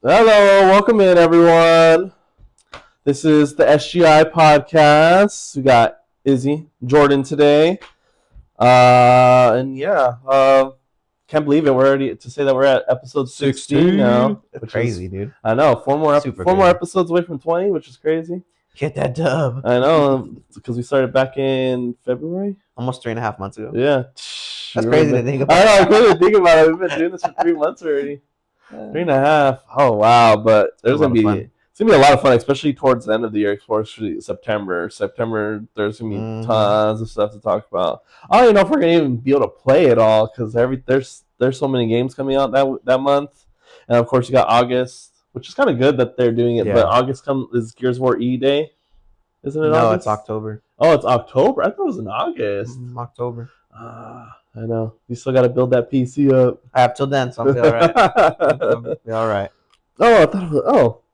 Hello, welcome in everyone. This is the SGI Podcast. We got Izzy, Jordan today. Can't believe it. We're already to say that we're at episode 16 now. Which crazy, dude. I know, four more episodes away from 20, which is crazy. Get that dub. I know, because we started back in February. Almost 3.5 months ago. Yeah. That's crazy to think about. I know, crazy to think about it. We've been doing this for 3 months already. 3.5. Oh wow! But it's gonna be a lot of fun, especially towards the end of the year, especially September. There's gonna be tons of stuff to talk about. I don't even know if we're gonna even be able to play it all because there's so many games coming out that month, and of course you got August, which is kind of good that they're doing it. Yeah. But August is Gears of War E Day, isn't it? No, it's October. Oh, it's October. I thought it was in August. October. I know. You still got to build that PC up. I have till then, so I'll be all right. I'll be all right. Oh, I thought it was, well,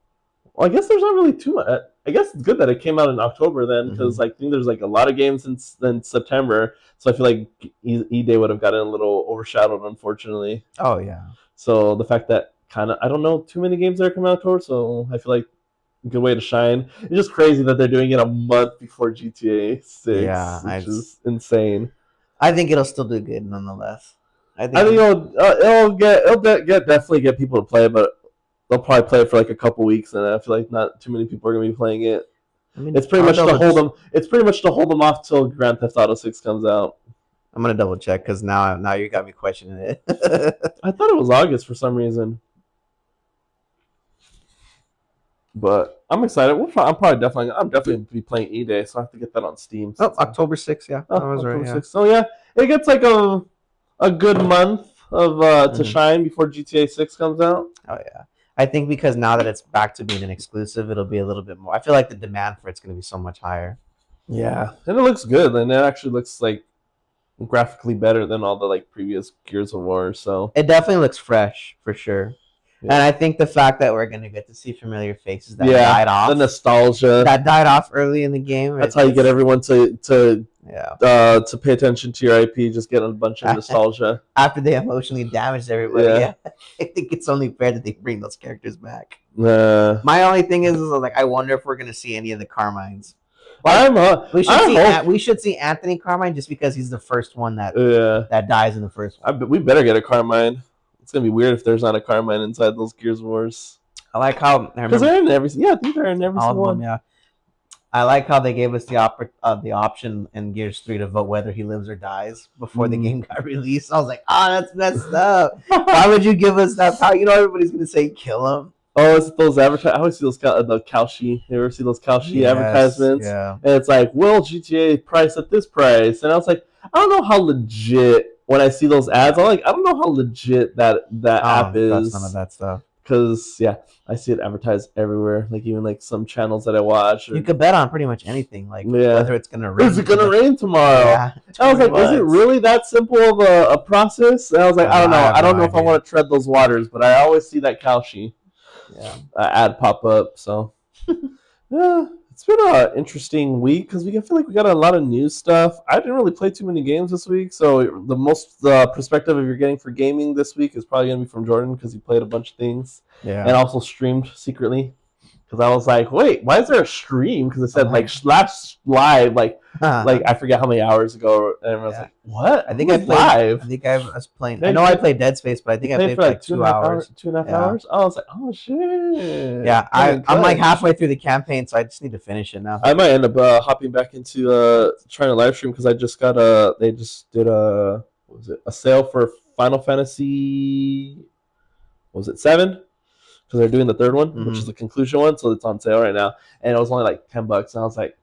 I guess there's not really too much. I guess it's good that it came out in October then, because I think there's like a lot of games in September. So I feel like E-Day would have gotten a little overshadowed, unfortunately. Oh, yeah. So the fact that I don't know too many games that are coming out October, so I feel like a good way to shine. It's just crazy that they're doing it a month before GTA 6, which is insane. I think it'll still do good nonetheless. I think it'll definitely get people to play, but they'll probably play it for like a couple weeks, and I feel like not too many people are gonna be playing it. I mean, it's pretty much to hold them. It's pretty much to hold them off till Grand Theft Auto 6 comes out. I'm gonna double check because now you got me questioning it. I thought it was August for some reason, but I'm excited. I'm definitely be playing E-Day, so I have to get that on Steam. Oh, October 6th, yeah. Oh, I was right. Yeah. So yeah, it gets like a good month of to shine before GTA 6 comes out. Oh yeah, I think because now that it's back to being an exclusive, it'll be a little bit more. I feel like the demand for it's going to be so much higher. Yeah, and it looks good, and it actually looks like graphically better than all the like previous Gears of War. So it definitely looks fresh for sure. Yeah. And I think the fact that we're going to get to see familiar faces that died off. The nostalgia. That died off early in the game. That's how you get everyone to pay attention to your IP, just get a bunch of nostalgia. After they emotionally damaged everybody. Yeah. I think it's only fair that they bring those characters back. My only thing is like, I wonder if we're going to see any of the Carmines. Like, we should see Anthony Carmine just because he's the first one that dies in the first one. We better get a Carmine. It's gonna be weird if there's not a Carmine inside those Gears Wars. I like how because they're in every. Yeah, I think they're in every single one. Yeah, I like how they gave us the option in Gears 3 to vote whether he lives or dies before the game got released. I was like, that's messed up. Why would you give us that power? You know, everybody's gonna say kill him. Oh, it's those advertisements. I always see those the Kalshi. You ever see those Kalshi advertisements? Yeah. And it's like, will GTA price at this price? And I was like, I don't know how legit. When I see those ads, I don't know how legit that app is. That's none of that stuff. Because I see it advertised everywhere. Like even like some channels that I watch. You could bet on pretty much anything. Like whether it's gonna rain. Is it gonna rain tomorrow? Yeah, I was like, is it really that simple of a process? And I was like, I don't know. I don't know if I want to tread those waters, but I always see that Kalshi ad pop up. So yeah. It's been an interesting week because I feel like we got a lot of new stuff. I didn't really play too many games this week, so the most perspective you're getting for gaming this week is probably going to be from Jordan because he played a bunch of things and also streamed secretly. Because I was like, wait, why is there a stream? Because it said like slash live, like I forget how many hours ago, and I was like, what? I think I played live. I think I was playing. I know I played Dead Space, but I think I played for like 2 hours. 2.5 hours. Oh, I was like, oh shit. Yeah, I'm like halfway through the campaign, so I just need to finish it now. I might end up hopping back into trying to live stream because I just got they just did a sale for Final Fantasy. What was it 7? Because they're doing the third one, which is the conclusion one, so it's on sale right now, and it was only like $10, and I was like,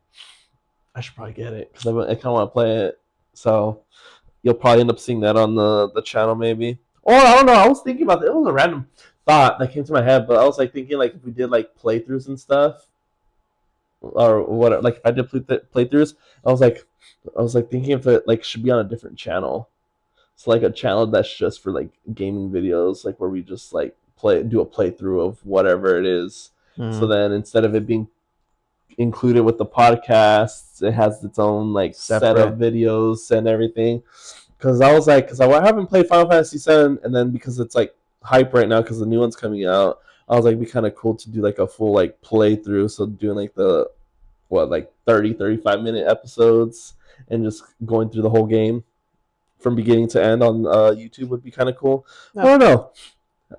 I should probably get it because I kind of want to play it. So you'll probably end up seeing that on the channel, maybe. Or I don't know. I was thinking about it. It was a random thought that came to my head, but I was like thinking like if we did like playthroughs and stuff, or what, like if I did playthroughs, I was like thinking if it like should be on a different channel. It's like a channel that's just for like gaming videos, like where we just like do a playthrough of whatever it is. So then instead of it being included with the podcasts, it has its own like set of videos and everything. Because I was like, I haven't played Final Fantasy VII, and then because it's like hype right now because the new one's coming out, I was like, it'd be kind of cool to do like a full like playthrough. So doing like the 35-minute episodes and just going through the whole game from beginning to end on YouTube would be kind of cool. I don't know.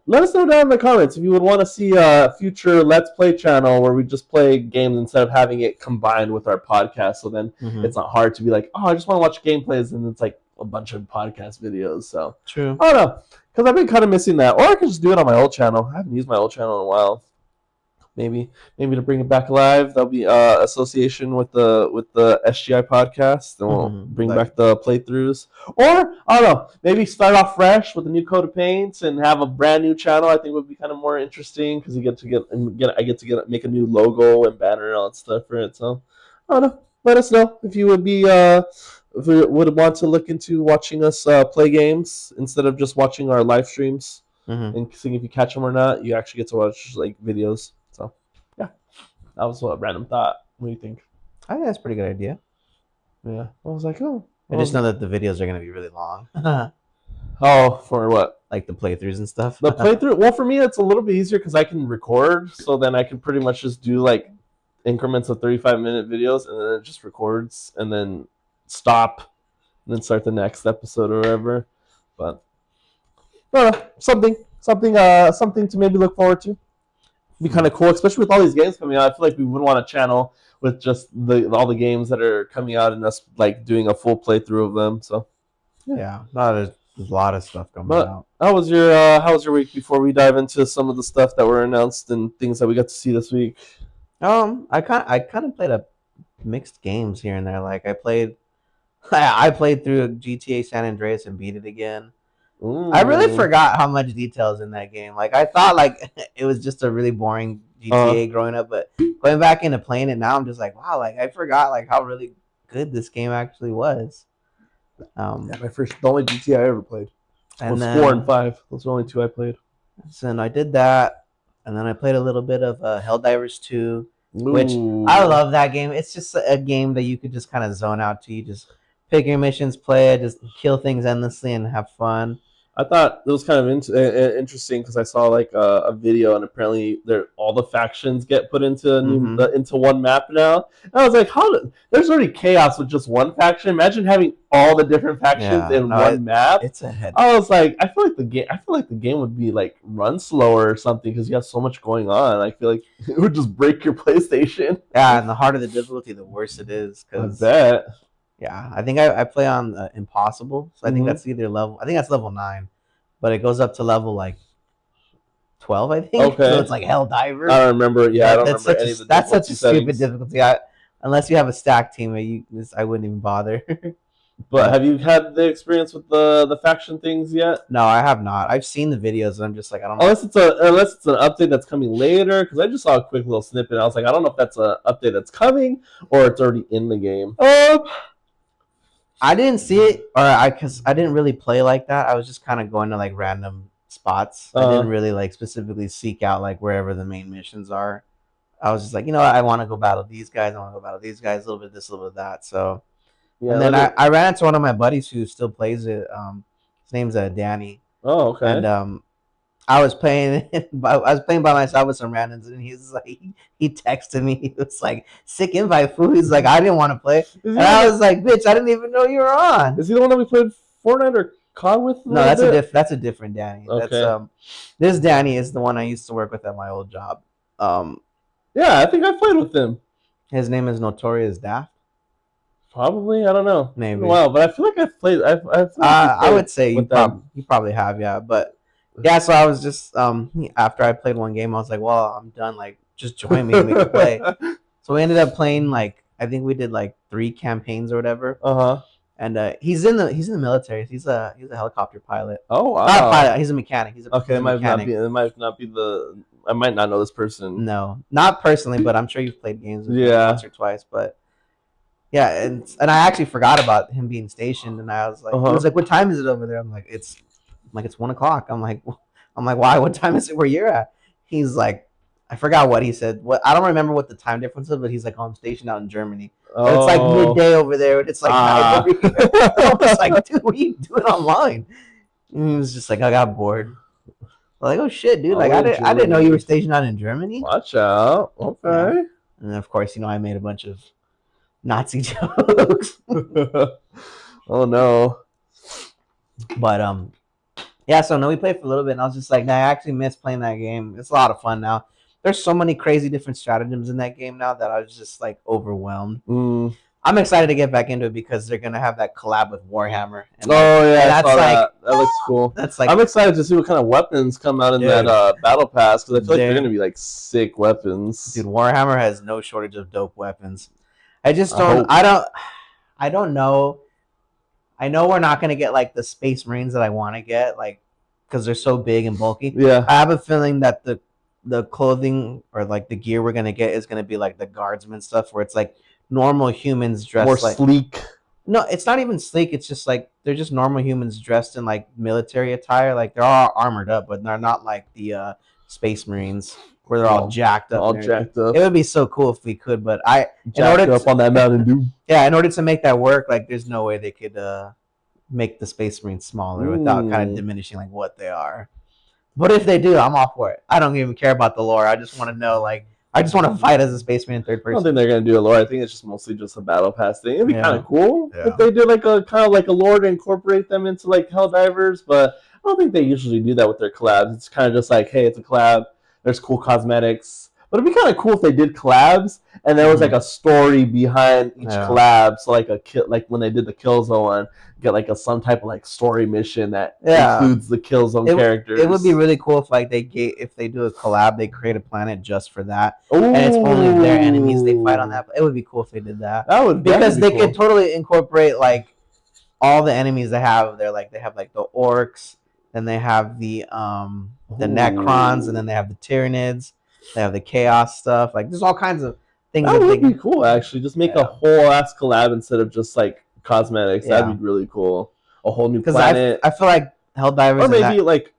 Let us know down in the comments if you would want to see a future Let's Play channel where we just play games instead of having it combined with our podcast. So then it's not hard to be like, oh, I just want to watch gameplays, and it's like a bunch of podcast videos. So true. I don't know, because I've been kind of missing that. Or I could just do it on my old channel. I haven't used my old channel in a while. Maybe to bring it back alive, there'll be association with the SGI Podcast, and we'll bring back the playthroughs. Or I don't know, maybe start off fresh with a new coat of paint and have a brand new channel. I think would be kind of more interesting because I get to make a new logo and banner and all that stuff for it. So I don't know. Let us know if you would be if you would want to look into watching us play games instead of just watching our live streams and seeing if you catch them or not. You actually get to watch like videos. So, yeah, that was a random thought. What do you think? I think that's a pretty good idea. Yeah, I was like, oh. I just know that the videos are going to be really long. Oh, for what? Like the playthroughs and stuff? The playthrough? Well, for me, it's a little bit easier because I can record, so then I can pretty much just do like increments of 35-minute videos, and then it just records, and then stop, and then start the next episode or whatever. But, something to maybe look forward to. Be kind of cool, especially with all these games coming out. I feel like we would want a channel with just all the games that are coming out and us like doing a full playthrough of them. So yeah, there's a lot of stuff coming out. How was your week before we dive into some of the stuff that were announced and things that we got to see this week? I kind of played a mixed games here and there. Like I played through GTA San Andreas and beat it again. Ooh. I really forgot how much detail is in that game. Like I thought like it was just a really boring GTA growing up, but going back into playing it now, I'm just like, wow, like I forgot like how really good this game actually was. The only GTA I ever played was 4 and 5. Those are the only 2 I played. So I did that, and then I played a little bit of Helldivers 2, which I love that game. It's just a game that you could just kind of zone out to. You just pick your missions, play it, just kill things endlessly, and have fun. I thought it was kind of interesting because I saw like a video, and apparently all the factions get put into into one map now. And I was like, there's already chaos with just one faction. Imagine having all the different factions in one map. It's a headache. I was like, I feel like the game would be like run slower or something because you have so much going on. I feel like it would just break your PlayStation. Yeah, and the harder the difficulty, the worse it is. I bet. Yeah, I think I play on Impossible, so I think that's that's level 9, but it goes up to level like 12, I think. Okay. So it's like Helldivers. I don't remember. Yeah, I don't remember any of the That's such a stupid difficulty. Unless you have a stack team, I wouldn't even bother. But have you had the experience with the faction things yet? No, I have not. I've seen the videos, and I'm just like, I don't know. Unless it's an update that's coming later, because I just saw a quick little snippet, and I was like, I don't know if that's an update that's coming or it's already in the game. I didn't see it, because I didn't really play like that. I was just kind of going to like random spots. I didn't really like specifically seek out like wherever the main missions are. I was just like, I want to go battle these guys. I want to go battle these guys. A little bit of this, a little bit of that. So, yeah, and then I ran into one of my buddies who still plays it. His name's Danny. Oh, okay. And I was playing by myself with some randoms, and he's like, he texted me. He was like, "Sick invite, fool." He's like, "I didn't want to play," and I was like, "Bitch, I didn't even know you were on." Is he the one that we played Fortnite or COD with? No, that's a different Danny. Okay. This Danny is the one I used to work with at my old job. Yeah, I think I played with him. His name is Notorious Daft. Probably, I don't know. Maybe. Well, but I feel like I've played. I would say you probably have, yeah, but. Yeah, so I was just after I played one game, I was like, "Well, I'm done. Like, just join me and we can play." So we ended up playing like I think we did like 3 campaigns or whatever. And he's in the military. He's a helicopter pilot. Oh, wow. Not a pilot. He's a mechanic. It might not be the. I might not know this person. No, not personally, but I'm sure you've played games with him once or twice. But yeah, and I actually forgot about him being stationed, and I was like, he was like, "What time is it over there?" I'm like, it's 1 o'clock. I'm like, why? What time is it where you're at? He's like, I forgot what he said. I don't remember what the time difference is, but he's like, I'm stationed out in Germany. And it's like midday over there, and it's like night over here. I was like, dude, what are you doing online? And he was just like, I got bored. Like, oh shit, dude! Like, I didn't know you were stationed out in Germany. Watch out. Okay. Yeah. And of course, I made a bunch of Nazi jokes. Oh no. But yeah. So no, we played for a little bit, and I was just like, I actually miss playing that game. It's a lot of fun now. There's so many crazy different stratagems in that game now that I was just like overwhelmed. I'm excited to get back into it because they're gonna have that collab with Warhammer. And that's like that looks cool. That's like I'm excited to see what kind of weapons come out in that battle pass because I feel like they're gonna be like sick weapons. Dude, Warhammer has no shortage of dope weapons. I just don't. I don't know. I know we're not gonna get like the Space Marines that I want to get, like because they're so big and bulky. Yeah, I have a feeling that the clothing or like the gear we're gonna get is gonna be like the guardsman stuff, where it's like normal humans dressed more like sleek. No, it's not even sleek. It's just like they're just normal humans dressed in like military attire. Like they're all armored up, but they're not like the Space Marines where they're all jacked up. All jacked up. It would be so cool if we could, but jacked up on that Mountain Dew. Yeah, in order to make that work, like there's no way they could make the Space Marines smaller without kind of diminishing like what they are. But if they do, I'm all for it. I don't even care about the lore. I just want to know like. I just want to fight as a Space Marine in third person. I don't think they're gonna do a lore. I think it's just mostly just a battle pass thing. It'd be kind of cool if they did like a kind of like a lore to incorporate them into like Helldivers, but I don't think they usually do that with their collabs. It's kind of just like, hey, it's a collab. There's cool cosmetics. But it'd be kind of cool if they did collabs and there was like a story behind each collab. So like like when they did the Killzone one, get like some type of like story mission that includes the Killzone characters. It would be really cool if like if they do a collab, they create a planet just for that, and it's only their enemies they fight on that. It would be cool if they did that. That would because they could totally incorporate like all the enemies they have. They have like the orcs, then they have the Necrons, and then they have the Tyranids. They have the chaos stuff. Like there's all kinds of things. That would be cool, actually. Just make a whole ass collab instead of just like cosmetics. That'd be really cool. A whole new planet. I feel like Helldivers, or maybe like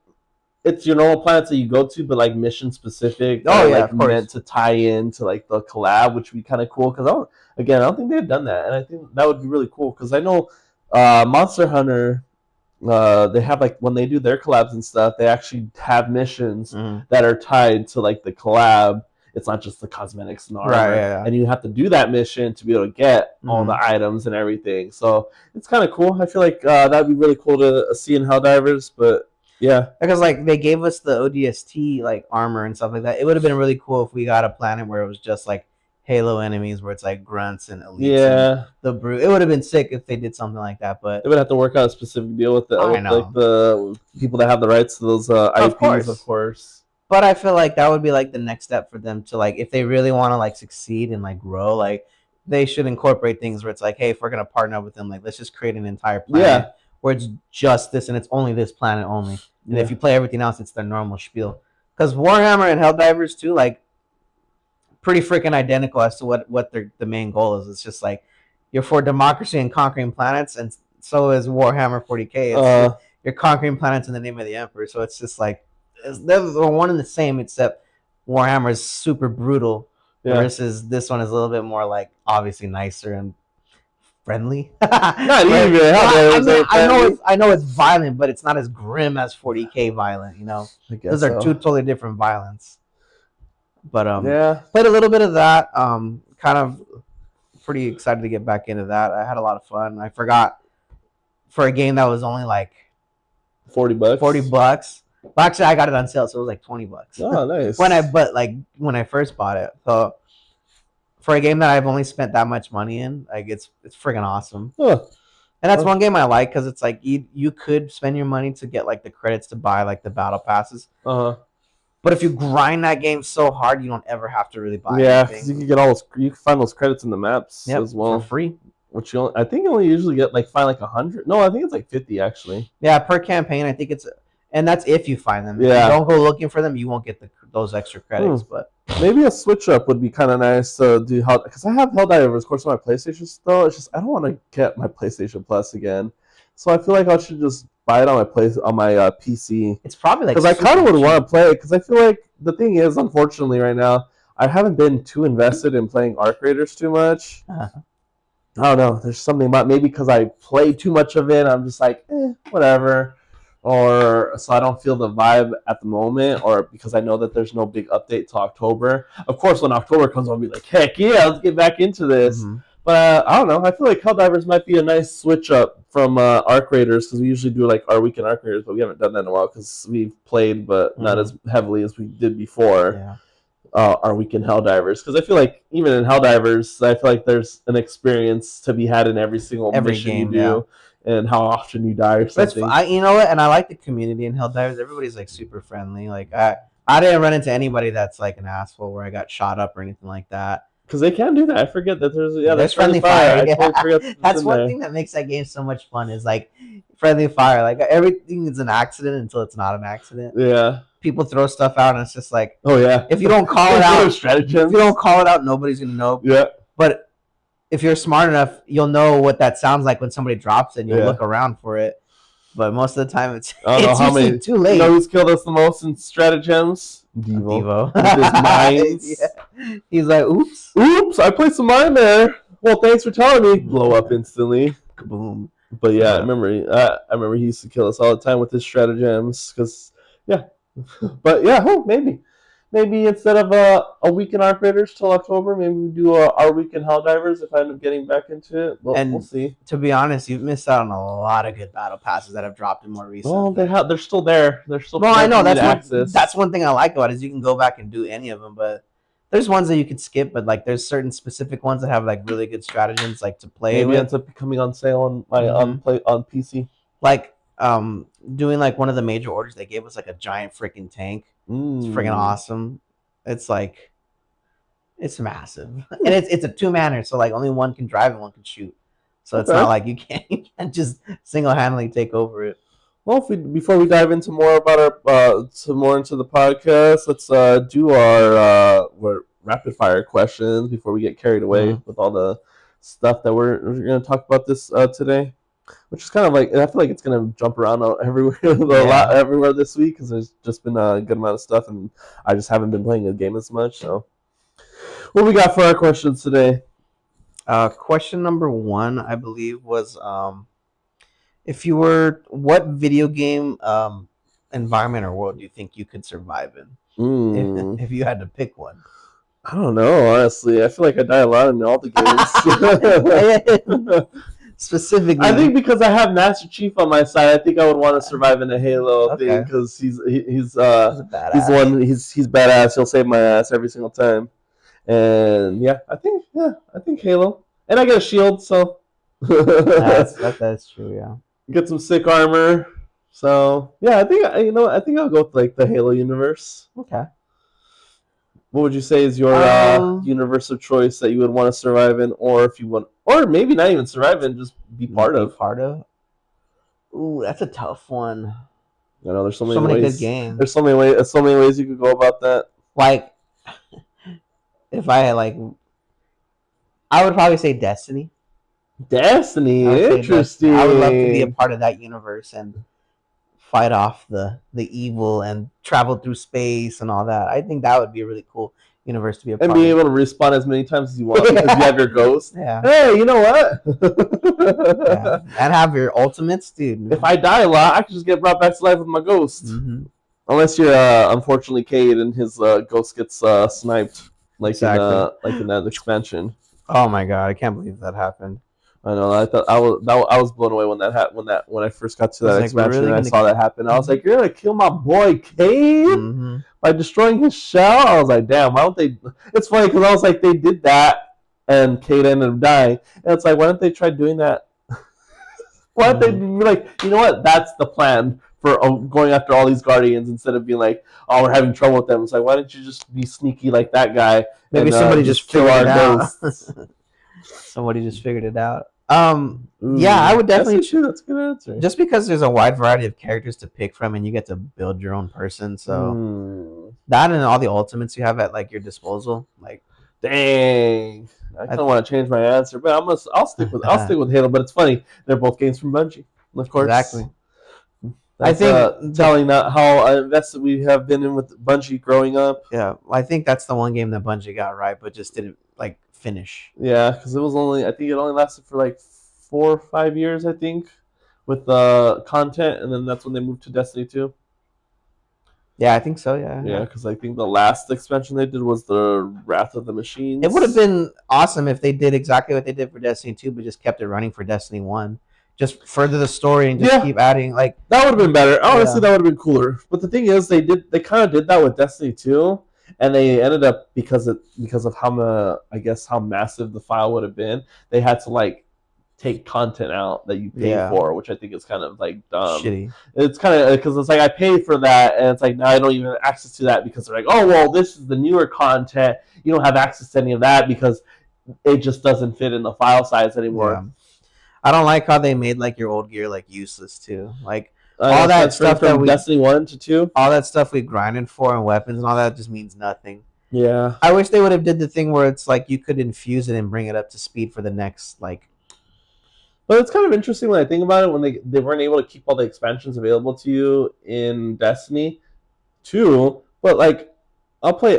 it's your normal planets that you go to, but like mission specific. Like meant to tie into like the collab, which would be kind of cool. Because I don't think they've done that, and I think that would be really cool. Because I know Monster Hunter. They have like when they do their collabs and stuff, they actually have missions that are tied to like the collab. It's not just the cosmetics and armor, and you have to do that mission to be able to get all the items and everything. So it's kind of cool. I feel like that'd be really cool to see in Helldivers. But yeah, because like they gave us the ODST like armor and stuff like that. It would have been really cool if we got a planet where it was just like Halo enemies, where it's like grunts and elites. And the brute. It would have been sick if they did something like that, but they would have to work out a specific deal with like the people that have the rights to those IPs, of course. But I feel like that would be like the next step for them to like, if they really want to like succeed and like grow, like they should incorporate things where it's like, hey, if we're gonna partner up with them, like let's just create an entire planet where it's just this and it's only this planet only. And if you play everything else, it's their normal spiel. Because Warhammer and Helldivers too, like pretty freaking identical as to what the main goal is. It's just like you're for democracy and conquering planets, and so is Warhammer 40K. You're conquering planets in the name of the Emperor. So it's just like they're one and the same, except Warhammer is super brutal versus this one is a little bit more like obviously nicer and friendly. Not even. I know it's violent, but it's not as grim as 40K violent. Those are two totally different violence. But played a little bit of that. Kind of pretty excited to get back into that. I had a lot of fun. I forgot for a game that was only like $40. $40. Well, actually, I got it on sale, so it was like $20. Oh, nice. when I first bought it, so for a game that I've only spent that much money in, like it's freaking awesome. Huh. And that's one game I like because it's like you could spend your money to get like the credits to buy like the battle passes. But if you grind that game so hard, you don't ever have to really buy anything. Yeah, because you can get you can find those credits in the maps as well for free. Which I think you only usually get find 100. No, I think it's like 50 actually. Yeah, per campaign, I think and that's if you find them. Yeah. If you don't go looking for them, you won't get those extra credits. But maybe a switch up would be kind of nice to do. Because I have Helldivers, of course, on my PlayStation still. It's just I don't want to get my PlayStation Plus again. So I feel like I should just buy it on my PC. It's probably like because I kind of would want to play it. Because I feel like the thing is, unfortunately, right now I haven't been too invested in playing Arc Raiders too much. I don't know. There's something about maybe because I play too much of it. I'm just like, whatever. or so I don't feel the vibe at the moment, or because I know that there's no big update to October. Of course, when October comes, I'll be like, heck yeah, let's get back into this. Mm-hmm. But I don't know. I feel like Helldivers might be a nice switch up from Arc Raiders, because we usually do like our weekend Arc Raiders, but we haven't done that in a while because we've played, but not as heavily as we did before. Yeah. Our weekend Helldivers, because I feel like even in Helldivers, I feel like there's an experience to be had in every mission game, you do, and how often you die or something. You know what? And I like the community in Helldivers. Everybody's like super friendly. Like I didn't run into anybody that's like an asshole where I got shot up or anything like that. Because they can do that. I forget that there's friendly fire. Yeah. Totally that's one thing that makes that game so much fun, is like friendly fire. Like everything is an accident until it's not an accident. Yeah. People throw stuff out and it's just like, oh yeah, if you don't call it out, nobody's gonna know. Yeah. But if you're smart enough, you'll know what that sounds like when somebody drops it and you'll look around for it. But most of the time it's usually too late. You know who's killed us the most in stratagems? Devo. With his mines. Yeah. He's like, oops, I placed a mine there. Well, thanks for telling me. Blow up instantly. Kaboom. But yeah, I remember he used to kill us all the time with his stratagems, because but yeah, maybe instead of a weekend Arc Raiders till October, maybe we do our weekend Helldivers if I end up getting back into it. We'll see. To be honest, you've missed out on a lot of good battle passes that have dropped in more recently. Well, they're still there. They're still. Well, I know that's one thing I like about it, is you can go back and do any of them, but there's ones that you can skip. But like, there's certain specific ones that have like really good stratagems, like to play. Maybe it ends up coming on sale on on PC. Like doing like one of the major orders, they gave us like a giant freaking tank. It's freaking awesome. It's like, it's massive, and it's a 2-manner, so like only one can drive and one can shoot. So it's not like you can't just single-handedly take over it. Well, before we dive into more about into the podcast, let's do our rapid fire questions before we get carried away with all the stuff that we're going to talk about this today. Which is kind of like, I feel like it's going to jump around everywhere everywhere this week, because there's just been a good amount of stuff, and I just haven't been playing the game as much. So, what we got for our questions today? Question number 1, I believe, was what video game environment or world do you think you could survive in if you had to pick one? I don't know, honestly. I feel like I die a lot in all the games. Specifically, I think because I have Master Chief on my side, I think I would want to survive in a Halo thing, because he's badass. He'll save my ass every single time, and I think Halo, and I get a shield, so that's true. Yeah, get some sick armor. So I think I'll go with like the Halo universe. Okay. What would you say is your universe of choice that you would want to survive in, or if you want, or maybe not even survive in, just be part of? Ooh, that's a tough one. I know there's so many ways. Good games. There's so many ways you could go about that. Like, if I had I would probably say Destiny. Interesting. I would love to be a part of that universe and fight off the evil and travel through space and all that. I think that would be a really cool universe to be a part of. And be able to respawn as many times as you want because you have your ghost. Yeah. Hey, you know what? And have your ultimates, dude. If I die a lot, I can just get brought back to life with my ghost. Mm-hmm. Unless you're unfortunately Cade and his ghost gets sniped, like in that expansion. Oh my god, I can't believe that happened. I know. I thought I was blown away when that happened. When I first got to that expansion and I saw that happen, I was like, "You're gonna kill my boy Cade by destroying his shell." I was like, "Damn, why don't they?" It's funny because I was like, they did that, and Cade ended up dying, and it's like, why don't they try doing that? Why don't they be like, you know what? That's the plan for going after all these Guardians instead of being like, "Oh, we're having trouble with them." It's like, why don't you just be sneaky like that guy? Maybe somebody just kill our ghosts. Somebody just figured it out. I would definitely choose. That's a good answer. Just because there's a wide variety of characters to pick from, and you get to build your own person. So that and all the ultimates you have at like your disposal. Like, dang, I kind of want to change my answer, but I'll stick with Halo. But it's funny, they're both games from Bungie, of course. Exactly. That's, I think telling how invested we have been in with Bungie growing up. Yeah, I think that's the one game that Bungie got right, but just didn't finish. Yeah, because it only lasted for like 4 or 5 years, I think, with the content, and then that's when they moved to Destiny 2. Yeah, I think so. Yeah. Yeah, because I think the last expansion they did was the Wrath of the Machines. It would have been awesome if they did exactly what they did for Destiny 2, but just kept it running for Destiny 1. Just further the story and just keep adding, like, that would have been better. Honestly, that would have been cooler. But the thing is, they kind of did that with Destiny 2, and they ended up because of how massive the file would have been, they had to like take content out that you pay for, which I think is kind of like dumb. Shitty. It's kind of because it's like I paid for that, and it's like now I don't even have access to that because they're like, oh well, this is the newer content. You don't have access to any of that because it just doesn't fit in the file size anymore. Yeah. I don't like how they made like your old gear like useless too. Like all that stuff from Destiny 1 to 2, all that stuff we grinded for and weapons and all that just means nothing. Yeah. I wish they would have did the thing where it's like you could infuse it and bring it up to speed for the next like. But it's kind of interesting when I think about it, when they weren't able to keep all the expansions available to you in Destiny 2, but like I play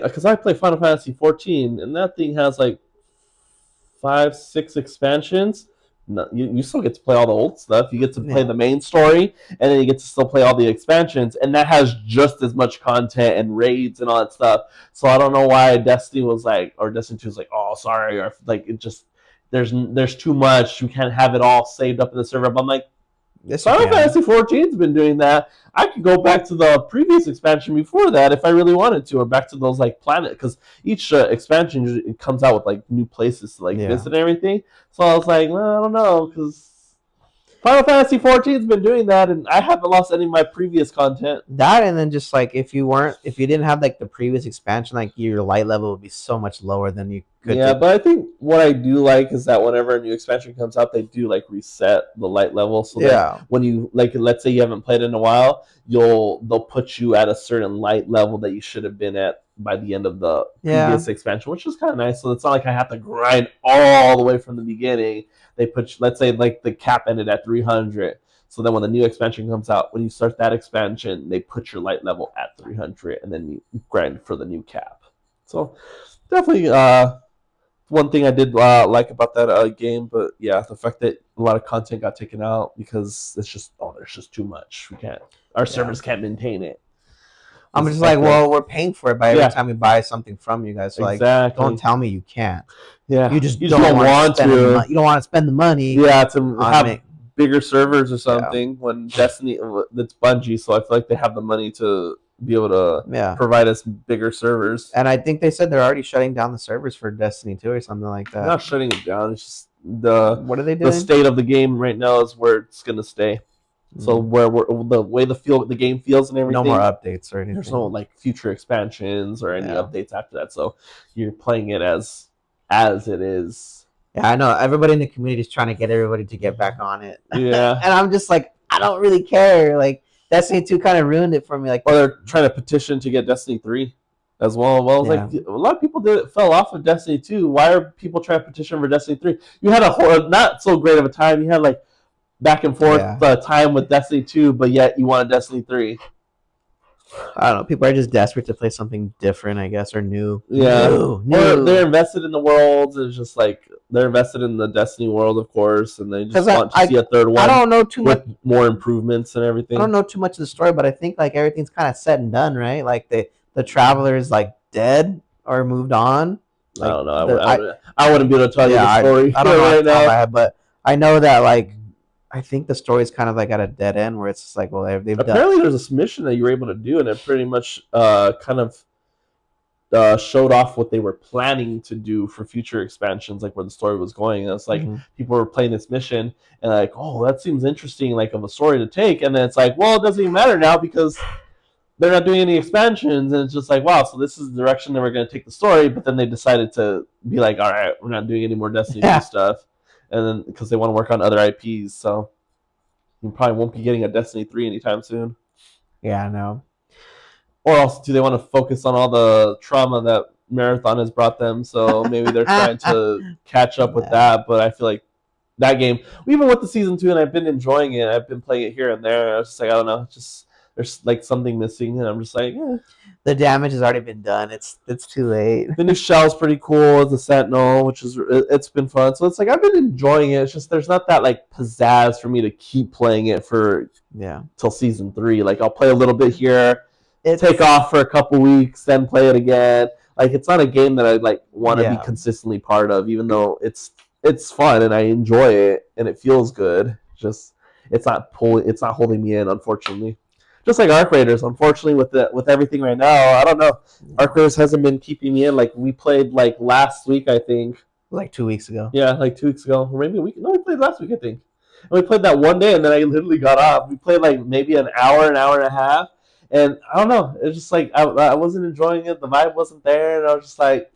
Final Fantasy 14, and that thing has like 5-6 expansions. No, you still get to play all the old stuff. You get to play the main story, and then you get to still play all the expansions, and that has just as much content and raids and all that stuff. So I don't know why Destiny was like, or Destiny 2 was like, oh sorry, or like it just there's too much. We can't have it all saved up in the server. But I'm like, Final Fantasy 14's been doing that. I could go back to the previous expansion before that if I really wanted to, or back to those like planet, because each expansion usually comes out with like new places to like visit and everything. So I was like, well, I don't know, because Final Fantasy 14's been doing that, and I haven't lost any of my previous content. That, and then just like if you didn't have like the previous expansion, like your light level would be so much lower than you could. Yeah, but I think what I do like is that whenever a new expansion comes out, they do like reset the light level. So that when you like, let's say you haven't played in a while, they'll put you at a certain light level that you should have been at by the end of the previous expansion, which is kind of nice. So it's not like I have to grind all the way from the beginning. They put, let's say, like the cap ended at 300. So then when the new expansion comes out, when you start that expansion, they put your light level at 300, and then you grind for the new cap. So definitely one thing I did like about that game. But yeah, the fact that a lot of content got taken out because it's just, there's just too much. Our servers can't maintain it. I'm just like, well, we're paying for it by every time we buy something from you guys. So like, don't tell me you can't. Yeah, you just don't want to. You don't want to spend the money. Yeah, to have bigger servers or something. When Destiny, that's Bungie, so I feel like they have the money to be able to provide us bigger servers. And I think they said they're already shutting down the servers for Destiny 2 or something like that. They're not shutting it down. It's just what are they doing? The state of the game right now is where it's gonna stay. So where the way the game feels and everything. No more updates or anything. There's no like future expansions or any updates after that. So you're playing it as it is. Yeah, I know. Everybody in the community is trying to get everybody to get back on it. Yeah. And I'm just like, I don't really care. Like Destiny 2 kind of ruined it for me. Like, they're trying to petition to get Destiny 3 as well. Well, like a lot of people fell off of Destiny 2. Why are people trying to petition for Destiny 3? You had a not so great of a time. You had like back and forth time with Destiny 2, but yet you wanted Destiny 3. I don't know. People are just desperate to play something different, I guess, or new. Yeah. New. Or they're invested in the world. It's just like they're invested in the Destiny world, of course, and they just want to see a third one. I don't know too much. More improvements and everything. I don't know too much of the story, but I think like everything's kind of said and done, right? Like the traveler is like dead or moved on. Like, I don't know. I wouldn't be able to tell you the story. I don't know right now, but I know that like. I think the story is kind of like at a dead end where it's just like, well, they've apparently there's a submission that you were able to do, and it pretty much kind of showed off what they were planning to do for future expansions, like where the story was going. And it's like people were playing this mission and like, oh, that seems interesting, like of a story to take. And then it's like, well, it doesn't even matter now because they're not doing any expansions. And it's just like, wow, so this is the direction that we're going to take the story. But then they decided to be like, all right, we're not doing any more Destiny 2 stuff. And then because they want to work on other IPs, so you probably won't be getting a Destiny 3 anytime soon. Yeah, I know. Or else do they want to focus on all the trauma that Marathon has brought them? So maybe they're trying to catch up with that. But I feel like that game, even with the Season 2, and I've been enjoying it. I've been playing it here and there. I was just like, I don't know. Just there's like something missing, and I'm just like, the damage has already been done. It's too late. The new shell's pretty cool. The Sentinel, which is it's been fun. So it's like I've been enjoying it. It's just there's not that like pizzazz for me to keep playing it for till season 3. Like I'll play a little bit here, take off for a couple weeks, then play it again. Like it's not a game that I like want to be consistently part of, even though it's fun and I enjoy it and it feels good. Just it's not holding me in, unfortunately. Just like Arc Raiders, unfortunately, with everything right now, I don't know. Arc Raiders hasn't been keeping me in. Like we played like last week, I think. Like 2 weeks ago. Yeah, like 2 weeks ago, or maybe a week. No, we played last week, I think. And we played that one day, and then I literally got off. We played like maybe an hour and a half, and I don't know. It's just like I wasn't enjoying it. The vibe wasn't there, and I was like,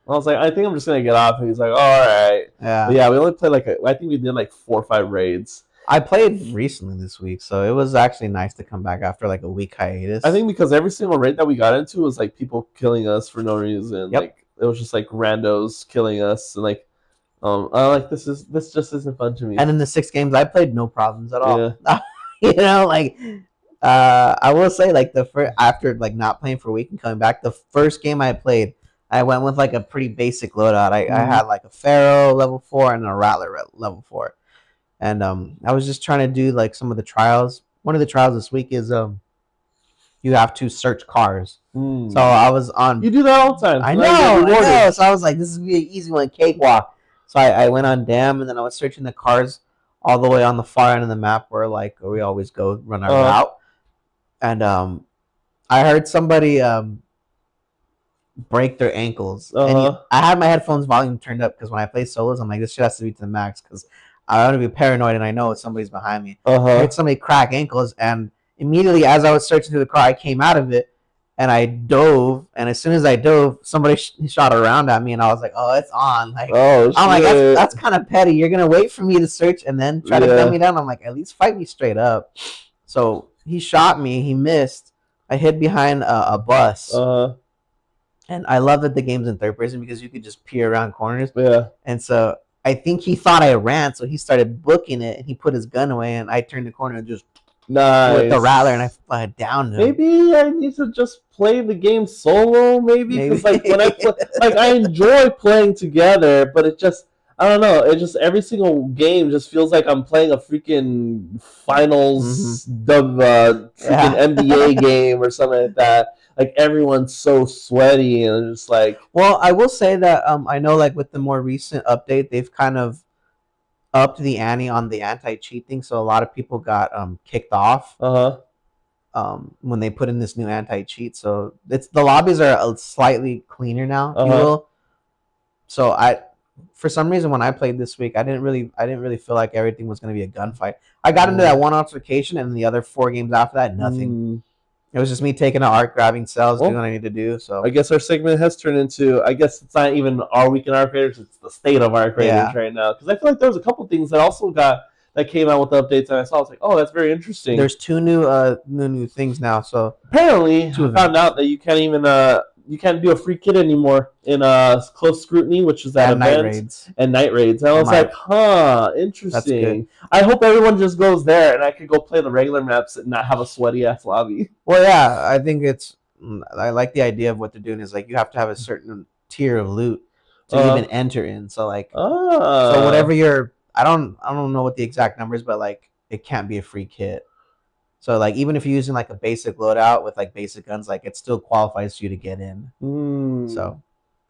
I think I'm just gonna get off. And he's like, oh, all right. Yeah. But yeah, we only played I think we did like 4 or 5 raids. I played recently this week, so it was actually nice to come back after like a week hiatus. I think because every single raid that we got into was like people killing us for no reason. Yep. Like it was just like randos killing us, and like, this just isn't fun to me. And in the 6 games I played, no problems at all. Yeah. Like, I will say like after like not playing for a week and coming back, the first game I played, I went with like a pretty basic loadout. I had like a Pharaoh level 4 and a Rattler level 4. And I was just trying to do like some of the trials. One of the trials this week is you have to search cars. So I was on. You do that all the time. I know. So I was like, this is gonna be an easy one, cakewalk. So I went on Dam, and then I was searching the cars all the way on the far end of the map where we always go run our route. And I heard somebody break their ankles. And I had my headphones volume turned up because when I play solos, I'm like, this shit has to be to the max because I want to be paranoid, and I know somebody's behind me. I heard somebody crack ankles, and immediately as I was searching through the car, I came out of it, and I dove. And as soon as I dove, somebody shot a round at me, and I was like, "Oh, it's on!" Like, I'm like, "That's kind of petty. You're gonna wait for me to search and then try to gun me down." I'm like, "At least fight me straight up." So he shot me. He missed. I hid behind a bus. And I love that the game's in third person because you could just peer around corners. Yeah. And so I think he thought I ran, so he started booking it, and he put his gun away, and I turned the corner and just with the Rattler, and I downed him. Maybe I need to just play the game solo, maybe because like when I play, like I enjoy playing together, but it just I don't know. It just every single game just feels like I'm playing a freaking finals freaking NBA game or something like that. Like everyone's so sweaty and just like. Well, I will say that I know like with the more recent update, they've kind of upped the ante on the anti-cheat thing, so a lot of people got kicked off. When they put in this new anti-cheat, so the lobbies are slightly cleaner now, if you will. So for some reason when I played this week, I didn't really feel like everything was going to be a gunfight. I got into that one altercation, and the other 4 games after that, nothing. It was just me taking an arc, grabbing cells, doing what I need to do. So I guess our segment has turned into, I guess it's not even our week in Arc Raiders, it's the state of Arc Raiders right now. Because I feel like there was a couple things that also that came out with the updates, and I saw, I was like, oh, that's very interesting. There's 2 new things now. So apparently, I found out that you can't even you can't do a free kit anymore in close scrutiny, which is that event, night raids. And I was like, interesting. I hope everyone just goes there and I could go play the regular maps and not have a sweaty ass lobby. Well, yeah, I think I like the idea of what they're doing is like you have to have a certain tier of loot to even enter in. So like, so whatever I don't know what the exact number is, but like it can't be a free kit. So, like, even if you're using, like, a basic loadout with, like, basic guns, like, it still qualifies for you to get in. So,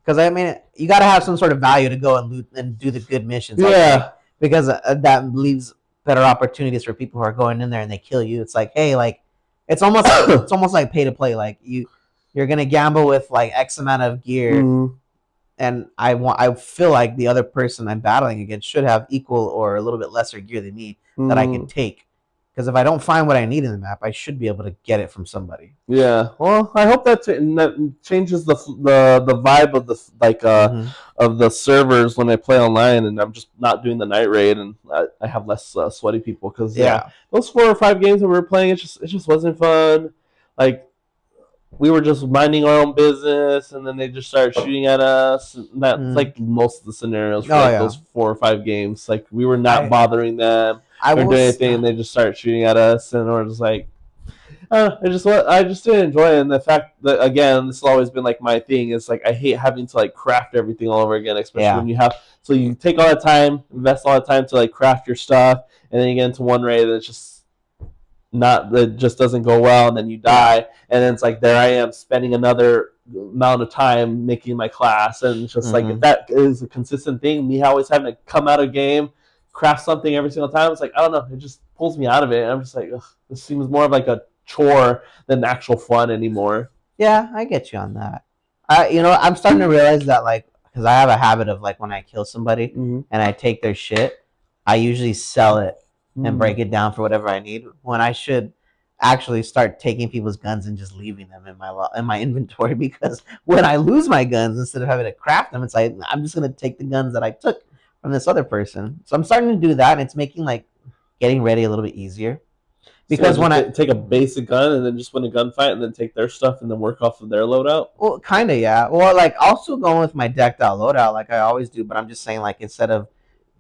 because, I mean, you got to have some sort of value to go and loot and do the good missions. Yeah. Because that leaves better opportunities for people who are going in there and they kill you. It's like, hey, like, it's almost like pay to play. Like, you're going to gamble with, like, X amount of gear. And I feel like the other person I'm battling against should have equal or a little bit lesser gear than me that I can take. Because if I don't find what I need in the map, I should be able to get it from somebody. Yeah, well, I hope that changes the vibe of the of the servers when I play online, and I'm just not doing the night raid, and I have less sweaty people. Because those 4 or 5 games that we were playing, it just wasn't fun. Like we were just minding our own business, and then they just started shooting at us. And that's like most of the scenarios for those 4 or 5 games. Like we were not bothering them. Or do anything, and they just start shooting at us, and we're just like, I just didn't enjoy it, and the fact that again, this has always been like my thing. Is like I hate having to like craft everything all over again, especially when you have. So you take all that time, invest all that time to like craft your stuff, and then you get into one raid that just doesn't go well, and then you die, and then it's like there I am spending another amount of time making my class, and it's just like if that is a consistent thing, me always having to come out of game, craft something every single time, it's like I don't know, it just pulls me out of it, and I'm just like, ugh, this seems more of like a chore than actual fun anymore. Yeah, I get you on that. I'm starting to realize that like because I have a habit of like when I kill somebody and I take their shit, I usually sell it and break it down for whatever I need, when I should actually start taking people's guns and just leaving them in my inventory, because when I lose my guns, instead of having to craft them, it's like I'm just gonna take the guns that I took from this other person. So I'm starting to do that, and it's making like getting ready a little bit easier. Because so when I take a basic gun and then just win a gunfight and then take their stuff and then work off of their loadout. Well, kind of, yeah. Well, like also going with my decked out loadout like I always do, but I'm just saying like instead of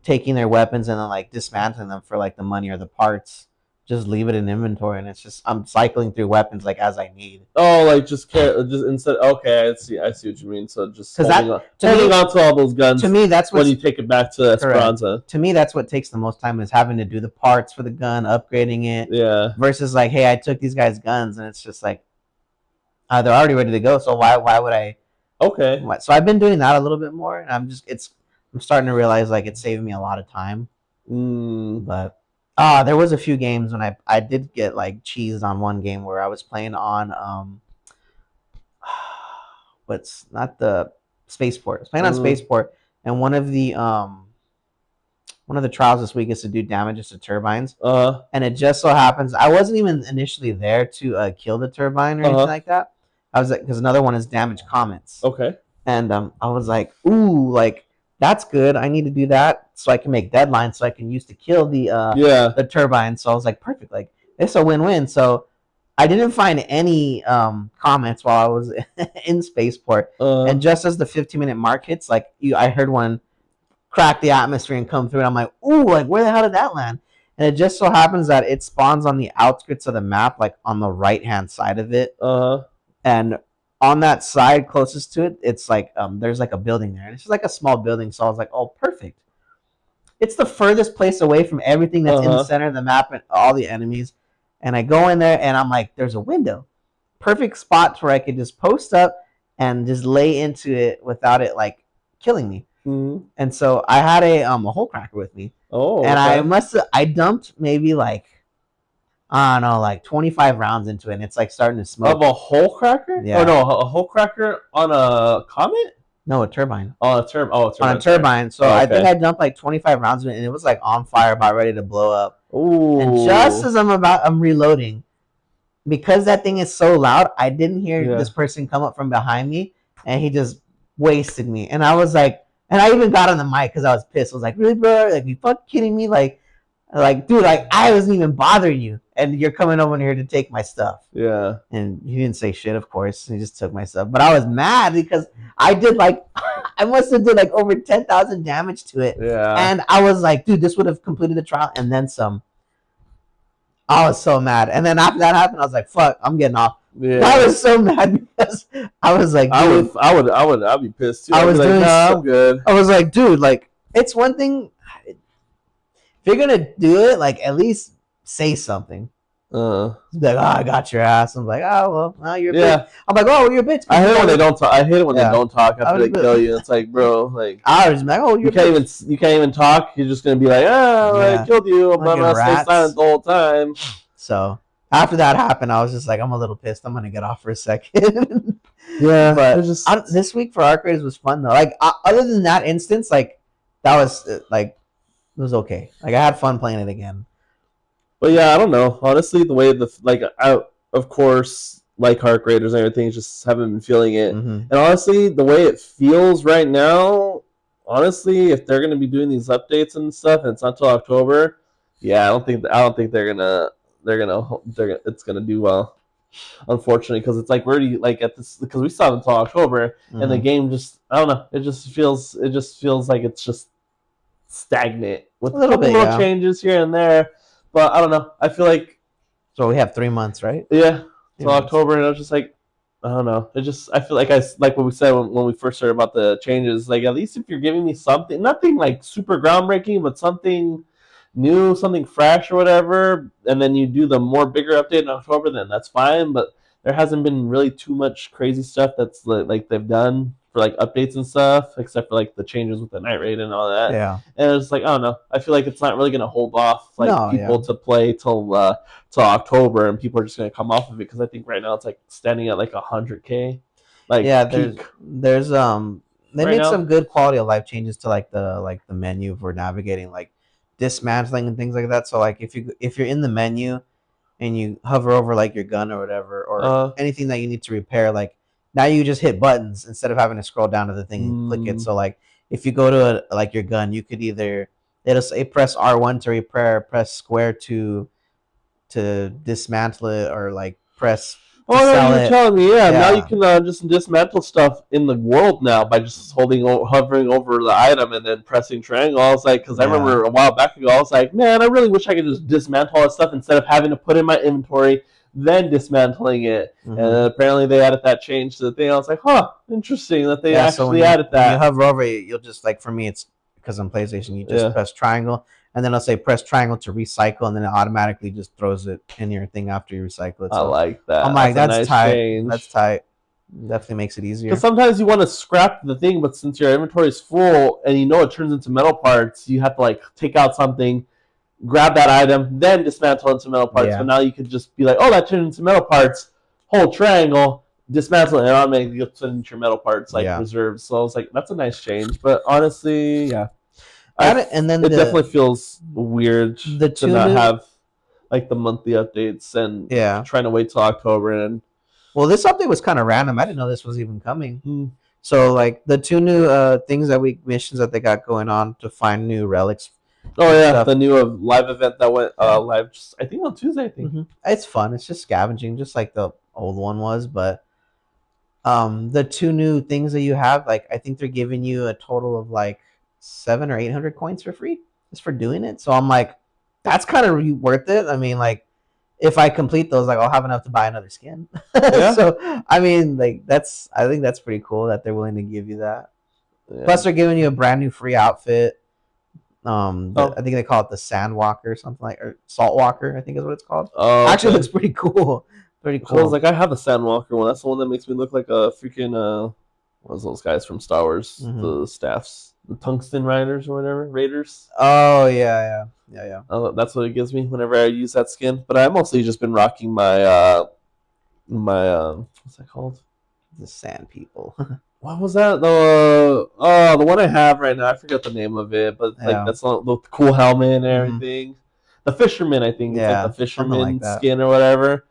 taking their weapons and then like dismantling them for like the money or the parts, just leave it in inventory, and it's just I'm cycling through weapons like as I need. Oh, like just instead. Okay, I see what you mean. So just holding on to all those guns. To me, that's when you take it back to Esperanza. Correct. To me, that's what takes the most time, is having to do the parts for the gun, upgrading it. Yeah. Versus like, hey, I took these guys' guns, and it's just like, they're already ready to go. So why would I? Okay. So I've been doing that a little bit more, and I'm starting to realize like it's saving me a lot of time. But there was a few games when I did get like cheesed on one game where I was playing on what's not the Spaceport. I was playing on Spaceport, and one of the trials this week is to do damages to turbines. And it just so happens I wasn't even initially there to kill the turbine or anything like that. I was like, because another one is damage comets. Okay. And I was like, ooh, like that's good. I need to do that so I can make deadlines so I can use to kill the turbine. So I was like, perfect. Like it's a win-win. So I didn't find any comments while I was in Spaceport. And just as the 15-minute mark hits, like I heard one crack the atmosphere and come through, and I'm like, ooh, like where the hell did that land? And it just so happens that it spawns on the outskirts of the map, like on the right-hand side of it. And on that side closest to it, it's like there's like a building there, and it's just like a small building. So I was like, oh, perfect. It's the furthest place away from everything that's in the center of the map and all the enemies. And I go in there, and I'm like, there's a window. Perfect spot where I could just post up and just lay into it without it like killing me. And so I had a hole cracker with me. And okay. I dumped maybe like, I don't know, like 25 rounds into it, and it's like starting to smoke. Of a hole cracker? Yeah. Oh no, a hole cracker on a comet? No, a turbine. Oh, a turbine. On a turbine. So I think I dumped like 25 rounds in it, and it was like on fire, about ready to blow up. Ooh. And just as I'm reloading, because that thing is so loud, I didn't hear this person come up from behind me, and he just wasted me. And I was like, and I even got on the mic because I was pissed. I was like, really, bro? Like, you fucking kidding me? Like, dude, like, I wasn't even bothering you, and you're coming over here to take my stuff. Yeah. And he didn't say shit, of course. He just took my stuff. But I was mad because I did like, I must have did like over 10,000 damage to it. Yeah. And I was like, dude, this would have completed the trial and then some. I was so mad. And then after that happened, I was like, fuck, I'm getting off. Yeah. I was so mad because I was like, dude, I'd be pissed too. I was like, doing I'm good. I was like, dude, like, it's one thing. If you're gonna do it, like, at least say something. Be like, oh, I got your ass. I'm like, oh well, now you're a bitch. I'm like, oh, you're a bitch. I hate when they don't talk. I hate it when they don't talk after they kill you. It's like, bro, like I was like, oh, you can't even talk. You're just gonna be like, oh, I killed you. I'm gonna stay silent the whole time. So after that happened, I was just like, I'm a little pissed. I'm gonna get off for a second. Yeah, but this week for Arc Raiders was fun though. Like other than that instance, like that was like it was okay. Like I had fun playing it again. But yeah, I don't know. Honestly, the way I of course like Arc Raiders and everything, just haven't been feeling it. And honestly, the way it feels right now, honestly, if they're gonna be doing these updates and stuff, and it's not till October, yeah, I don't think it's gonna do well. Unfortunately, because it's like we're already like at this, because we still have until October, and the game just, I don't know, it just feels like it's just stagnant with a little changes here and there. But I don't know. I feel like So we have 3 months, right? Yeah, till October, and I was just like, I don't know. I feel like like what we said when we first heard about the changes. Like, at least if you're giving me something, nothing like super groundbreaking, but something new, something fresh or whatever, and then you do the more bigger update in October, then that's fine. But there hasn't been really too much crazy stuff that's like they've done for like updates and stuff, except for like the changes with the night raid and all that. Yeah. And it's like, I don't know. I feel like it's not really gonna hold off people to play till October, and people are just gonna come off of it because I think right now it's like standing at like 100K. Like, yeah, there's they made some good quality of life changes to like the menu for navigating, like dismantling and things like that. So like if you're in the menu and you hover over like your gun or whatever, or anything that you need to repair, like now you just hit buttons instead of having to scroll down to the thing and click it. So like if you go to like your gun, you could it'll say press R1 to repair, press square to dismantle it, or like press. Oh no, you're telling me, yeah. Now you can just dismantle stuff in the world now by just hovering over the item and then pressing triangle. I was like, because I remember a while back ago, I was like, man, I really wish I could just dismantle all that stuff instead of having to put in my inventory, then dismantling it. And apparently they added that change to the thing. I was like, huh, interesting that they actually added that. When you hover over it, you'll just, like, for me, it's because on PlayStation, you just press triangle, and then I'll say press triangle to recycle, and then it automatically just throws it in your thing after you recycle it. So I like that. I'm like, that's tight. Change. That's tight. Definitely makes it easier. Because sometimes you want to scrap the thing, but since your inventory is full and you know it turns into metal parts, you have to like take out something, grab that item, then dismantle into metal parts. But now you could just be like, oh, that turned into metal parts. Hold triangle, dismantle it, and automatically you'll put into your metal parts like reserves. So I was like, that's a nice change. But honestly, yeah. And then it definitely feels weird to not have like the monthly updates and trying to wait till October. And well, this update was kind of random. I didn't know this was even coming. So like the 2 new missions that they got going on to find new relics. Oh yeah, stuff. The new live event that went live just, I think on Tuesday. I think it's fun. It's just scavenging, just like the old one was. But the 2 new things that you have, like I think they're giving you a total of like 700 or 800 coins for free just for doing it. So I'm like, that's kind of worth it. I mean, like if I complete those, like I'll have enough to buy another skin. So I mean, like I think that's pretty cool that they're willing to give you that. Plus they're giving you a brand new free outfit. I think they call it the Sandwalker or something, like, or Saltwalker, I think is what it's called. Actually looks pretty cool. Pretty cool. So I was like, I have a Sandwalker one. That's the one that makes me look like a freaking what's those guys from Star Wars? The staffs, the Tungsten Riders or whatever, Raiders. Oh yeah. That's what it gives me whenever I use that skin. But I've mostly just been rocking my what's that called? The Sand People. What was that? The one I have right now. I forget the name of it, but like that's the cool helmet and everything. The Fisherman, I think. It's like the Fisherman skin or whatever.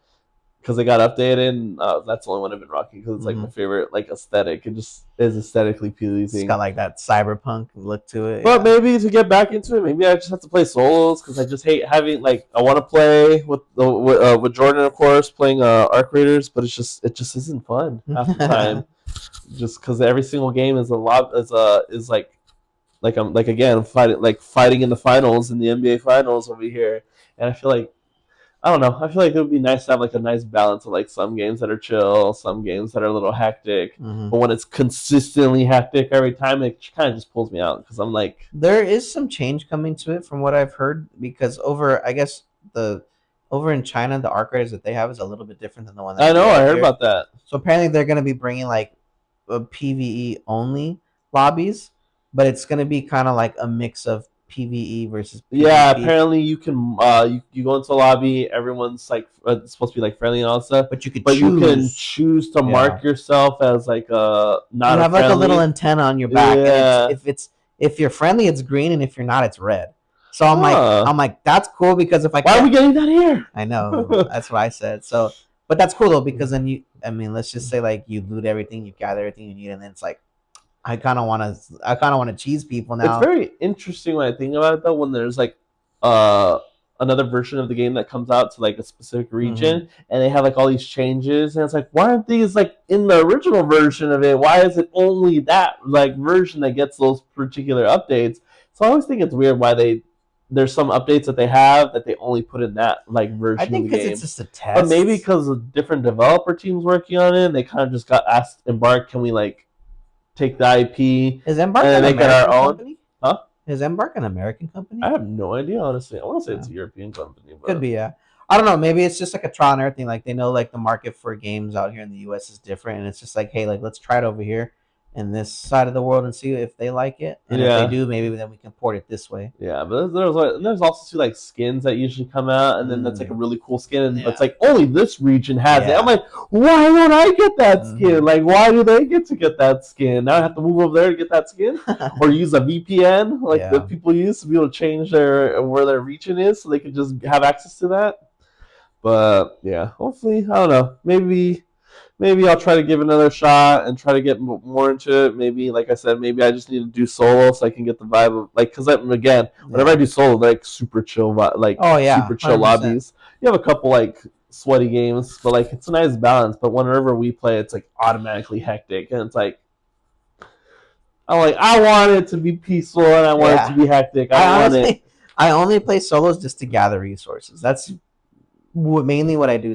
Because they got updated, and that's the only one I've been rocking because it's like my favorite like aesthetic. It just is aesthetically pleasing. It's got like that cyberpunk look to it. But maybe to get back into it, maybe I just have to play solos because I just hate having like I want to play with Jordan, of course, playing Arc Raiders, but it just isn't fun half the time. Just because every single game is like I'm like again fighting in the finals in the NBA finals over here, and I feel like. I don't know. I feel like it would be nice to have like a nice balance of like some games that are chill, some games that are a little hectic. But when it's consistently hectic every time, it kind of just pulls me out because I'm like, there is some change coming to it from what I've heard because over in China, the Arc Raiders that they have is a little bit different than the one that I know. I heard about that. So apparently they're going to be bringing like a PvE only lobbies, but it's going to be kind of like a mix of PvE versus PvP. Yeah, apparently you can you go into a lobby, everyone's like it's supposed to be like friendly and all that stuff, but you can choose to mark yourself as like not you have friendly. Like a little antenna on your back. And if you're friendly, it's green, and if you're not, it's red. So I'm like that's cool because if I why are we getting that here? I know that's what I said. So but that's cool though because then let's just say like you loot everything, you gather everything you need, and then it's like. I kind of want to cheese people now. It's very interesting when I think about it though. When there's like another version of the game that comes out to like a specific region, and they have like all these changes, and it's like, why aren't these like in the original version of it? Why is it only that like version that gets those particular updates? So I always think it's weird why they there's some updates that they have that they only put in that like version. I think because it's just a test, but maybe because of different developer teams working on it, they kind of just got asked Embark, can we like take the IP Is Embark and make it our own company? Huh? Is Embark an American company? I have no idea, honestly. I want to say it's a European company. But... Could be, yeah. I don't know. Maybe it's just like a trial and error thing. Like they know like the market for games out here in the US is different, and it's just like, hey, like let's try it over here in this side of the world and see if they like it. And if they do, maybe then we can port it this way. Yeah, but there's also two like skins that usually come out, and then that's like a really cool skin, and it's like only this region has it. I'm like, why don't I get that skin? Like, why do they get to get that skin? Now I have to move over there to get that skin, or use a VPN like that people use to be able to change where their region is, so they can just have access to that. But yeah, hopefully, I don't know. Maybe I'll try to give another shot and try to get more into it. Maybe, like I said, maybe I just need to do solo so I can get the vibe of like, because again, whenever I do solo, they're like super chill, like super chill 100%. Lobbies. You have a couple like sweaty games, but like it's a nice balance. But whenever we play, it's like automatically hectic, and it's like I want it to be peaceful and I want it to be hectic. I only play solos just to gather resources. That's mainly what I do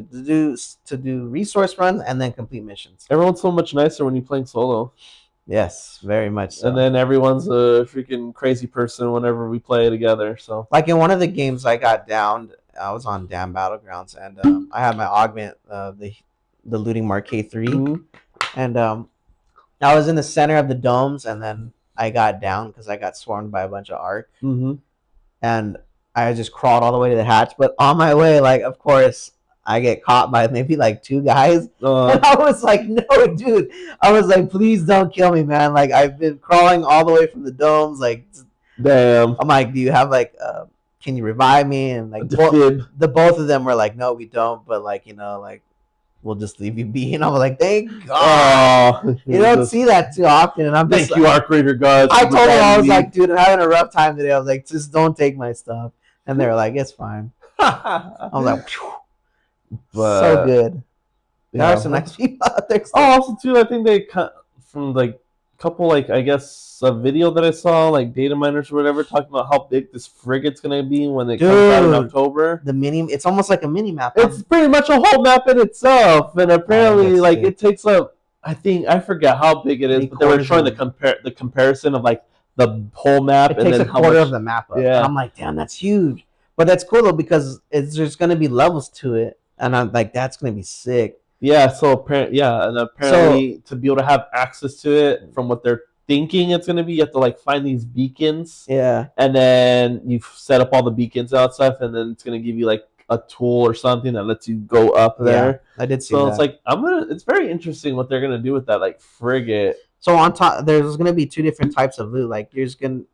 to do resource runs and then complete missions. Everyone's so much nicer when you're playing solo. Yes, very much so. And then everyone's a freaking crazy person whenever we play together. So like in one of the games I got downed, I was on Damn Battlegrounds, and I had my augment, the Looting Mark K3, and I was in the center of the domes, and then I got down because I got swarmed by a bunch of ARC, and I just crawled all the way to the hatch, but on my way, like, of course, I get caught by maybe like two guys. And I was like, no, dude. I was like, please don't kill me, man. Like, I've been crawling all the way from the domes. Like, damn. I'm like, do you have like, can you revive me? And like, both of them were like, no, we don't. But like, you know, like, we'll just leave you be. And I was like, thank God. You don't see that too often. And I'm just thank you, Arc Raider gods. I told them, I was like, dude, I'm having a rough time today. I was like, just don't take my stuff. And they were like, it's fine. I was like, but, so good. There are some nice people out there. Also, too, I think they cut from like a couple, like, I guess, a video that I saw, like data miners or whatever, talking about how big this frigate's going to be when it comes out in October. It's almost like a mini map. It's pretty much a whole map in itself. And apparently, like, it takes up, I forget how big it is, but they were showing the comparison of, like, the whole map. It takes a quarter of the map up. Yeah. And I'm like, damn, that's huge. But that's cool, though, because there's going to be levels to it. And I'm like, that's going to be sick. Yeah, so apparently to be able to have access to it from what they're thinking it's going to be, you have to, like, find these beacons. Yeah. And then you set up all the beacons out stuff, and then it's going to give you, like, a tool or something that lets you go up there. Yeah, I did see that. So it's like, it's very interesting what they're going to do with that, like, frigate. So on top, there's going to be two different types of loot. Like, it's going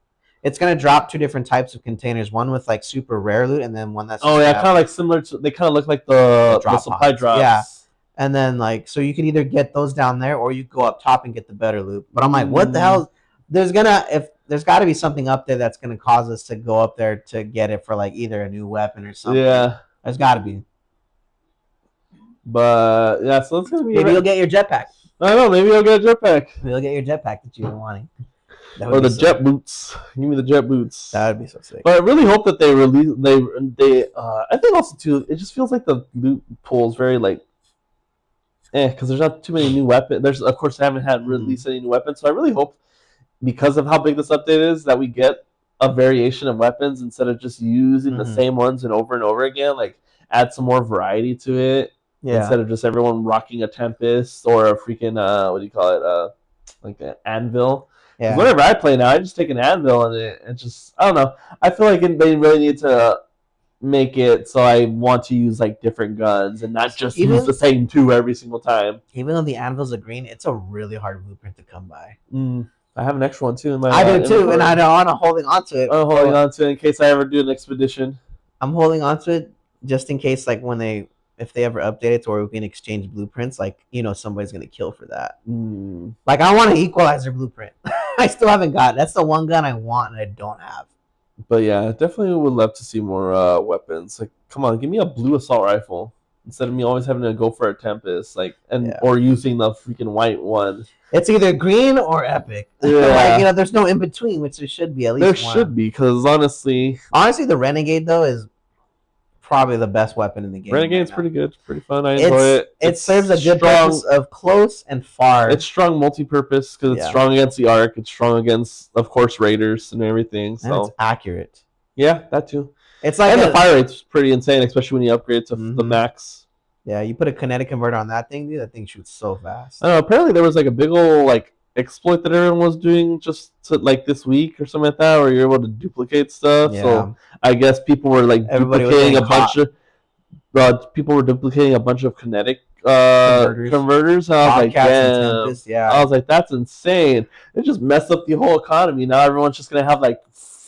to drop two different types of containers. One with like super rare loot, and then one that's kind of like similar to. They kind of look like the supply drops. Yeah, and then like so you can either get those down there, or you go up top and get the better loot. But I'm like, what the hell? There's got to be something up there that's going to cause us to go up there to get it for like either a new weapon or something. Yeah, there's got to be. But yeah, so it's gonna be. Maybe you'll get your jetpack. I don't know. Maybe I'll get a jetpack. Maybe you'll get your jetpack that you've been wanting. Or the jet boots. Give me the jet boots. That would be so sick. But I really hope that they release. I think also too. It just feels like the loot pool is very like, because there's not too many new weapons. Of course, they haven't had released any new weapons. So I really hope, because of how big this update is, that we get a variation of weapons instead of just using the same ones and over again. Like, add some more variety to it. Yeah. Instead of just everyone rocking a Tempest or a freaking what do you call it? Like an anvil. Yeah. Whenever I play now, I just take an anvil and it just, I don't know. I feel like they really need to make it so I want to use like different guns and not just use the same two every single time. Even though the anvil's a green, it's a really hard blueprint to come by. I have an extra one too in my. I do too, and I'm holding on to it. I'm holding on to it in case I ever do an expedition. I'm holding on to it just in case, like if they ever update it to where we can exchange blueprints, like, you know, somebody's going to kill for that. Like, I want an equalizer blueprint. I still haven't got it. That's the one gun I want and I don't have. But yeah, definitely would love to see more weapons. Like, come on, give me a blue assault rifle instead of me always having to go for a Tempest, like, or using the freaking white one. It's either green or epic. Yeah. Like, there's no in between, which there should be at least. There should be, because honestly, the Renegade though is probably the best weapon in the game. Renegade's pretty good, pretty fun. I enjoy it. It serves a good purpose of close and far. It's strong multi-purpose because it's strong against the Ark. It's strong against, of course, Raiders and everything. So and it's accurate. Yeah, that too. It's like and the fire rate's pretty insane, especially when you upgrade to the max. Yeah, you put a kinetic converter on that thing, dude. That thing shoots so fast. I don't know. Apparently, there was like a big old exploit that everyone was doing just this week or something like that, where you're able to duplicate stuff. Yeah. So I guess people were duplicating a bunch of people were duplicating a bunch of kinetic converters. I was I was like, that's insane. It just messed up the whole economy. Now everyone's just gonna have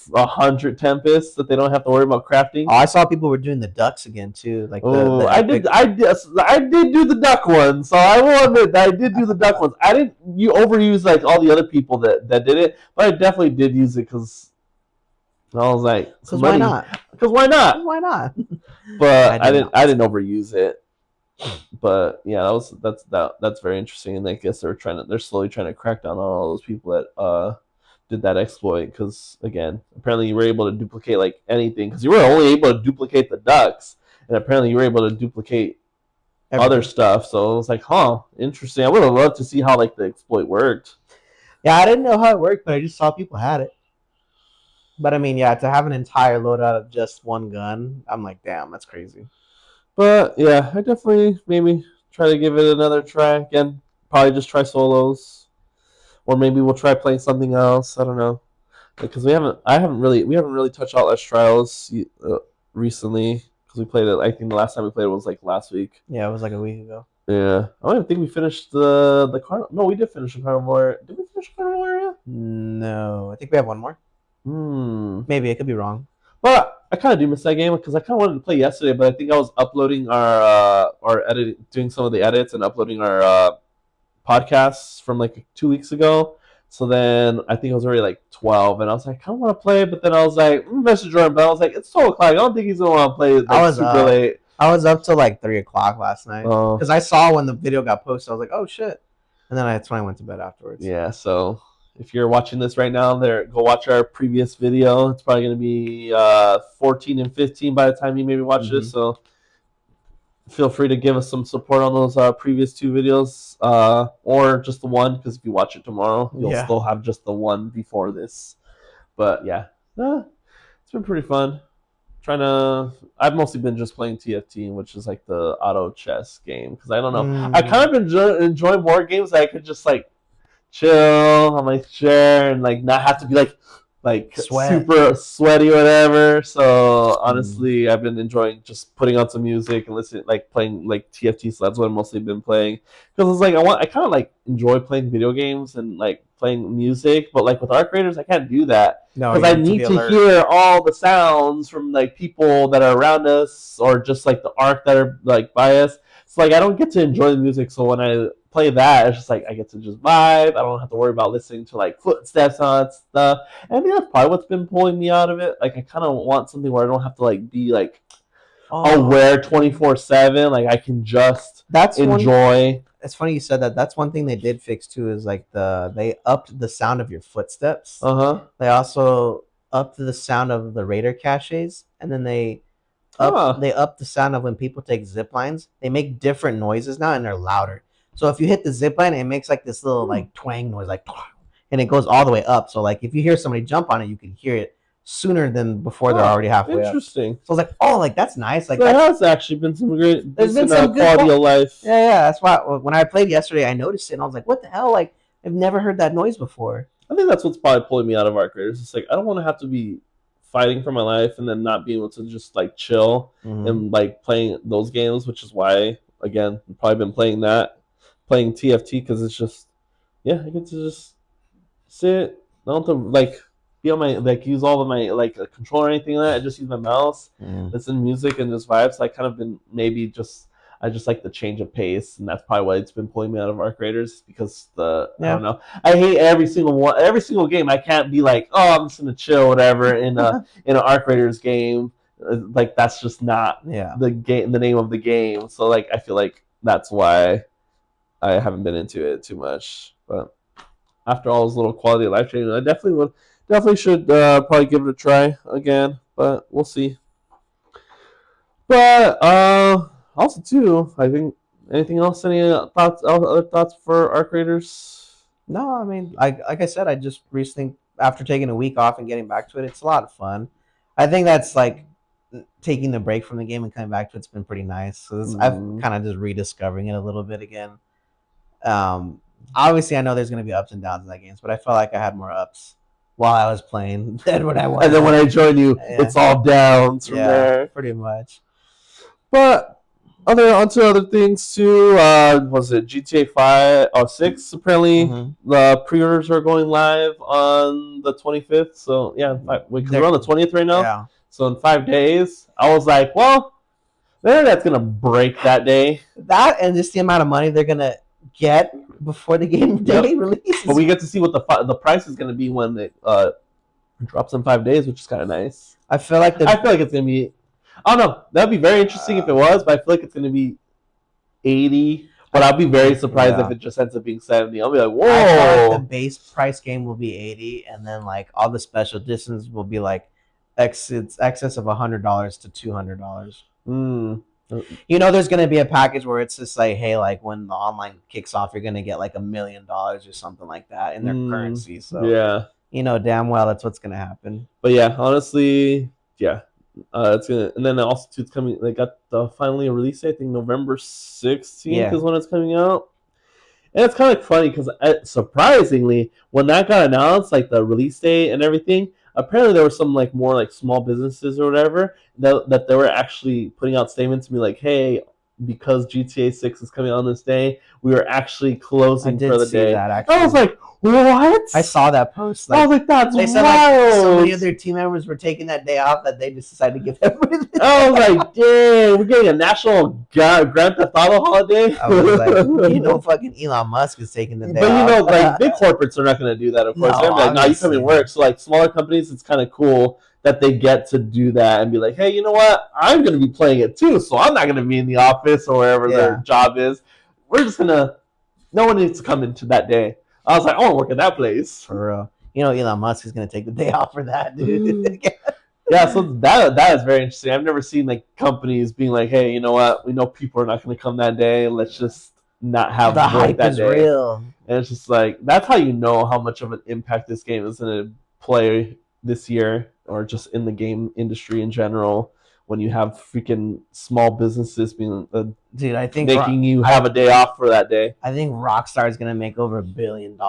100 Tempests that they don't have to worry about crafting. Oh, I saw people were doing the ducks again too. I did do the duck one, so I will admit that I did do the duck ones. I didn't overuse all the other people that did it, but I definitely did use it because I was like, because why not? Because why not? Why not? But I didn't overuse it. But yeah, that's very interesting, and I guess they're slowly trying to crack down on all those people that did that exploit, because again, apparently you were able to duplicate anything, because you were only able to duplicate the ducks, and apparently you were able to duplicate other stuff. So it was like, interesting. I would have loved to see how the exploit worked. Yeah, I didn't know how it worked, but I just saw people had it. But I mean, yeah, to have an entire loadout of just one gun, I'm like, damn, that's crazy. But yeah, I definitely maybe try to give it another try again. Probably just try solos. Or maybe we'll try playing something else. I don't know, because we haven't really touched Outlast Trials recently, because we played it. I think the last time we played it was last week. Yeah, it was a week ago. Yeah, I don't even think we finished the carnival. No, we did finish the carnival area. Did we finish the carnival area? No, I think we have one more. Maybe I could be wrong. But I kind of do miss that game, because I kind of wanted to play yesterday, but I think I was uploading our editing, doing some of the edits and uploading our podcasts from 2 weeks ago. So then I think it was already 12, and I was like, I kind of want to play, but then I was like, message Jordan, but I was like, it's 12 o'clock. I don't think he's gonna want to play super late. I was up till 3 o'clock last night, because I saw when the video got posted. I was like, oh shit, and then that's when I went to bed afterwards. Yeah, so if you're watching this right now, go watch our previous video. It's probably gonna be 14 and 15 by the time you maybe watch this. So feel free to give us some support on those previous 2 videos, or just the one, because if you watch it tomorrow, you'll still have just the one before this. But yeah, it's been pretty fun. I've mostly been just playing TFT, which is the auto chess game, because I don't know. I kind of enjoy more games that I could just chill on my chair and not have to be super sweaty or whatever. So honestly, I've been enjoying just putting on some music and listening, playing TFT. So that's what I've mostly been playing, because it's I kind of enjoy playing video games and playing music, but with Arc Raiders I can't do that, because I need to hear all the sounds from people that are around us, or just the Arc that are by us. So I don't get to enjoy the music. So when I play that, it's just I get to just vibe. I don't have to worry about listening to footsteps on stuff. And I think that's probably what's been pulling me out of it. I kind of want something where I don't have to be aware 24/7. I can just enjoy. It's funny you said that. That's one thing they did fix too, is they upped the sound of your footsteps. They also upped the sound of the Raider caches, and then they upped the sound of when people take zip lines. They make different noises now, and they're louder. So if you hit the zip line, it makes this little twang noise, and it goes all the way up. So if you hear somebody jump on it, you can hear it sooner than before they're already halfway interesting. Up. So I was like, that's nice. There has actually been some great, there's been some good quality of life. Yeah. That's why when I played yesterday, I noticed it, and I was like, what the hell? I've never heard that noise before. I think that's what's probably pulling me out of Arc Raiders. It's I don't want to have to be fighting for my life and then not being able to just chill and playing those games, which is why, again, I've probably been playing TFT, because it's just, I get to just sit. I don't have to be on my use all of my controller or anything like that. I just use my mouse, listen to music, and just vibes. So I kind of been I just like the change of pace, and that's probably why it's been pulling me out of Arc Raiders, because I don't know. I hate every single game. I can't be I'm just gonna chill, whatever, in an Arc Raiders game. That's just not the name of the game. So I feel that's why I haven't been into it too much. But after all those little quality of life changes, I definitely should probably give it a try again. But we'll see. But also too, I think anything else? Any other thoughts for our creators? No, I mean, like I said, I just recently, after taking a week off and getting back to it, it's a lot of fun. I think that's like taking the break from the game and coming back to it's been pretty nice. So I'm kind of just rediscovering it a little bit again. Obviously, I know there's going to be ups and downs in that game, but I felt like I had more ups while I was playing than when I was. And then when I join you, it's all downs from there. Pretty much. But onto other things too. Was it GTA 6? Apparently, the pre-orders are going live on the 25th. So yeah, because we're on the 20th right now. Yeah. So in 5 days, I was like, well, the internet's gonna break that day. That and just the amount of money they're gonna get before the game day release. But we get to see what the price is gonna be when it drops in 5 days, which is kind of nice. I feel like it's gonna be. I don't know. That'd be very interesting if it was, but I feel like it's gonna be 80. But I'll be very surprised if it just ends up being 70. I'll be like, whoa! I feel like the base price game will be 80, and then like all the special editions will be like excess of $100 to $200. You know, there's gonna be a package where it's just like, hey, like when the online kicks off, you're gonna get like $1 million or something like that in their currency. So yeah, you know damn well that's what's gonna happen. But yeah, honestly, yeah. It's gonna, and then also too, it's coming. They got the finally a release date. I think November 16th is when it's coming out. And it's kind of funny because surprisingly, when that got announced, like the release date and everything, apparently there were some like more like small businesses or whatever that they were actually putting out statements to me like, hey, because GTA 6 is coming on this day, we were actually closing for the day. I was like, what? I saw that post. Like, I was like, that's wild. Said like so many of their team members were taking that day off that they just decided to give everything. I was like, dang, we're getting a national Grand Theft Auto holiday. I was like, you know, fucking Elon Musk is taking the day off. But you know, like big corporates are not going to do that, of course. They're like, no, you come and work. So like smaller companies, it's kind of cool that they get to do that and be like, hey, you know what? I'm going to be playing it too, so I'm not going to be in the office or wherever their job is. We're just going to, no one needs to come into that day. I was like, I want to work at that place. For real. You know, Elon Musk is going to take the day off for that, dude. Yeah, so that is very interesting. I've never seen like companies being like, hey, you know what? We know people are not going to come that day. Let's just not have the hype that is day. Real. And it's just like, that's how you know how much of an impact this game is going to play this year, or just in the game industry in general, when you have freaking small businesses being dude, I think making you have a day off for that day. I think Rockstar is gonna make over $1 billion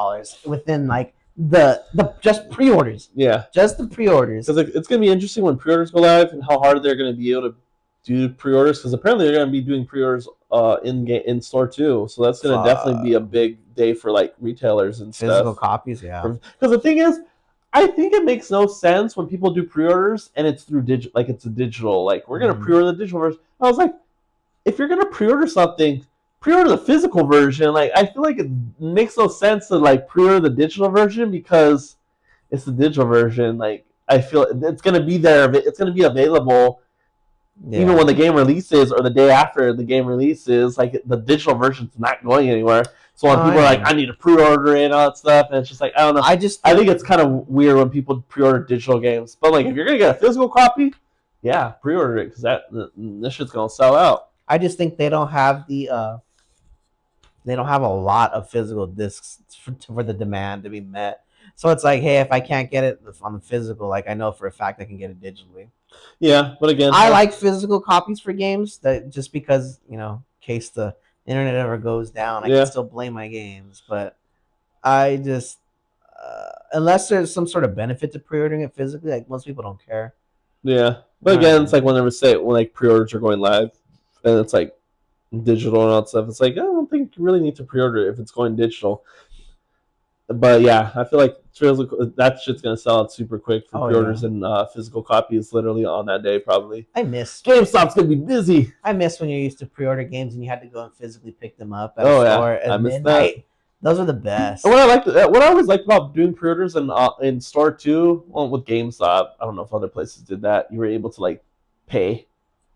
within like the just pre-orders. Yeah, just the pre-orders. Because it's gonna be interesting when pre-orders go live and how hard they're gonna be able to do pre-orders. Because apparently they're gonna be doing pre-orders in store too. So that's gonna definitely be a big day for like retailers and physical copies. Yeah, because the thing is, I think it makes no sense when people do pre-orders and it's through like it's a digital. Like, we're gonna pre-order the digital version. I was like, if you're gonna pre-order something, pre-order the physical version. Like, I feel like it makes no sense to like pre-order the digital version because it's the digital version. Like, I feel it's gonna be there. It's gonna be available even when the game releases or the day after the game releases. Like, the digital version's not going anywhere. So when people are like, I need to pre-order it and all that stuff, and it's just like, I don't know. I think it's kind of weird when people pre-order digital games. But like, if you're gonna get a physical copy, yeah, pre-order it, because this shit's gonna sell out. I just think they don't have a lot of physical discs for the demand to be met. So it's like, hey, if I can't get it on the physical, like I know for a fact I can get it digitally. Yeah, but again, I like physical copies for games that just because, you know, in case the internet ever goes down, I can still play my games. But I just unless there's some sort of benefit to pre-ordering it physically, like most people don't care. Yeah, but again, it's like when like pre-orders are going live, and it's like digital and all that stuff. It's like, I don't think you really need to pre-order it if it's going digital. But yeah, I feel like that shit's gonna sell out super quick for pre-orders and physical copies literally on that day probably. I miss GameStop's gonna be busy. I miss when you used to pre-order games and you had to go and physically pick them up at a store at midnight. Those are the best. And what I always liked about doing pre-orders in store too, well, with GameStop, I don't know if other places did that. You were able to like pay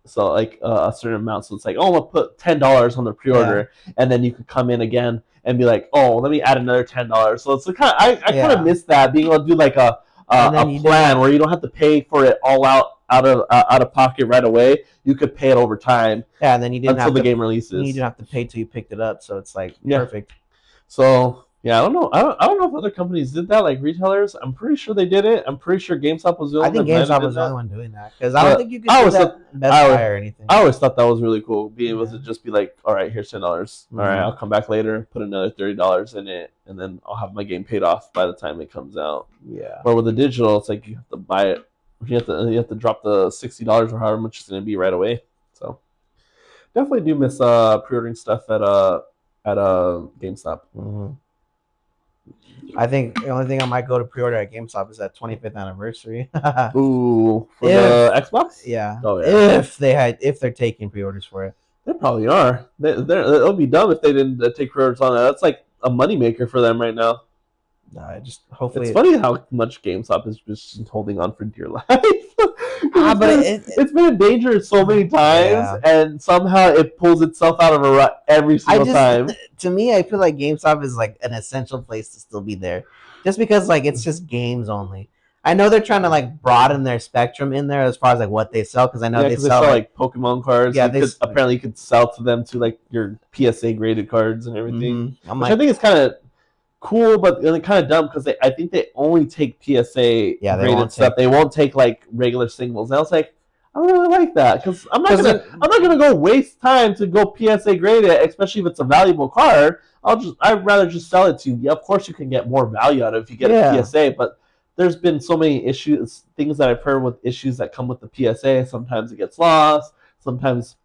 So like a certain amount. So it's like, oh, I'll put $10 on the pre-order, and then you could come in again and be like, oh, let me add another $10. So it's kind of I kind of miss that, being able to do like a plan where you don't have to pay for it all out of pocket right away. You could pay it over time. Yeah, and then you didn't until the game releases. You didn't have to pay till you picked it up. So it's like perfect. So yeah, I don't know. I don't know if other companies did that, like retailers. I'm pretty sure they did it. I'm pretty sure GameStop was the only. I think GameStop was the only one doing that, because I don't think you could do that Best Buy or anything. I always thought that was really cool, being able to just be like, all right, here's $10. All right, I'll come back later, put another $30 in it, and then I'll have my game paid off by the time it comes out. Yeah. Or with the digital, it's like you have to buy it. You have to drop the $60 or however much it's going to be right away. So definitely do miss pre-ordering stuff at GameStop. Mm-hmm. I think the only thing I might go to pre-order at GameStop is that 25th anniversary. Ooh, for the Xbox? Yeah. Oh, yeah. If they're taking pre-orders for it. They probably are. It'll be dumb if they didn't take pre-orders on that. That's like a moneymaker for them right now. Hopefully. It's funny how much GameStop is just holding on for dear life. It's been in danger so many times, and somehow it pulls itself out of a rut every single time. To me, I feel like GameStop is like an essential place to still be there, just because like it's just games only. I know they're trying to like broaden their spectrum in there as far as like what they sell, because I know they sell like Pokemon cards. Yeah, apparently you could sell to them to like your PSA graded cards and everything. Mm-hmm. I think it's kind of cool, but kind of dumb, because I think they only take PSA graded stuff. They won't take like regular singles. And I was like, I don't really like that, because I'm not gonna go waste time to go PSA graded, especially if it's a valuable card. I'd rather just sell it to you. Yeah, of course you can get more value out of it if you get a PSA, but there's been so many things that I've heard with issues that come with the PSA. Sometimes it gets lost. Sometimes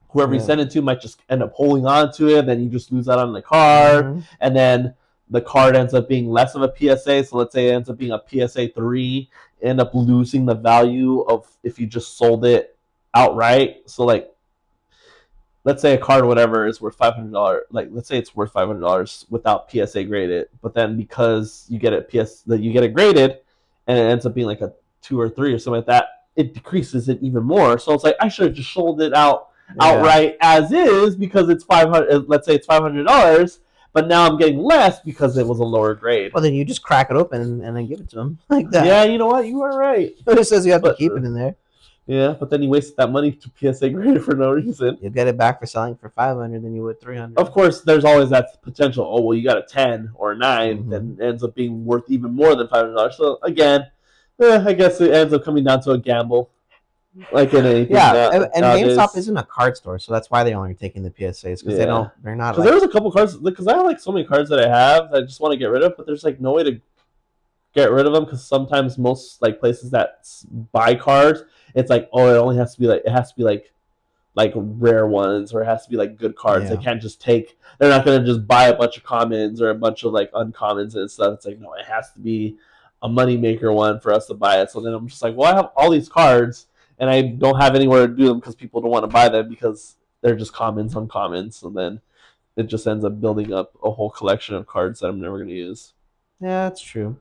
whoever you send it to might just end up holding on to it. Then you just lose out on the card, and then the card ends up being less of a PSA. So let's say it ends up being a PSA 3, end up losing the value of if you just sold it outright. So like, let's say a card, whatever, is worth $500. Like, let's say it's worth $500 without PSA graded, but then because you get it graded, and it ends up being like a 2 or 3 or something like that, it decreases it even more. So it's like, I should have just sold it outright as is, because it's $500. Let's say it's $500. But now I'm getting less because it was a lower grade. Well, then you just crack it open and then give it to them like that. Yeah, you know what? You are right. It says you have to keep it in there. Yeah, but then you wasted that money to PSA graded for no reason. You'll get it back for selling for $500 than you would $300. Of course, there's always that potential. Oh, well, you got a 10 or a 9, then it ends up being worth even more than $500. So again, I guess it ends up coming down to a gamble. Like in anything. Yeah, and GameStop isn't a card store, so that's why they're only taking the PSAs, because they're not. Because there was a couple cards, because I have like so many cards that I have that I just want to get rid of, but there's like no way to get rid of them, because sometimes most like places that buy cards, it's like, oh, it has to be like rare ones, or it has to be like good cards. They can't just take. They're not gonna just buy a bunch of commons or a bunch of like uncommons and stuff. It's like, no, it has to be a moneymaker one for us to buy it. So then I'm just like, well, I have all these cards, and I don't have anywhere to do them because people don't want to buy them because they're just commons, uncommons. So then it just ends up building up a whole collection of cards that I'm never going to use. Yeah, that's true.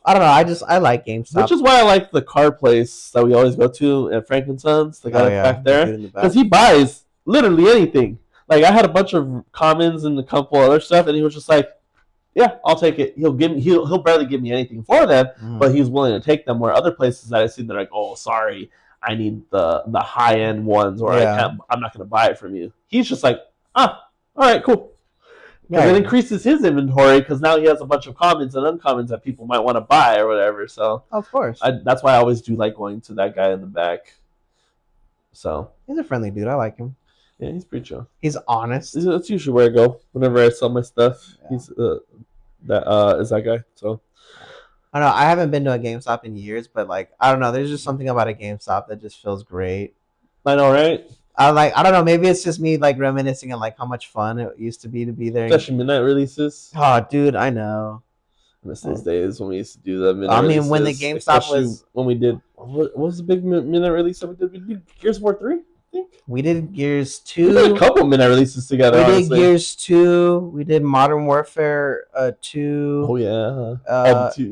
I don't know. I like GameStop. Which is why I like the card place that we always go to at Frank & Sons, the guy back there. Because he buys literally anything. Like, I had a bunch of commons and a couple other stuff, and he was just like, yeah, I'll take it. He'll barely give me anything for them, but he's willing to take them. Where other places that I see, they're like, oh, sorry, I need the high end ones, or I'm not going to buy it from you. He's just like, all right, cool. Because it increases his inventory, because now he has a bunch of commons and uncommons that people might want to buy or whatever. So of course, that's why I always do like going to that guy in the back. So he's a friendly dude. I like him. Yeah, he's pretty chill. He's honest. That's usually where I go whenever I sell my stuff. Yeah. He's that guy. So I don't know. I haven't been to a GameStop in years, but like, I don't know. There's just something about a GameStop that just feels great. I know, right? I don't know. Maybe it's just me like reminiscing on like how much fun it used to be there. Especially midnight releases. Oh, dude, I know. I miss those days when we used to do the midnight releases. When the GameStop was... When we did... What was the big midnight release that we did? We did Gears of War 3? think. We did Gears 2. We did a couple midnight releases together. We did Gears 2. We did Modern Warfare 2. Oh yeah.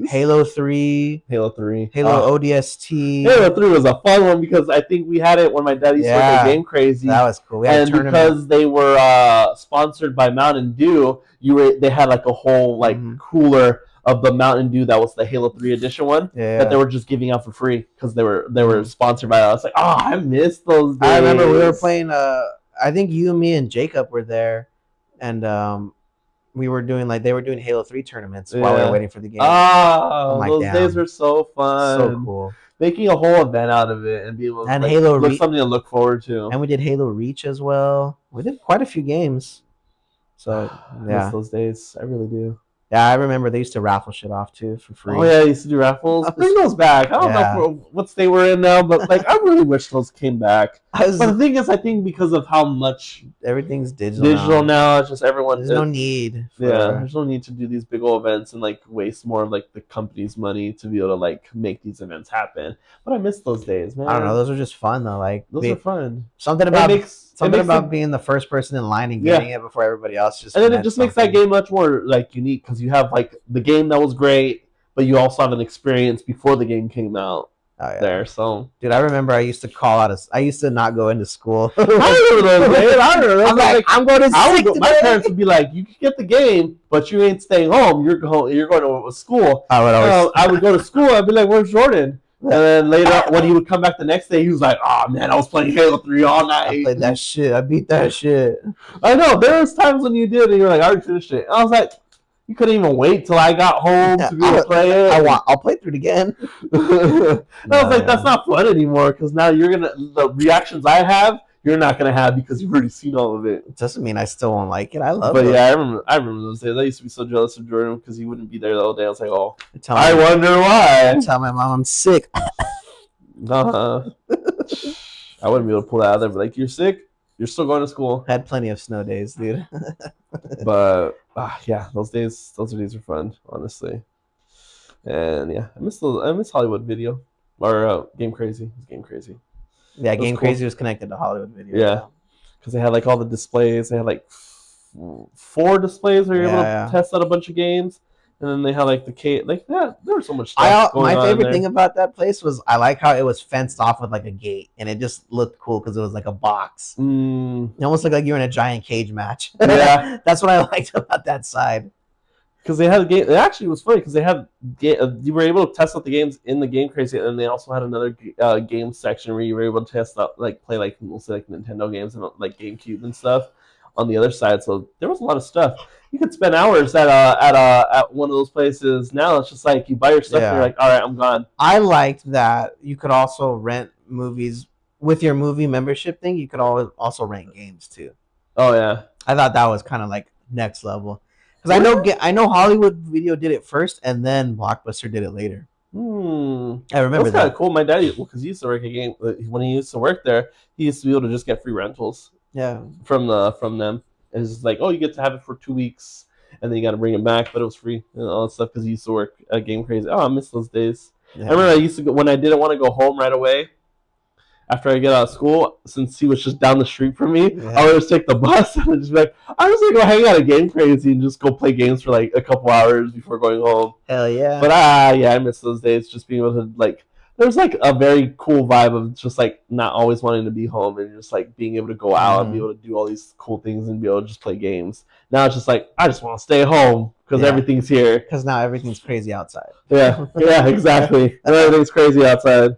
Halo 3. Halo 3. Halo ODST. Halo 3 was a fun one because I think we had it when my dad used to work at Game Crazy. That was cool. And because they were sponsored by Mountain Dew, they had like a whole like cooler of the Mountain Dew that was the Halo 3 edition one that they were just giving out for free because they were sponsored by that. I was like, oh, I missed those days. I remember we were playing I think you, me, and Jacob were there, and we were doing they were doing Halo 3 tournaments while we were waiting for the game. Oh, those days were so fun. So cool. Making a whole event out of it and be able to Halo something to look forward to. And we did Halo Reach as well. We did quite a few games. So I miss those days. I really do. Yeah, I remember they used to raffle shit off too for free. Oh yeah, they used to do raffles. Bring those back. I don't know what state we're in now, but I really wish those came back. But the thing is, I think because of how much everything's digital now, it's just everyone. There's no need. There's no need to do these big old events and waste more of the company's money to be able to make these events happen. But I miss those days, man. I don't know. Those are just fun though. Those are fun. Something about being the first person in line and getting it before everybody else. And then it just makes that game much more unique because you have the game that was great, but you also have an experience before the game came out. There, so dude, I remember I used to call out. I used to not go into school. I remember those days. I'm I'm going to sick today. My parents would be like, "You can get the game, but you ain't staying home. You're going to school." I would go to school. I'd be like, "Where's Jordan?" And then later, when he would come back the next day, he was like, "Oh man, I was playing Halo 3 all night. I played that shit. I beat that shit." I know. There was times when you did, and you were like, "I already finished it." And I was like, you couldn't even wait till I got home to be able to play it. I'll play through it again. I was like, that's not fun anymore because now the reactions I have, you're not gonna have because you've already seen all of it. It doesn't mean I still won't like it. I love it. But yeah, I remember those days. I used to be so jealous of Jordan because he wouldn't be there the whole day. I was like, oh, I wonder why. I tell my mom I'm sick. I wouldn't be able to pull that out of there. But you're sick. You're still going to school. Had plenty of snow days, dude. But yeah, those days were fun, honestly. And yeah, I miss Hollywood Video or Game Crazy. It was Game Crazy. Yeah, Game Crazy was connected to Hollywood Video. Yeah, because they had all the displays. They had 4 displays where you're able to test out a bunch of games. And then they had there was so much stuff going on. My favorite thing about that place was I like how it was fenced off with a gate, and it just looked cool because it was a box. It almost looked like you were in a giant cage match. Yeah, that's what I liked about that side. Because they had a game. It actually was funny because they had you were able to test out the games in the Game Crazy, and they also had another game section where you were able to test out play mostly Nintendo games and GameCube and stuff on the other side. So there was a lot of stuff. You could spend hours at one of those places. Now it's just you buy your stuff and you're like, all right, I'm gone. I liked that you could also rent movies with your movie membership thing. You could also rent games too. Oh yeah, I thought that was kind of next level because I know Hollywood Video did it first and then Blockbuster did it later. I remember that. That's kind of cool. My dad, because he used to work at Game when he used to work there, he used to be able to just get free rentals. Yeah, from them. It's you get to have it for 2 weeks, and then you got to bring it back, but it was free and all that stuff because he used to work at Game Crazy. Oh, I miss those days. Yeah. I remember I used to go when I didn't want to go home right away after I get out of school, since he was just down the street from me. Yeah. I would just take the bus and just be like, I'm just gonna go hang out at Game Crazy and just go play games for a couple hours before going home. Hell yeah! But I miss those days. Just being able to there's a very cool vibe of just not always wanting to be home and just being able to go out and be able to do all these cool things and be able to just play games. Now it's just I just want to stay home because everything's here. Because now everything's crazy outside. Yeah, exactly. Everything's crazy outside.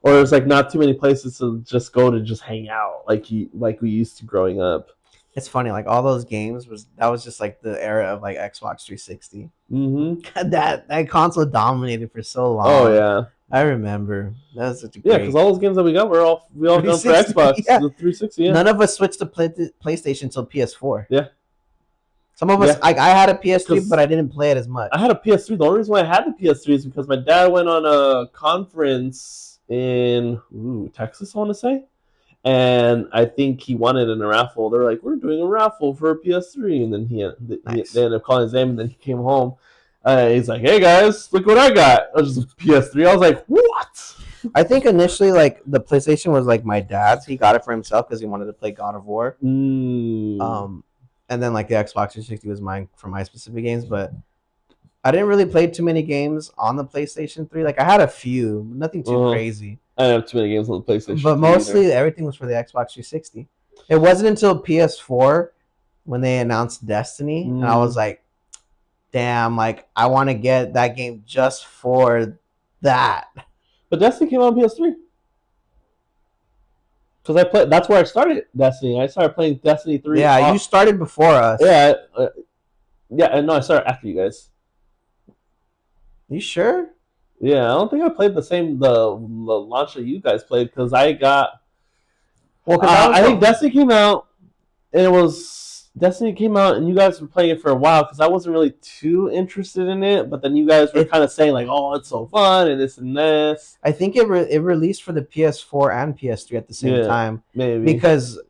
Or there's not too many places to just go to just hang out like we used to growing up. It's funny, all those games was just the era of Xbox 360. Mm-hmm. That console dominated for so long. Oh yeah. I remember. That was such a great... because all those games that we got we all done for Xbox. Yeah. The 360, yeah. None of us switched to PlayStation until PS4. Yeah. Some of us... I had a PS3, but I didn't play it as much. I had a PS3. The only reason why I had the PS3 is because my dad went on a conference in Texas, I want to say. And I think he won it in a raffle. They're like, we're doing a raffle for a PS3. And then they ended up calling his name, and then he came home. He's like, hey guys, look what I got. It was just a PS3. I was like, what? I think initially, like, the PlayStation was like my dad's. He got it for himself because he wanted to play God of War. And then like the Xbox 360 was mine for my specific games, but I didn't really play too many games on the PlayStation 3. Like I had a few, nothing too crazy. I didn't have too many games on the PlayStation 3 but mostly everything was for the Xbox 360. It wasn't until PS4 when they announced Destiny, and I was like, damn, like I want to get that game just for that. But Destiny came out on PS3. Because I played. That's where I started Destiny. I started playing Destiny 3. Yeah, you started before us. Yeah, no, I started after you guys. You sure? Yeah, I don't think I played the launch that you guys played because I got. Well, I think Destiny came out, and Destiny came out, and you guys were playing it for a while because I wasn't really too interested in it. But then you guys were kind of saying like, "Oh, it's so fun," and this and this. I think it released for the PS4 and PS3 at the same time. Maybe because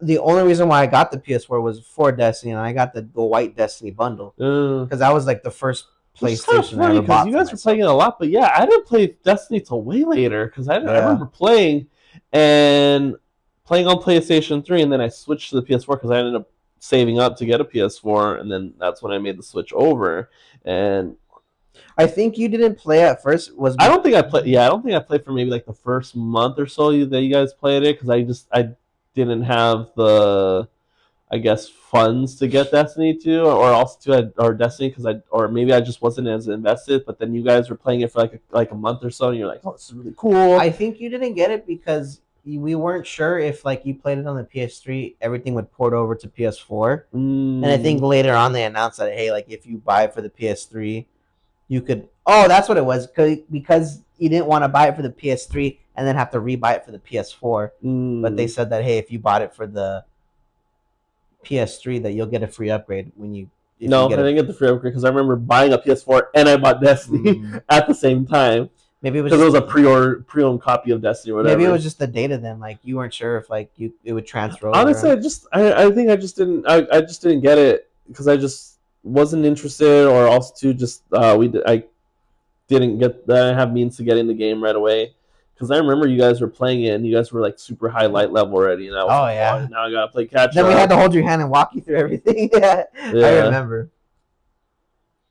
the only reason why I got the PS4 was for Destiny, and I got the white Destiny bundle because that was like the first PlayStation I ever bought. You guys were playing it a lot, but yeah, I didn't play Destiny till way later because I remember playing on PlayStation 3, and then I switched to the PS4 because I ended up saving up to get a PS4, and then that's when I made the switch over. And I think you didn't play at first. I don't think I played. Yeah, I don't think I played for maybe like the first month or so that you guys played it because I didn't have the, I guess, funds to get Destiny 2 or Destiny or maybe I just wasn't as invested. But then you guys were playing it for like a month or so, and you're like, "Oh, this is really cool." I think you didn't get it because we weren't sure if like you played it on the PS3, everything would port over to PS4. And I think later on they announced that, hey, like if you buy it for the PS3, you could. Oh, that's what it was because you didn't want to buy it for the PS3 and then have to rebuy it for the PS4. But they said that, hey, if you bought it for the PS3, that you'll get a free upgrade when you. I didn't get the free upgrade because I remember buying a PS4 and I bought Destiny at the same time. Maybe it was because it was a pre-owned copy of Destiny or whatever. Maybe it was just the data then. Like you weren't sure if like it would transfer over. Honestly, I think I just didn't get it because I just wasn't interested, or also too just I didn't have means to get in the game right away. Because I remember you guys were playing it and you guys were like super high light level already, and I was now I gotta play catch up. Then we had to hold your hand and walk you through everything. yeah, I remember.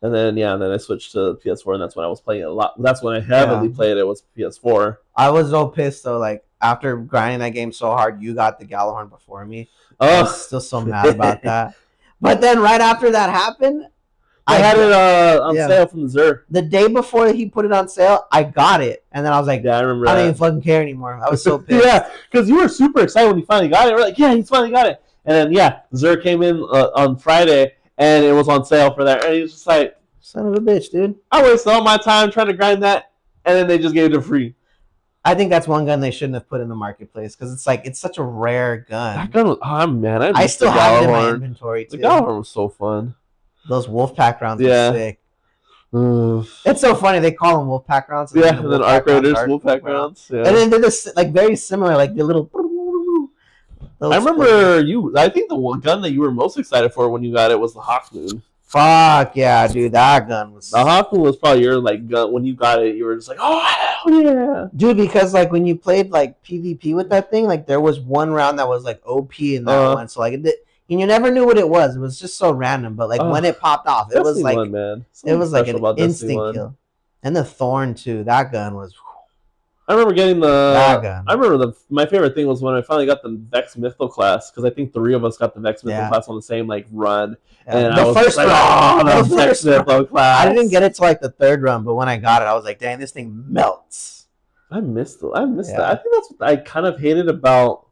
And then I switched to PS4, and that's when I was playing it a lot. That's when I heavily played it, was PS4. I was so pissed though. Like after grinding that game so hard, you got the Gjallarhorn before me. I was still so mad about that. But then right after that happened, I had it on sale from the Zur. The day before he put it on sale, I got it, and then I was like, I remember. I don't even fucking care anymore. I was so pissed. Yeah, because you were super excited when he finally got it. We're like, yeah, he's finally got it. And then Zur came in on Friday. And it was on sale for that. And he was just like, son of a bitch, dude. I wasted all my time trying to grind that, and then they just gave it for free. I think that's one gun they shouldn't have put in the marketplace because it's such a rare gun. That gun was, I still have it in my inventory too. The Gjallarhorn was so fun. Those Wolfpack rounds were sick. It's so funny. They call them Wolfpack rounds. And then Arc Raiders, Wolfpack rounds. Yeah. And then they're just like very similar, like the little. I remember I think the one gun that you were most excited for when you got it was the Hawk Moon. Fuck yeah, dude! That gun was. The Hawk Moon was probably your like gun when you got it. You were just like, oh hell yeah, dude! Because like when you played like PvP with that thing, like there was one round that was like OP in that one. So like, and you never knew what it was. It was just so random. But like when it popped off, it was like it was like an instant kill. And the Thorn too. That gun was. I remember getting that gun. I remember my favorite thing was when I finally got the Vex Mythal class because I think 3 of us got the Vex Mythal class on the same like run. Yeah. And the first run, the Vex Mythal class. I didn't get it till like the 3rd run, but when I got it, I was like, "Dang, this thing melts." I missed that. I think that's what I kind of hated about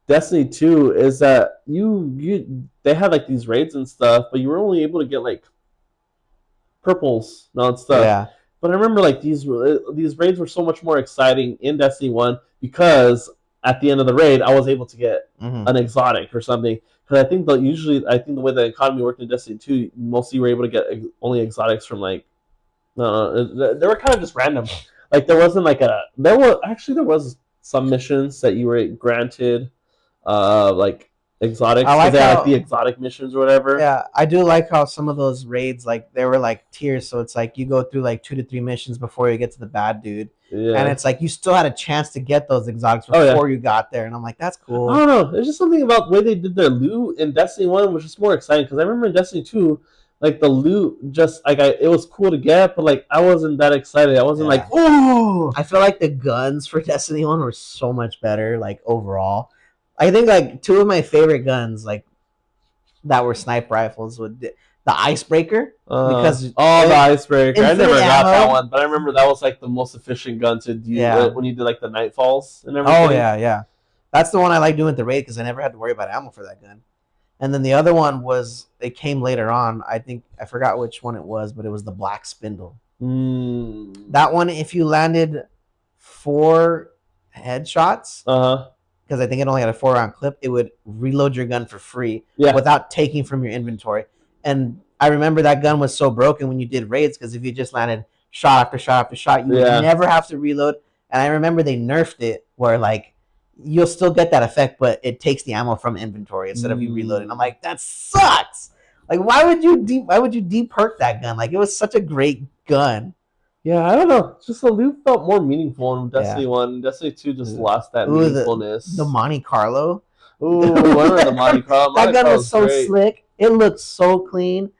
Destiny 2 is that they had like these raids and stuff, but you were only able to get like purples and stuff. Yeah. But I remember like these raids were so much more exciting in Destiny 1 because at the end of the raid I was able to get an exotic or something. Because I think the way the economy worked in Destiny 2, mostly you were able to get only exotics from like they were kind of just random. Like there wasn't like there was some missions that you were granted like exotics. I like how, the exotic missions or whatever. Yeah, I do like how some of those raids, like, they were like tiers, so it's like you go through like 2 to 3 missions before you get to the bad dude. Yeah. And it's like you still had a chance to get those exotics before you got there, and I'm like, that's cool. I don't know. There's just something about the way they did their loot in Destiny 1, which is more exciting, because I remember in Destiny 2, like, the loot just, like, it was cool to get, but, like, I wasn't that excited. I wasn't like, oh! I feel like the guns for Destiny 1 were so much better, like, overall. I think, like, 2 of my favorite guns, like, that were sniper rifles would the Icebreaker, because the Icebreaker. I never got that one, but I remember that was, like, the most efficient gun to do when you did, like, the Nightfalls and everything. Oh, yeah. That's the one I like doing at the raid, because I never had to worry about ammo for that gun. And then the other one was, it came later on. I think, I forgot which one it was, but it was the Black Spindle. That one, if you landed 4 headshots, because I think it only had a 4-round clip, it would reload your gun for free without taking from your inventory. And I remember that gun was so broken when you did raids, because if you just landed shot after shot after shot, you would never have to reload. And I remember they nerfed it where, like, you'll still get that effect, but it takes the ammo from inventory instead of you reloading. I'm like, that sucks. Like, why would you de-perk that gun? Like, it was such a great gun. Yeah, I don't know. Just the loot felt more meaningful in Destiny 1. Destiny 2 just lost that meaningfulness. The Monte Carlo. Ooh, I remember the Monte Carlo. That gun was so slick. It looked so clean.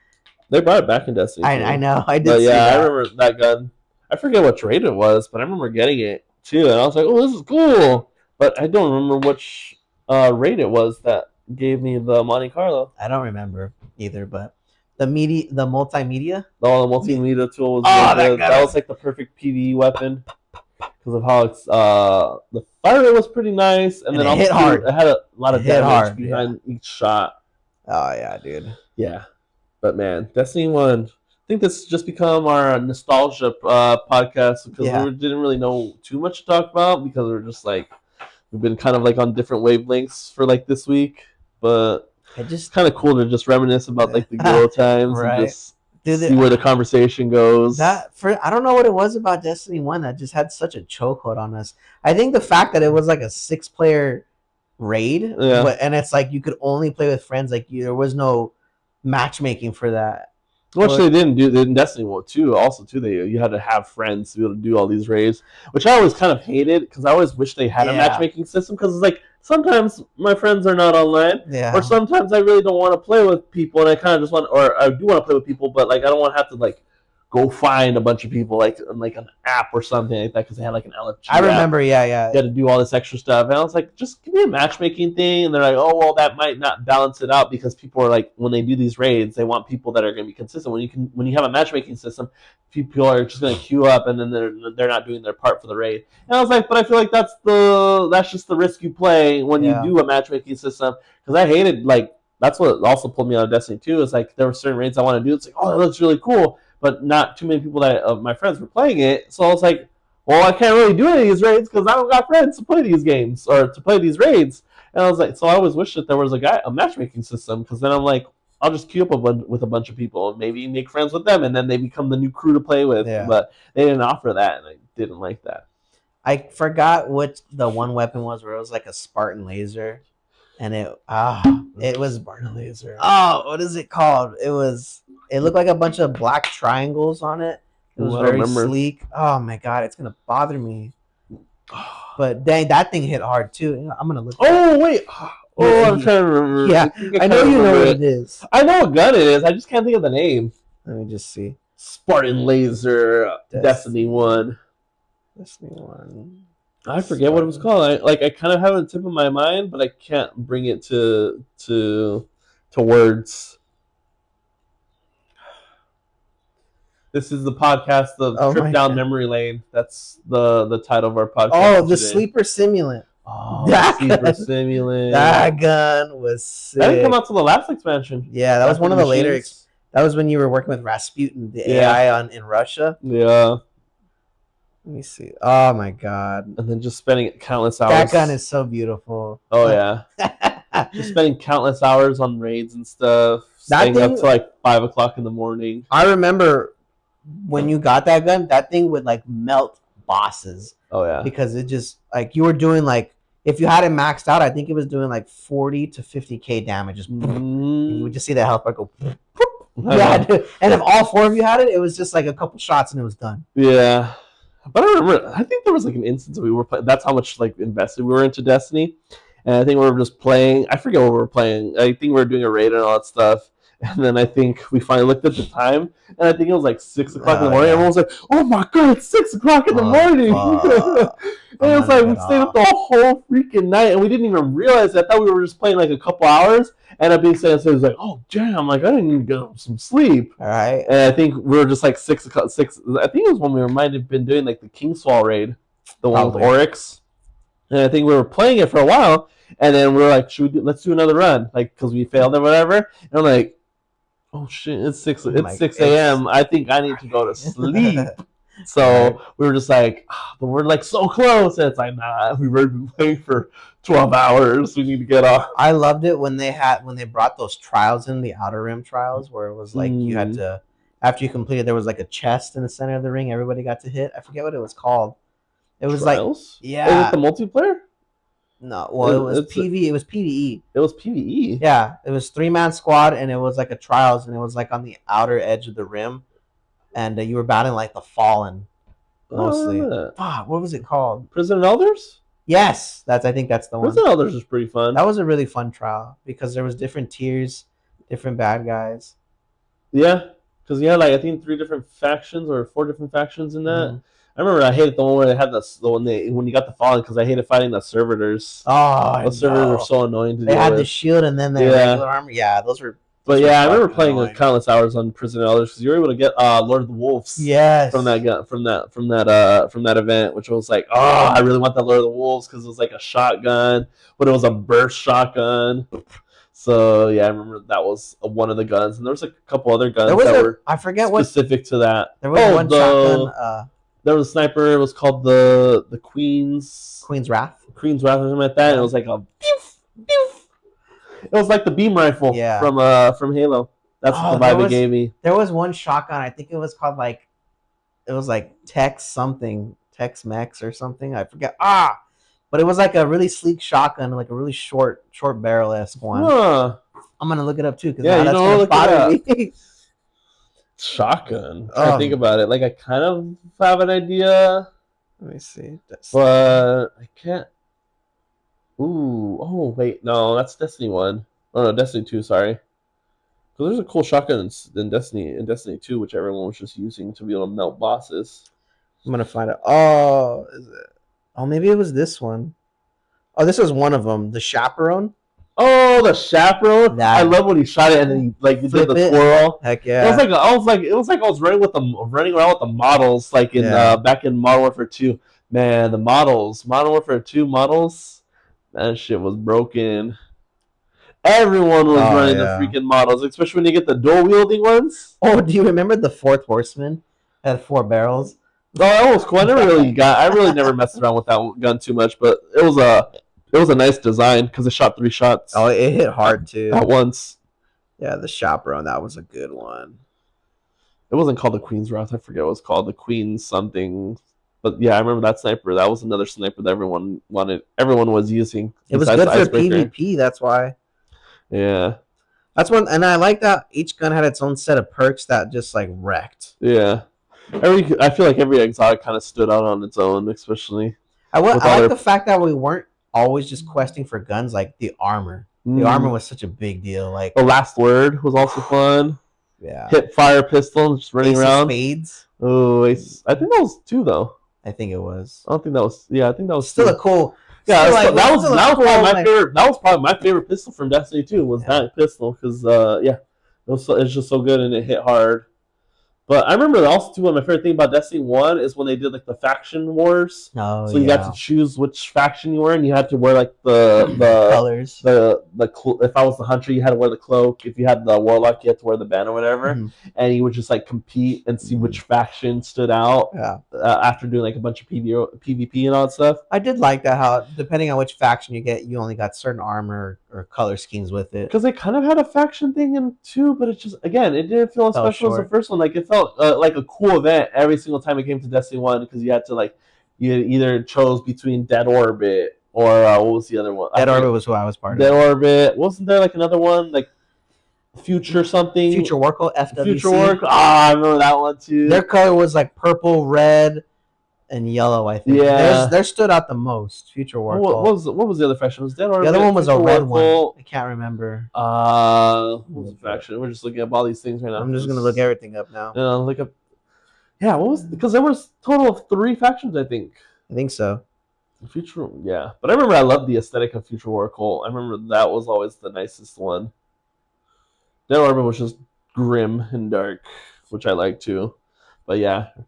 They brought it back in Destiny 2. I know. I did see that. I remember that gun. I forget which raid it was, but I remember getting it, too. And I was like, oh, this is cool. But I don't remember which raid it was that gave me the Monte Carlo. I don't remember either, but the multimedia. Oh, the multimedia tool was that was like the perfect PvE weapon because of how it's the fire rate was pretty nice, and then also hit hard. It had a lot of damage behind each shot. Oh yeah, dude. Yeah, but man, Destiny 1. I think this just become our nostalgia podcast because we didn't really know too much to talk about because we're just like. We've been kind of like on different wavelengths for like this week, but it's kind of cool to just reminisce about like the good old times and just see where the conversation goes. I don't know what it was about Destiny 1 that just had such a chokehold on us. I think the fact that it was like a 6-player raid, and it's like you could only play with friends. Like there was no matchmaking for that. Which they didn't do in Destiny 1 too. Also, too, you had to have friends to be able to do all these raids, which I always kind of hated because I always wish they had a matchmaking system. Because it's like sometimes my friends are not online, or sometimes I really don't want to play with people, and I kind of just want, or I do want to play with people, but like I don't want to have to like go find a bunch of people like on like an app or something like that because they had like an LFG. I remember, You had to do all this extra stuff, and I was like, just give me a matchmaking thing, and they're like, oh well, that might not balance it out because people are like, when they do these raids, they want people that are going to be consistent. When you have a matchmaking system, people are just going to queue up, and then they're not doing their part for the raid. And I was like, but I feel like that's just the risk you play when you do a matchmaking system because I hated like that's what also pulled me out of Destiny 2 is like there were certain raids I want to do. It's like, oh, that looks really cool. But not too many people that my friends were playing it. So I was like, well, I can't really do any of these raids because I don't got friends to play these games or to play these raids. And I was like, so I always wish that there was a matchmaking system because then I'm like, I'll just queue up with a bunch of people and maybe make friends with them and then they become the new crew to play with. Yeah. But they didn't offer that and I didn't like that. I forgot what the one weapon was where it was like a Spartan laser. And it was Spartan laser. Oh, what is it called? It looked like a bunch of black triangles on it. It was very sleek. Oh my god, it's gonna bother me. But dang, that thing hit hard too. I'm gonna look. Oh wait. Oh, I'm trying to remember. Yeah, I know you know what it is. I know what gun it is. I just can't think of the name. Let me just see. Spartan laser, Destiny 1. Destiny 1. I forget what it was called. I kind of have it on the tip of my mind, but I can't bring it to words. This is the podcast of Trip Down Memory Lane. That's the title of our podcast. Oh, the Sleeper Simulant. Oh, the Sleeper Simulant. That gun was sick. That didn't come out till the last expansion. Yeah, that was one of the later. That was when you were working with Rasputin, the AI in Russia. Yeah. Let me see. Oh my god! And then just spending countless hours. That gun is so beautiful. Oh yeah. Just spending countless hours on raids and stuff. Staying up to like 5 o'clock in the morning. I remember when you got that gun, that thing would like melt bosses. Oh yeah. Because it just like you were doing like if you had it maxed out, I think it was doing like 40 to 50k damage. Just you would just see the health bar go. Yeah, and if all 4 of you had it, it was just like a couple shots and it was done. Yeah, but I remember, I think there was like an instance we were playing. That's how much like invested we were into Destiny, and I think we were just playing. I forget what we were playing. I think we were doing a raid and all that stuff. And then I think we finally looked at the time, and I think it was like 6 o'clock in the morning. Yeah. Everyone was like, "Oh my god, it's 6 o'clock in the morning!" And it's like we stayed up the whole freaking night, and we didn't even realize it. I thought we were just playing like a couple hours. And I'd be saying, so it was like, "Oh damn!" Like I didn't need to get some sleep. All right. And I think we were just like 6 o'clock. I think it was when we might have been doing like the Kingsfall raid, the one with Oryx. And I think we were playing it for a while, and then we were like, let's do another run, like because we failed or whatever. And I'm like, oh shit, it's 6 a.m. I think I need to go to sleep. So we were just like, but we're like so close. And it's like, nah, we were playing for 12 hours. We need to get off. I loved it when they brought those trials in, the Outer Rim trials, where it was like you had to, after you completed, there was like a chest in the center of the ring. Everybody got to hit. I forget what it was called. It was trials? Like, yeah. Is it the multiplayer? No, well, it was PvE. It was PvE. It was PvE. Yeah, it was 3-man squad, and it was like a trials, and it was like on the outer edge of the rim, and you were battling like the Fallen, mostly. What was it called? Prison Elders? Yes, I think that's the one. Prison Elders was pretty fun. That was a really fun trial because there was different tiers, different bad guys. Yeah, because you had like I think 3 different factions or 4 different factions in that. Mm-hmm. I remember I hated the one where they had when you got the Fallen because I hated fighting the servitors. Oh, those servitors were so annoying to They had the shield and then the regular armor. Yeah, those were. But yeah, I remember playing countless hours on Prison Elders because you were able to get Lord of the Wolves. Yes. From that event, which was like, I really want that Lord of the Wolves because it was like a shotgun, but it was a burst shotgun. So yeah, I remember that was one of the guns, and there was like a couple other guns that were I forget specific to that. There was one shotgun. There was a sniper. It was called the Queen's Wrath. Queen's Wrath or something like that. And it was like a it was like the beam rifle from Halo. That's the vibe it gave me. There was one shotgun. I think it was called like Tex Mex or something. I forget. But it was like a really sleek shotgun, like a really short barrel-esque one. I'm gonna look it up too because that's gonna bother me. Shotgun. I think about it. Like I kind of have an idea. Let me see. But I can't. Ooh. Oh wait, no, that's Destiny 1. Oh no, Destiny 2. Sorry. Because there's a cool shotgun in Destiny 2, which everyone was just using to be able to melt bosses. I'm gonna find it. Oh, is it? Oh, maybe it was this one. Oh, this was one of them. The Chaperone. Oh, the Chaperone! I love when he shot it and then he did the twirl. Heck yeah! It was like I was running around with the models like in back in Modern Warfare 2. Man, the models, Modern Warfare 2 models, that shit was broken. Everyone was running the freaking models, especially when you get the dual wielding ones. Oh, do you remember the Fourth Horseman? It had 4 barrels. Oh, that was cool. I really never messed around with that gun too much, but it was a nice design because it shot 3 shots. Oh, it hit hard too. At once. Yeah, the Chaperone, that was a good one. It wasn't called the Queen's Wrath. I forget what it was called. The Queen's something. But yeah, I remember that sniper. That was another sniper that everyone was using. It was good for PvP, that's why. Yeah. That's one, and I like that each gun had its own set of perks that just like wrecked. Yeah. I feel like every exotic kind of stood out on its own, especially. I like the fact that we weren't always just questing for guns, like the armor. The armor was such a big deal. Like the Last Word was also fun. Yeah. Hip fire pistol, just running around. Spades. Oh, I think that was 2 though. I think it was. I don't think that was. Yeah, I think that was still 2. a cool. Yeah, that was probably my favorite pistol from Destiny 2 was that pistol because it's just so good and it hit hard. But I remember also too, one of my favorite thing about Destiny 1 is when they did like the faction wars. Oh, so you got to choose which faction you were, and you had to wear like the colors. If I was the hunter, you had to wear the cloak. If you had the warlock, you had to wear the band or whatever. Mm-hmm. And you would just like compete and see which faction stood out. Yeah. After doing like a bunch of PvP and all that stuff. I did like that how depending on which faction you get, you only got certain armor or color schemes with it. Because they kind of had a faction thing in 2, but it just it didn't feel as special as the first one. Like it felt like a cool event every single time it came to Destiny 1 because you had to you either chose between Dead Orbit or what was the other one? Dead Orbit was who I was part of. Dead Orbit. Wasn't there like another one like Future something? Future War Cult, FWC. Future War. I remember that one too. Their color was like purple, red, and yellow. I think. Yeah. Theirs stood out the most. Future War Cult. What was the other faction? Was Dead Orbit? The other one was Future a red War one. I can't remember. What was the faction? We're just looking up all these things right now. I'm just gonna look everything up now. Look up. Yeah, what was because there was a total of 3 factions, I think. I think so. Future, yeah, but I remember I loved the aesthetic of Future War Cult. I remember that was always the nicest one. Dead Orbit was just grim and dark, which I like too. But yeah, I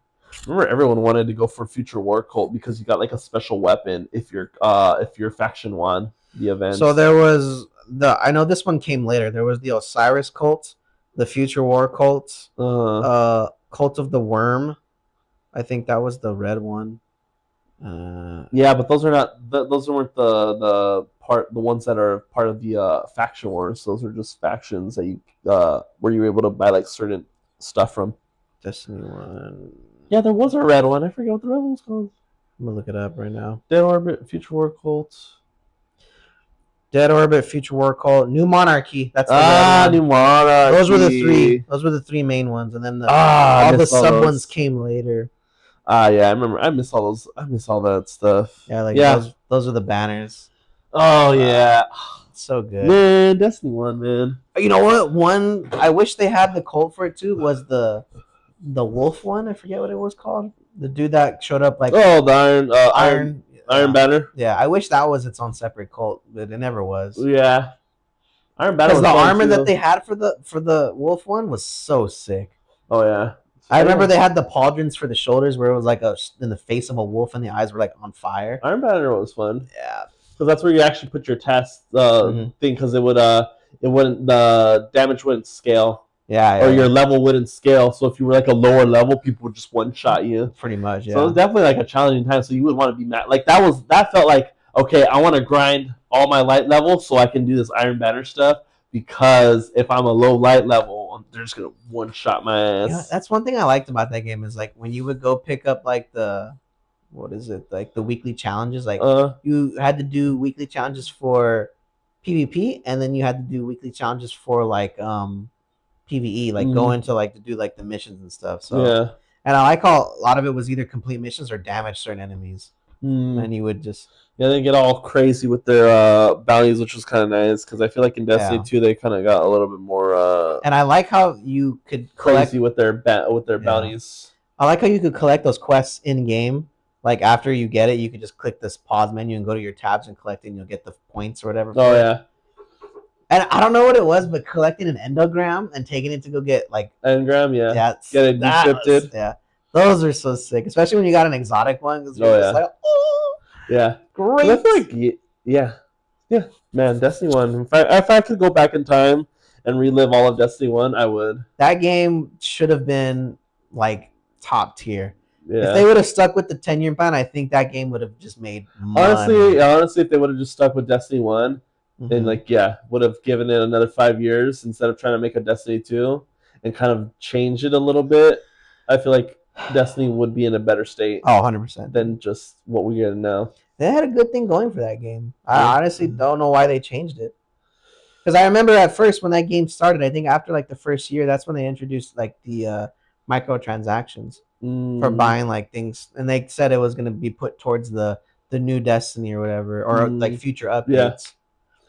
remember everyone wanted to go for Future War Cult because you got like a special weapon if your faction won the event. So there was I know this one came later. There was the Osiris Cult, the Future War Cult, Cult of the Worm. I think that was the red one. Yeah, but those are not. Those weren't the ones that are part of the faction wars. Those are just factions that you where you were able to buy like certain stuff from. Destiny 1. Yeah, there was a red one. I forget what the red one was called. I'm gonna look it up right now. Dead Orbit, Future War Cult. Dead Orbit, Future War Cult, New Monarchy. That's the New Monarchy. Those were the 3. Those were the 3 main ones, and then all the sub ones came later. Yeah, I remember. I miss all those. I miss all that stuff. Yeah, those are the banners. Oh yeah, so good. Man, Destiny 1, man. You know what? One I wish they had the cult for it too was the wolf one. I forget what it was called. The dude that showed up like the Iron Banner. Yeah, I wish that was its own separate cult, but it never was. Yeah, Iron Banner. Because the armor that they had for the wolf one was so sick. Oh yeah. I remember they had the pauldrons for the shoulders where it was like in the face of a wolf and the eyes were like on fire. Iron Banner was fun. Yeah, because that's where you actually put your test thing because it wouldn't the damage wouldn't scale. Yeah, your level wouldn't scale. So if you were like a lower level, people would just one shot you. Pretty much. Yeah. So it was definitely like a challenging time. So you would want to be mad. Like that felt like okay, I want to grind all my light levels so I can do this Iron Banner stuff. Because if I'm a low light level, they're just gonna one shot my ass. Yeah, that's one thing I liked about that game is like when you would go pick up like the weekly challenges. Like you had to do weekly challenges for PvP, and then you had to do weekly challenges for like PvE, like go into like to do like the missions and stuff. So yeah, and I like how a lot of it was either complete missions or damage certain enemies, and you would just. Yeah, they get all crazy with their bounties, which was kind of nice because I feel like in Destiny 2 they kind of got a little bit more. And I like how you could crazy with their bounties. I like how you could collect those quests in game. Like after you get it, you could just click this pause menu and go to your tabs and collect it, and you'll get the points or whatever. Oh yeah. And I don't know what it was, but collecting an endogram and taking it to go get like engram, yeah, get it decrypted. Yeah, those are so sick, especially when you got an exotic one. Just like, yeah. Great. I feel like, yeah, man, Destiny 1. If I could go back in time and relive all of Destiny 1, I would. That game should have been, like, top tier. Yeah. If they would have stuck with the 10-year plan, I think that game would have just made money. Honestly, if they would have just stuck with Destiny 1, then, would have given it another 5 years instead of trying to make a Destiny 2 and kind of change it a little bit, I feel like Destiny would be in a better state. Oh, 100%. Than just what we're getting now. They had a good thing going for that game. I honestly don't know why they changed it. Because I remember at first when that game started, I think after like the first year, that's when they introduced like the microtransactions for buying like things. And they said it was going to be put towards the new Destiny or whatever, or like future updates. Yeah.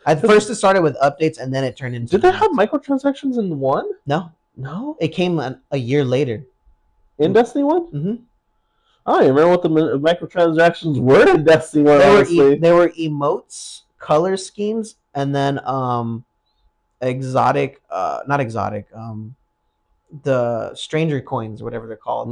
At first it started with updates and then it turned into... Did they have microtransactions in 1? No. It came a year later. In Destiny 1? Mm-hmm. I don't even remember what the microtransactions were in Destiny 1, honestly. They were emotes, color schemes, and then exotic, not exotic, the stranger coins, whatever they're called.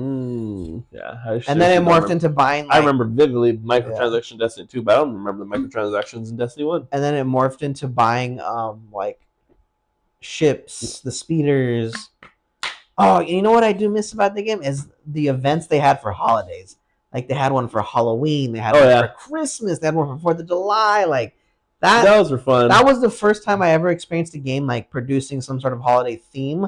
Yeah. And then it morphed into buying... I remember vividly microtransactions in Destiny 2, but I don't remember the microtransactions in Destiny 1. And then it morphed into buying like ships, the speeders... Oh, you know what I do miss about the game is the events they had for holidays. Like they had one for Halloween, they had one for Christmas, they had one for 4th of July. Like those were fun. That was the first time I ever experienced a game like producing some sort of holiday theme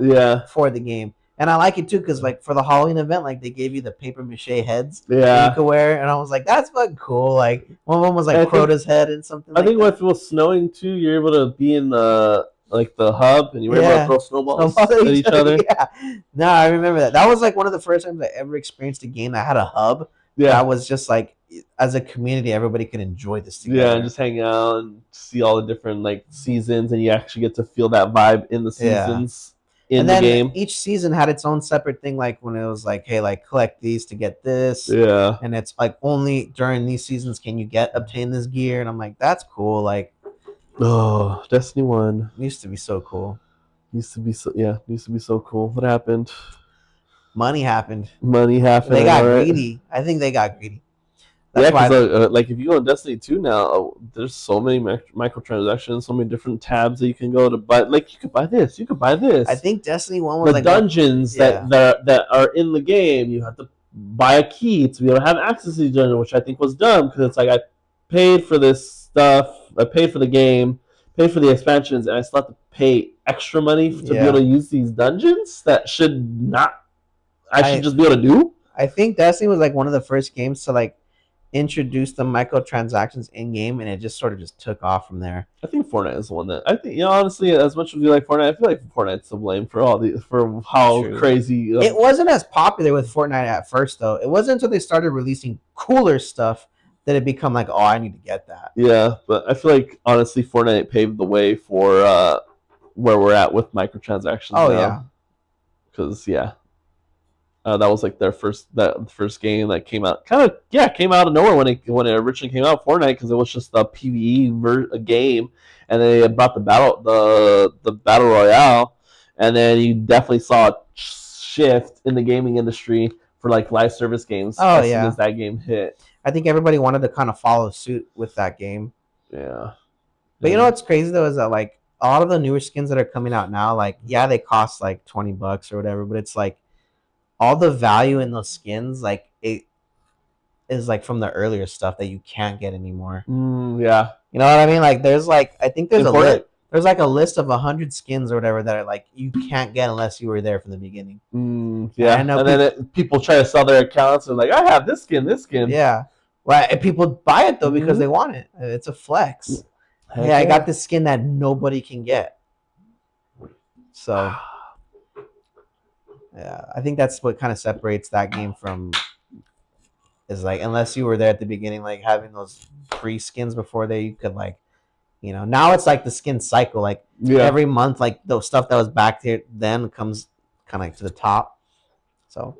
for the game. And I like it too because like for the Halloween event, like they gave you the paper mache heads that you could wear, and I was like, that's fucking cool. Like one of them was like Crota's head and something. I think if it was snowing too, you're able to be in the hub, and you were able to throw snowballs at each other. Yeah. No, I remember that. That was like one of the first times I ever experienced a game that had a hub. Yeah. That was just like as a community, everybody could enjoy this together. Yeah, and just hang out and see all the different like seasons, and you actually get to feel that vibe in the seasons. Yeah. And then the game. Each season had its own separate thing, like when it was like, hey, like collect these to get this. Yeah. And it's like only during these seasons can you obtain this gear. And I'm like, that's cool. Like, oh, Destiny 1 used to be so cool. Used to be so cool. What happened? Money happened. They got greedy. I think they got greedy. That's because like if you go on Destiny 2 now, there's so many microtransactions, so many different tabs that you can go to buy. Like you could buy this, you could buy this. I think Destiny 1 was the dungeons that are in the game. You have to buy a key to be able to have access to these dungeons, which I think was dumb because it's like I paid for this stuff, I paid for the game, paid for the expansions, and I still have to pay extra money to be able to use these dungeons that should not. I should just be able to do. I think Destiny was like one of the first games to like introduce the microtransactions in game, and it just sort of just took off from there. I think Fortnite is the one that I think, honestly, as much as we like Fortnite, I feel like Fortnite's to blame for how crazy. It wasn't as popular with Fortnite at first, though. It wasn't until they started releasing cooler stuff that it become like, oh, I need to get that. Yeah, but I feel like honestly, Fortnite paved the way for where we're at with microtransactions. Oh now. Yeah, because that was like their first game that came out came out of nowhere when it originally came out, Fortnite, because it was just a PvE game, and then they brought the battle royale, and then you definitely saw a shift in the gaming industry for like live service games as soon as that game hit. I think everybody wanted to kind of follow suit with that game. Yeah. But you know what's crazy though is that like a lot of the newer skins that are coming out now, like they cost like $20 or whatever, but it's like all the value in those skins, like it is like from the earlier stuff that you can't get anymore. Yeah, you know what I mean. Like there's like I think there's there's like a list of 100 skins or whatever that are like you can't get unless you were there from the beginning. Yeah, and then people try to sell their accounts and like I have this skin. Yeah, well, and people buy it though because they want it. It's a flex. Hey, I got this skin that nobody can get. So. Yeah, I think that's what kind of separates that game from is like unless you were there at the beginning, like having those free skins before they could like, now it's like the skin cycle. Like every month, like the stuff that was back there then comes kind of like to the top. So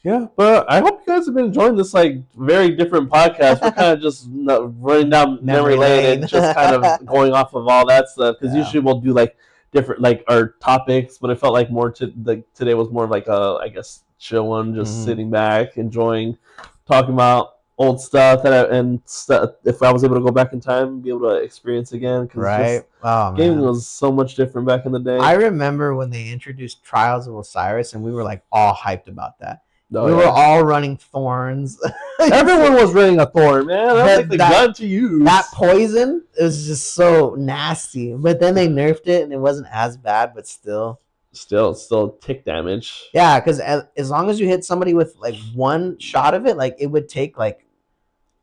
yeah, but I hope you guys have been enjoying this like very different podcast. We're kind of just running down memory lane and just kind of going off of all that stuff because usually we'll do like different like our topics, but it felt like more today was more of like a chill one, just sitting back, enjoying, talking about old stuff if I was able to go back in time and be able to experience again. Right. Gaming was so much different back in the day. I remember when they introduced Trials of Osiris, and we were like all hyped about that. We were all running thorns. Everyone was running a thorn, man. That was like the gun to use. That poison, it was just so nasty. But then they nerfed it, and it wasn't as bad, but still tick damage. Yeah, because as long as you hit somebody with like one shot of it, like it would take like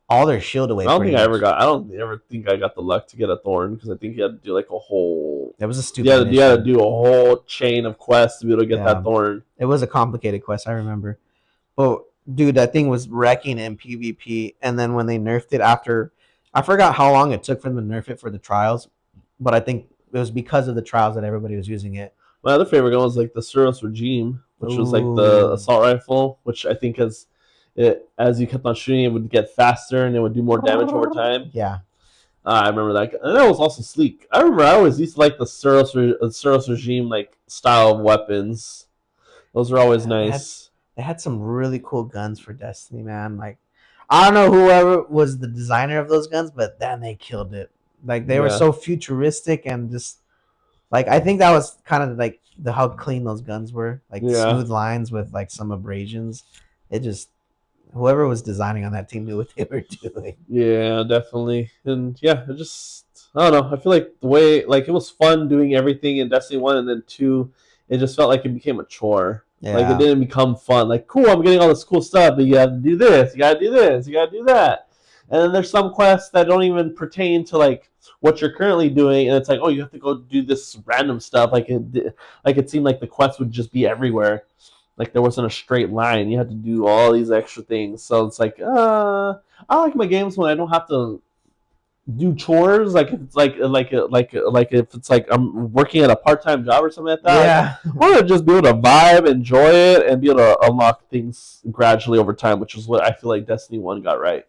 all their shield away. I don't ever think I got the luck to get a thorn because I think you had to do like a whole. That was a stupid. You had to do a whole chain of quests to be able to get that thorn. It was a complicated quest, I remember. But dude, that thing was wrecking in PvP, and then when they nerfed it after, I forgot how long it took for them to nerf it for the trials, but I think it was because of the trials that everybody was using it. My other favorite one was like the Suros Regime, which was like the assault rifle, which I think as you kept on shooting, it would get faster and it would do more damage over time. Yeah. I remember that. And that was also sleek. I remember I always used to like the Suros Regime like style of weapons. Those were always nice. They had some really cool guns for Destiny, man. Like, I don't know whoever was the designer of those guns, but then they killed it. Like, they were so futuristic and just, like, I think that was kind of like how clean those guns were. Like, smooth lines with, like, some abrasions. It just, whoever was designing on that team knew what they were doing. Yeah, definitely. And, yeah, it just, I don't know. I feel like the way, like, it was fun doing everything in Destiny 1, and then 2, it just felt like it became a chore. Yeah. Like, it didn't become fun. Like, cool, I'm getting all this cool stuff, but you have to do this, you gotta do this, you gotta do that. And then there's some quests that don't even pertain to, like, what you're currently doing, and it's like, oh, you have to go do this random stuff. Like it seemed like the quests would just be everywhere. Like, there wasn't a straight line. You had to do all these extra things. So it's like, I like my games when I don't have to do chores, like if it's like if it's like I'm working at a part-time job or something like that. Yeah. I want to just be able to vibe, enjoy it, and be able to unlock things gradually over time, which is what I feel like Destiny 1 got right.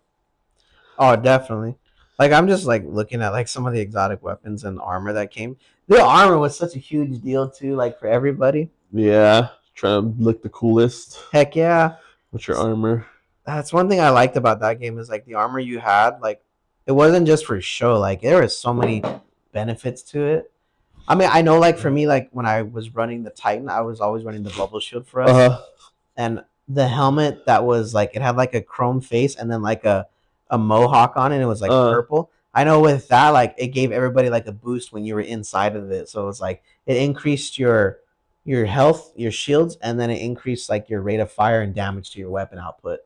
Oh, definitely. Like, I'm just like looking at like some of the exotic weapons and armor that came. The armor was such a huge deal too, like for everybody. Yeah, trying to look the coolest. Heck yeah. What's your armor? That's one thing I liked about that game is like the armor you had, like it wasn't just for show. Like there was so many benefits to it. I mean, I know like for me, like when I was running the Titan, I was always running the bubble shield for us. And the helmet that was like, it had like a chrome face and then like a mohawk on it. And it was like purple. I know with that, like it gave everybody like a boost when you were inside of it. So it was like, it increased your health, your shields, and then it increased like your rate of fire and damage to your weapon output.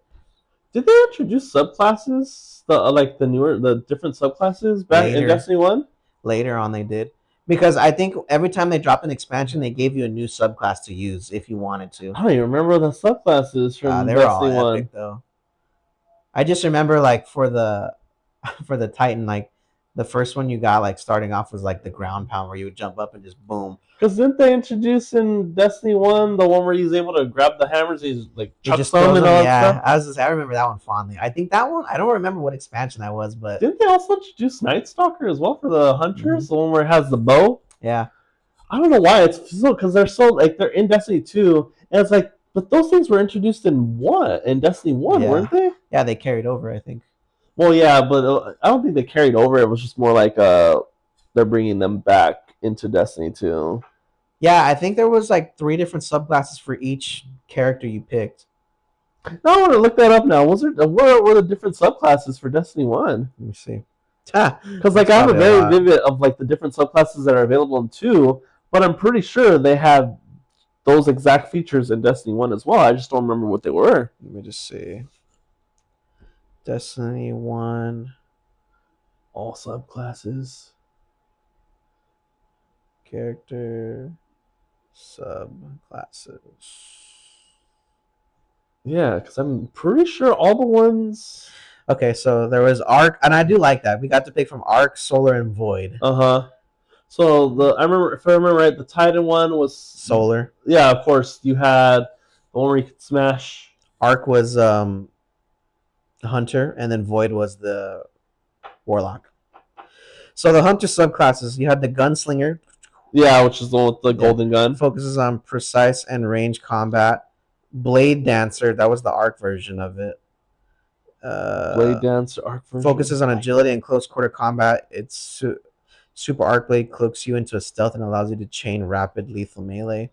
Did they introduce subclasses? The different subclasses back in Destiny 1? Later on they did. Because I think every time they dropped an expansion, they gave you a new subclass to use if you wanted to. I don't even remember the subclasses from they Destiny were all 1. Epic, though. I just remember like for the Titan, like the first one you got like starting off was like the ground pound where you would jump up and just boom. Because didn't they introduce in Destiny 1 the one where he's able to grab the hammers and he's like chucks them and all that stuff? I remember that one fondly. I think that one, I don't remember what expansion that was, but didn't they also introduce Night Stalker as well for the hunters? Mm-hmm. The one where it has the bow? Yeah. I don't know why it's so, because they're so like they're in Destiny 2 and it's like, but those things were introduced in Destiny 1, weren't they? Yeah, they carried over, I think. Well, yeah, but I don't think they carried over. It was just more like they're bringing them back into Destiny 2. Yeah, I think there was like 3 different subclasses for each character you picked. Now I want to look that up now. What were the different subclasses for Destiny 1? Let me see. Because like I have a very vivid of like the different subclasses that are available in 2, but I'm pretty sure they have those exact features in Destiny 1 as well. I just don't remember what they were. Let me just see. Destiny 1. All subclasses. Character subclasses. Yeah, because I'm pretty sure all the ones... Okay, so there was Arc, and I do like that. We got to pick from Arc, Solar, and Void. So I remember, if I remember right, the Titan one was Solar. Yeah, of course. You had the one where you could smash. Arc was Hunter, and then Void was the Warlock. So the Hunter subclasses, you had the Gunslinger. Yeah, which is the one with the golden gun. Focuses on precise and range combat. Blade Dancer, that was the Arc version of it. Blade Dancer, Arc version. Focuses on agility and close quarter combat. It's Super Arc Blade cloaks you into a stealth and allows you to chain rapid lethal melee.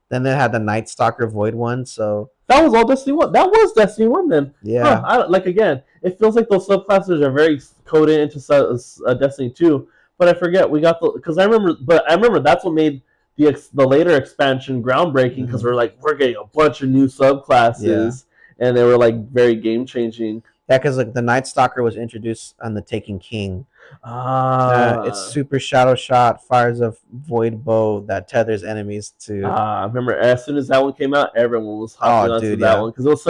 Then they had the Night Stalker Void one, so that was all Destiny 1. That was Destiny 1 then. Yeah. Again, it feels like those subclasses are very coded into Destiny 2, but I forget we got because I remember that's what made the later expansion groundbreaking, because we're getting a bunch of new subclasses, and they were like very game changing. Yeah, because like the Night Stalker was introduced on the Taken King. It's super shadow shot, fires a void bow that tethers enemies to. I remember as soon as that one came out, everyone was hopping onto that one because it was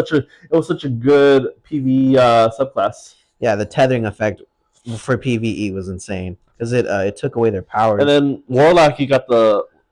such a good PvE subclass. Yeah, the tethering effect for PvE was insane because it took away their powers. And then Warlock,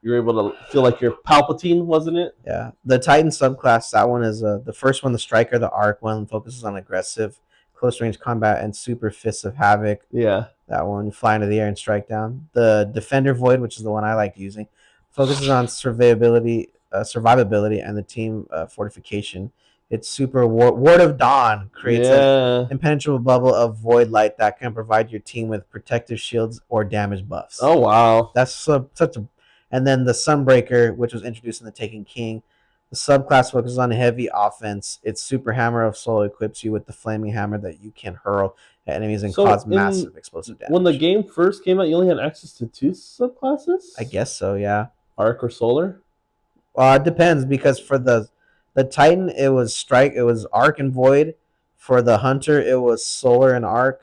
you're able to feel like you're Palpatine, wasn't it? Yeah, the Titan subclass. That one is the first one, the Striker, the Arc one, focuses on aggressive, close range combat, and Super Fists of Havoc. Yeah. That one, you fly into the air and strike down. The Defender Void, which is the one I like using, focuses on survivability, and the team fortification. It's Super Ward of Dawn creates an impenetrable bubble of void light that can provide your team with protective shields or damage buffs. Oh wow, that's such a. And then the Sunbreaker, which was introduced in the Taken King. The subclass focuses on heavy offense. Its Super Hammer of Soul equips you with the flaming hammer that you can hurl at enemies and cause massive explosive damage. When the game first came out, you only had access to 2 subclasses? I guess so, yeah. Arc or Solar? It depends because for the Titan, it was Arc and Void. For the Hunter, it was Solar and Arc.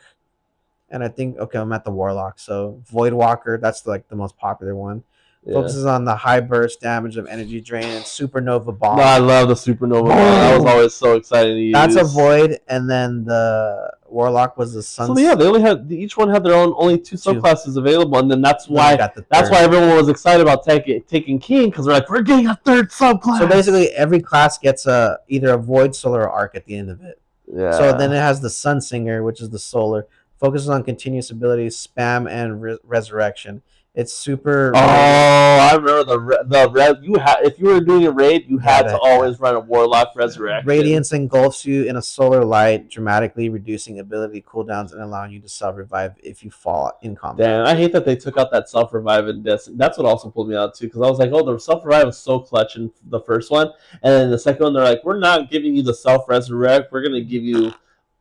And I think I'm at the Warlock, so Void Walker. That's the most popular one. Yeah. Focuses on the high burst damage of energy drain and Supernova Bomb. No, I love the Supernova Bomb. That was always so exciting to use. That's a Void, and then the Warlock was the Sun. So yeah, they only had each one had their own only two subclasses available, and then that's why everyone was excited about taking King because we're getting a third subclass. So basically, every class gets either a Void, Solar, or Arc at the end of it. Yeah. So then it has the Sun Singer, which is the Solar. Focuses on continuous abilities, spam, and resurrection. It's super. Oh, I remember if you were doing a raid, you had to always run a Warlock Resurrection. Radiance engulfs you in a solar light, dramatically reducing ability cooldowns and allowing you to self-revive if you fall in combat. Damn, I hate that they took out that self-revive in Destiny. That's what also pulled me out too, because I was like, oh, the self-revive was so clutch in the first one, and then the second one they're like, we're not giving you the self-resurrect, we're gonna give you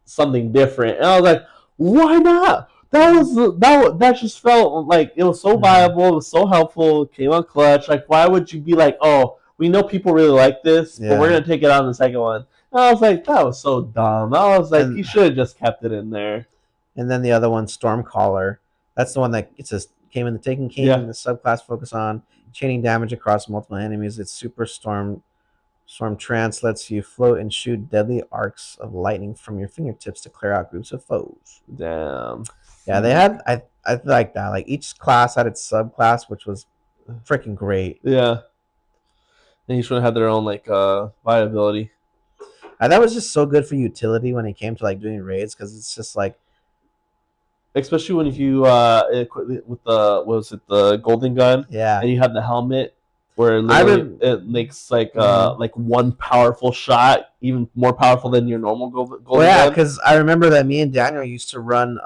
something different, and I was like, why not? That just felt like it was so viable, it was so helpful, it came out clutch. Like, why would you be like, oh, we know people really like this, but we're gonna take it out in the second one? And I was like, that was so dumb. I was like, you should have just kept it in there. And then the other one, Stormcaller, that's the one that came in the Taken King. The subclass focus on chaining damage across multiple enemies. It's super Storm Trance lets you float and shoot deadly arcs of lightning from your fingertips to clear out groups of foes. Damn. Yeah, they had. I like that. Like each class had its subclass, which was freaking great. Yeah. And each one had their own viability. And that was just so good for utility when it came to doing raids, because it's just especially when you with the golden gun. Yeah. And you have the helmet. Where it makes one powerful shot even more powerful than your normal golden gun. Yeah, because I remember that me and Daniel used to run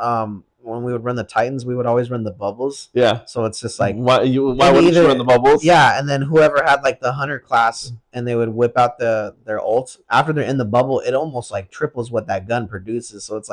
when we would run the Titans, we would always run the bubbles. Yeah. So it's just like why wouldn't you run the bubbles? Yeah, and then whoever had the Hunter class and they would whip out their ults after they're in the bubble, it almost triples what that gun produces. So it's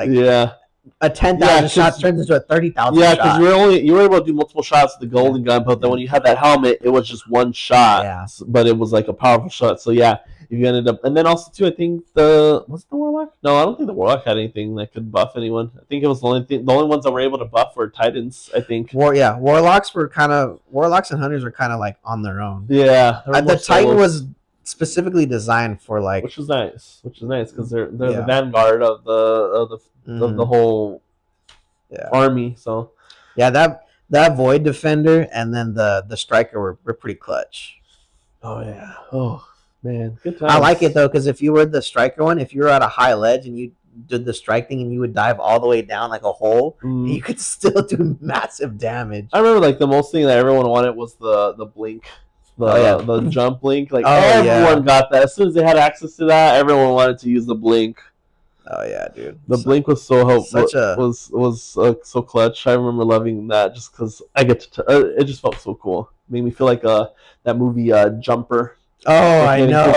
a 10,000 shot turns into a 30,000. Yeah, because you were able to do multiple shots with the golden gun, but then when you had that helmet, it was just one shot. Yeah. But it was a powerful shot. So yeah, if you ended up, and then also too, I think was it the Warlock? No, I don't think the Warlock had anything that could buff anyone. I think it was the only ones that were able to buff were Titans. I think. Warlocks and Hunters were kind of on their own. Yeah, the Titan was specifically designed for which is nice because they're the vanguard of the whole army. So yeah, that Void Defender and then the Striker were pretty clutch. Oh yeah. Oh man, good times. I like it though, because if you were the Striker one, if you were at a high ledge and you did the strike thing and you would dive all the way down like a hole, you could still do massive damage. I remember the most thing that everyone wanted was the blink. The jump blink, everyone got that. As soon as they had access to that, everyone wanted to use the blink. Oh yeah, dude. The blink was so helpful. Was so clutch. I remember loving that just because I get to. It just felt so cool. Made me feel like that movie Jumper. Oh, I know.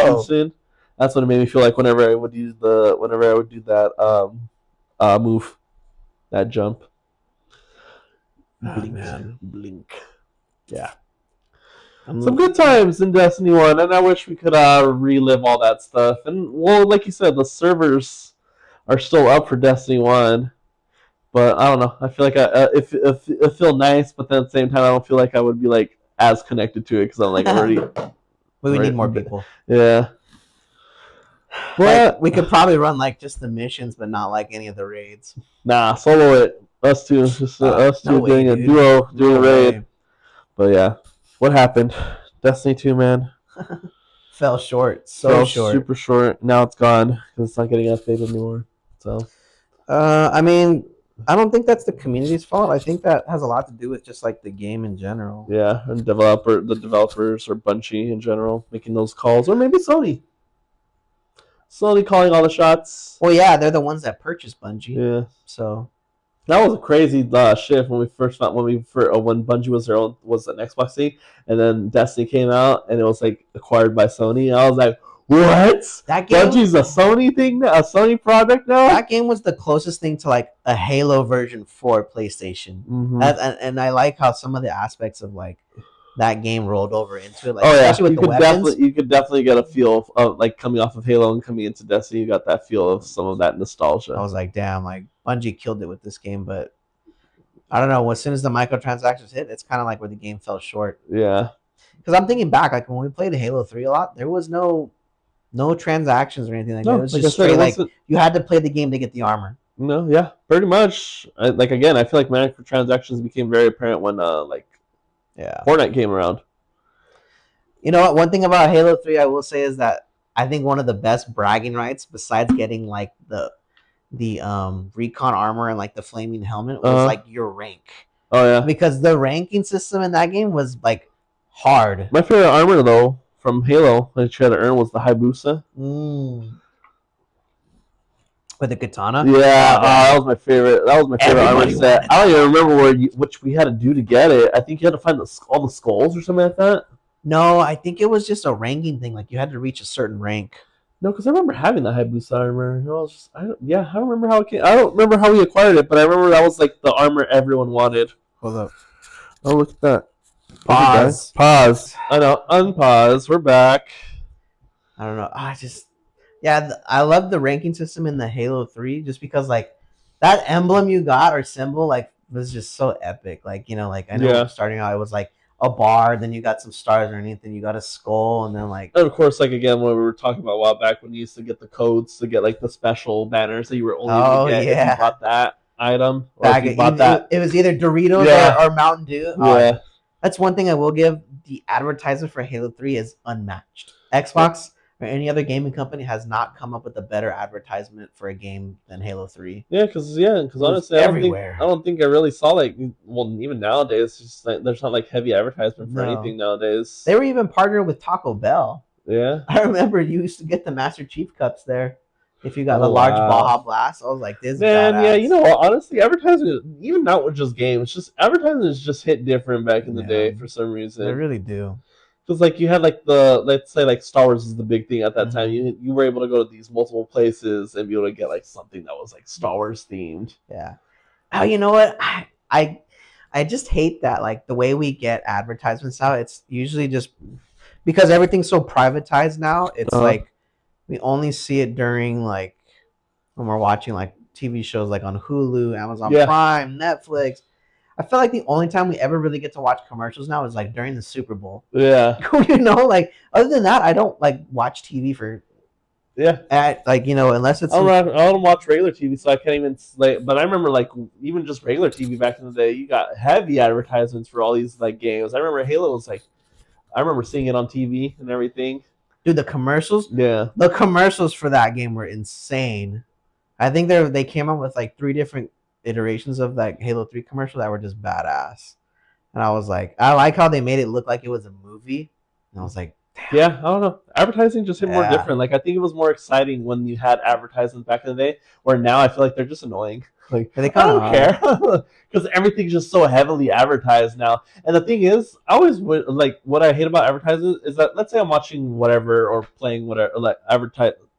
That's what it made me feel like whenever I would do that move, that jump. Blink, man. Blink. Yeah. Some good times in Destiny 1, and I wish we could relive all that stuff. And, well, like you said, the servers are still up for Destiny 1. But, I don't know. I feel like it feel nice, but then at the same time, I don't feel like I would be, as connected to it, because I'm, already... We would need more people. Yeah. But we could probably run, just the missions, but not, any of the raids. Nah, solo it. Us two. Just us two doing a duo, doing a raid. But, yeah. What happened? Destiny 2, man. Fell short. Fell short. Super short. Now it's gone because it's not getting updated anymore. So, I mean, I don't think that's the community's fault. I think that has a lot to do with just the game in general. Yeah, and the developers or Bungie in general making those calls, or maybe Sony. Sony calling all the shots. Well, yeah, they're the ones that purchased Bungie. Yeah. So. That was a crazy shift when Bungie was an Xbox thing, and then Destiny came out and it was acquired by Sony. And I was like, what? That game, Bungie's a Sony thing now, a Sony product now. That game was the closest thing to a Halo version for PlayStation, and I like how some of the aspects of that game rolled over into it. Like, especially with the weapons. You could definitely get a feel of like coming off of Halo and coming into Destiny. You got that feel of some of that nostalgia. I was like, damn, like Bungie killed it with this game, but I don't know. As soon as the microtransactions hit, it's kind of like where the game fell short. Yeah. Because I'm thinking back, like when we played Halo 3 a lot, there was no transactions or anything like that. It was just straight like you had to play the game to get the armor. No, yeah, pretty much. Like again, I feel like microtransactions became very apparent when Fortnite came around. You know what? One thing about Halo 3 I will say is that I think one of the best bragging rights, besides getting like the recon armor and like the flaming helmet, was like your rank. Oh yeah. Because the ranking system in that game was like hard. My favorite armor though from Halo that you had to earn was the Hayabusa. With the katana? Yeah, that was my favorite. That was my favorite armor set. I don't even remember which we had to do to get it. I think you had to find all the skulls or something like that. No, I think it was just a ranking thing. Like you had to reach a certain rank. No, because I remember having the Hayabusa armor. I don't remember how it came. I don't remember how we acquired it, but I remember that was like the armor everyone wanted. Hold up. Oh, look at that. Pause. Pause. I know. Unpause. We're back. I don't know. I love the ranking system in the Halo 3 just because like that emblem you got or symbol like was just so epic. Like, you know, like I know starting out it was like a bar, then you got some stars underneath, then you got a skull, and then like. And of course, like again, when we were talking about a while back when you used to get the codes to get like the special banners that you were only able to get if you bought that item. Or if you bought that. It was either Doritos or Mountain Dew. Yeah. That's one thing I will give. The advertisement for Halo 3 is unmatched. Xbox or any other gaming company has not come up with a better advertisement for a game than Halo 3. Yeah, because honestly, I don't think I really saw like, well, even nowadays, it's just like there's not like heavy advertisement for anything nowadays. They were even partnered with Taco Bell. Yeah, I remember you used to get the Master Chief cups there. If you got the large Baja Blast, I was like, "This man, badass. Yeah." You know what? Honestly, advertising, even not with just games, just advertising is just hit different back in the day for some reason. They really do. Because like you had like let's say like Star Wars is the big thing at that time. You were able to go to these multiple places and be able to get like something that was like Star Wars themed. Yeah. Oh, you know what? I just hate that like the way we get advertisements now. It's usually just because everything's so privatized now. It's like we only see it during like when we're watching like TV shows like on Hulu, Amazon Prime, Netflix. I feel like the only time we ever really get to watch commercials now is like during the Super Bowl. Yeah. You know, like other than that, I don't like watch TV for. Yeah. Like, you know, unless it's. I don't watch regular TV, so I can't even. But I remember like even just regular TV back in the day, you got heavy advertisements for all these like games. I remember Halo was like, I remember seeing it on TV and everything. Dude, the commercials. Yeah. The commercials for that game were insane. I think they came up with like 3 different iterations of that Halo 3 commercial that were just badass. And I was like, I like how they made it look like it was a movie. And I was like, damn. Yeah, I don't know. Advertising just hit more different. Like I think it was more exciting when you had advertisements back in the day, where now I feel like they're just annoying. Like I don't care because everything's just so heavily advertised now. And the thing is, I always would like what I hate about advertising is that let's say I'm watching whatever or playing whatever, like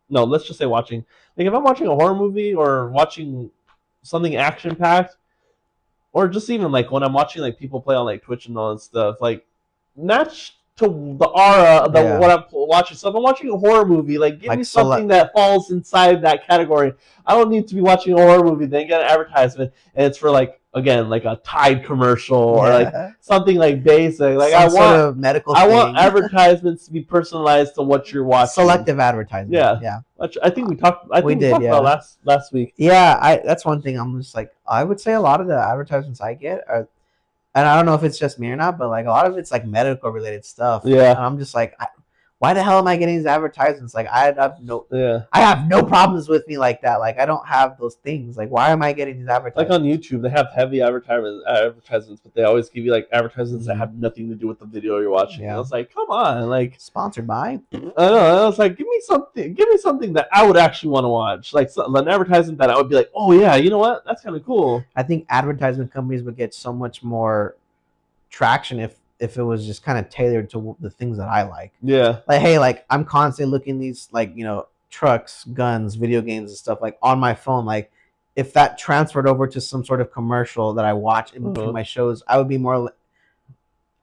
No, let's just say watching. Like if I'm watching a horror movie or watching something action packed, or just even like when I'm watching like people play on like Twitch and all that stuff, like match to the aura of what I'm watching. So if I'm watching a horror movie, like give me something that falls inside that category. I don't need to be watching a horror movie, then get an advertisement, and it's for like again like a Tide commercial or like something like basic. Like some sort of medical I want advertisements to be personalized to what you're watching. Selective advertising. Yeah. I think we talked. We talked about last week. Yeah, that's one thing. I'm just like I would say a lot of the advertisements I get are. And I don't know if it's just me or not, but like a lot of it's like medical related stuff. Yeah. And I'm just like, why the hell am I getting these advertisements? Like I have no problems with me like that. Like I don't have those things. Like why am I getting these advertisements? Like on YouTube, they have heavy advertisements, but they always give you like advertisements that have nothing to do with the video you're watching. Yeah. I was like, come on, like sponsored by. I know. I was like, give me something that I would actually want to watch, like an advertisement that I would be like, oh yeah, you know what, that's kind of cool. I think advertisement companies would get so much more traction if it was just kind of tailored to the things that I like. Yeah. Like, hey, like I'm constantly looking these like, you know, trucks, guns, video games and stuff like on my phone. Like if that transferred over to some sort of commercial that I watch in between my shows, I would be more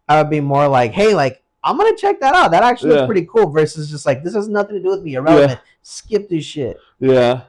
I would be more like, hey, like I'm gonna check that out. That actually looks pretty cool. Versus just like this has nothing to do with me. Irrelevant. Skip this shit. Yeah.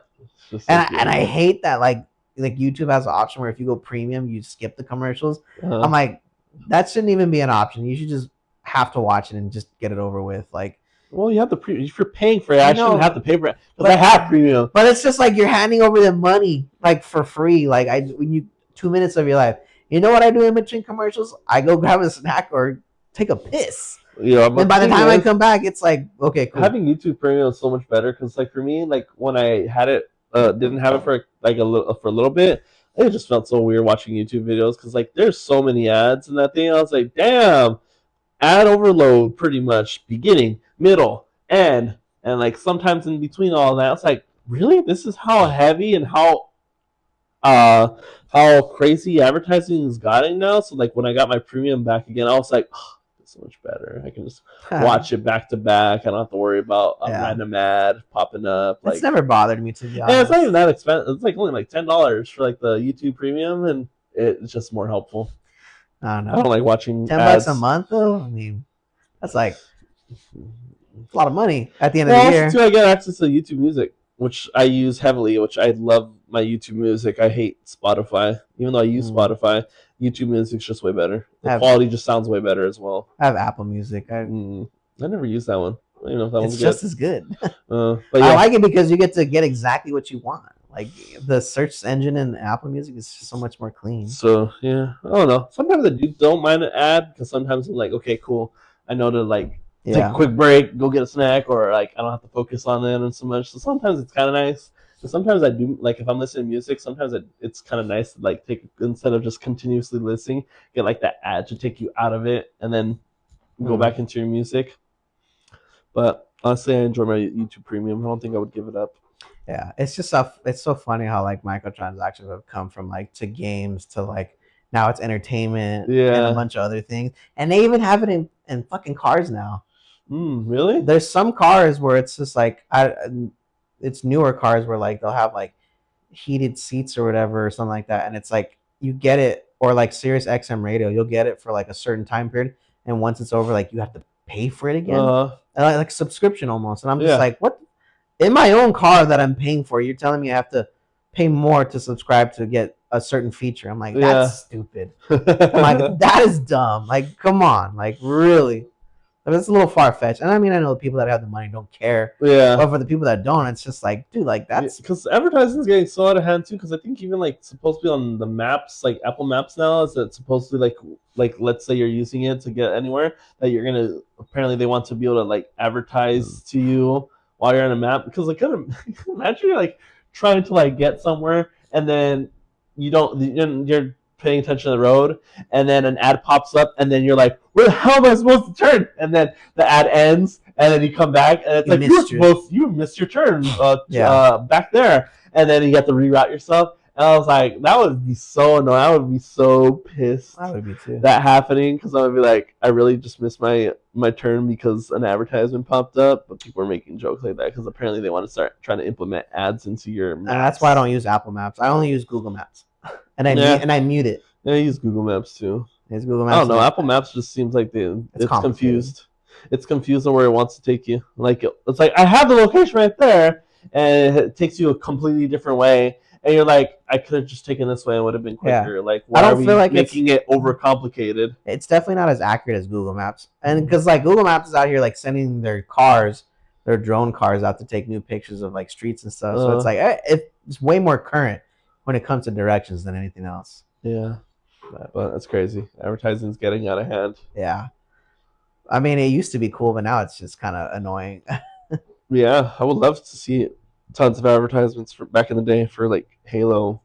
And I hate that like YouTube has an option where if you go premium, you skip the commercials. I'm like, that shouldn't even be an option. You should just have to watch it and just get it over with. Like, well, you have to if you're paying for it, I shouldn't have to pay for it because I have premium. But it's just like you're handing over the money like for free. Like when you 2 minutes of your life. You know what I do in between commercials? I go grab a snack or take a piss. Yeah, and by the time I come back, it's like, okay, cool. Having YouTube Premium is so much better because, like, for me, like when I had it, didn't have it for like a little bit, it just felt so weird watching YouTube videos because like there's so many ads and that thing. I was like, damn, ad overload, pretty much beginning, middle, end, and like sometimes in between all that. It's like, really, this is how heavy and how crazy advertising is gotten now. So like when I got my premium back again, I was like, oh, it's so much better. I can just watch it back to back. I don't have to worry about a random ad popping up. Like, it's never bothered me, to be honest. Yeah, it's not even that expensive. It's like only like $10 for like the YouTube premium, and it's just more helpful. I don't know. I don't like watching $10 a month though. I mean, that's like a lot of money at the end of the year. Also, too, I get access to YouTube Music, which I use heavily, which I love my YouTube Music. I hate Spotify. Even though I use Spotify, YouTube Music's just way better. The quality just sounds way better as well. I have Apple Music. I never used that one. I don't even know if that one's just as good. But yeah. I like it because you get to get exactly what you want. Like the search engine in Apple Music is so much more clean. So yeah, I don't know. Sometimes I don't mind an ad because sometimes I'm like, okay, cool. I know to like take a quick break, go get a snack, or like I don't have to focus on it and so much. So sometimes it's kind of nice. But sometimes I do, like if I'm listening to music, sometimes it's kind of nice to like take, instead of just continuously listening, get like that ad to take you out of it and then go back into your music. But honestly, I enjoy my YouTube Premium. I don't think I would give it up. Yeah, it's just it's so funny how like microtransactions have come from like to games to like now it's entertainment and a bunch of other things, and they even have it in fucking cars now. Really? There's some cars where it's just like it's newer cars where like they'll have like heated seats or whatever or something like that, and it's like you get it, or like Sirius XM radio, you'll get it for like a certain time period, and once it's over, like you have to pay for it again, like subscription almost. And I'm just like, what? In my own car that I'm paying for, you're telling me I have to pay more to subscribe to get a certain feature. I'm like, that's stupid. I'm like, that is dumb. Like, come on. Like, really? I mean, it's a little far-fetched. And I mean, I know the people that have the money don't care. Yeah. But for the people that don't, it's just like, dude, like that's... Because advertising is getting so out of hand, too. Because I think even, like, supposed to be on the maps, like Apple Maps now, is that supposed to, like let's say you're using it to get anywhere, that you're going to... Apparently, they want to be able to, like, advertise to you while you're on a map. Because, like, imagine you're, like, trying to, like, get somewhere, and then you're paying attention to the road, and then an ad pops up, and then you're like, where the hell am I supposed to turn? And then the ad ends, and then you come back, and it's you missed your turn back there, and then you have to reroute yourself. And I was like, that would be so annoying. I would be so pissed. I would be too. That happening, because I would be like, I really just missed my turn because an advertisement popped up. But people are making jokes like that because apparently they want to start trying to implement ads into your maps. And that's why I don't use Apple Maps. I only use Google Maps, and I mute it. Yeah, I use Google Maps too. It's Google Maps. I don't know. Apple Maps just seems like it's confused. It's confused on where it wants to take you. Like it's like I have the location right there, and it takes you a completely different way. And you're like, I could have just taken this way and would have been quicker. Yeah. Like, why are we making it overcomplicated? It's definitely not as accurate as Google Maps. And because like Google Maps is out here like sending their drone cars out to take new pictures of like streets and stuff. So it's like it's way more current when it comes to directions than anything else. Yeah, but that's crazy. Advertising's getting out of hand. Yeah, I mean, it used to be cool, but now it's just kind of annoying. Yeah, I would love to see tons of advertisements for back in the day for like Halo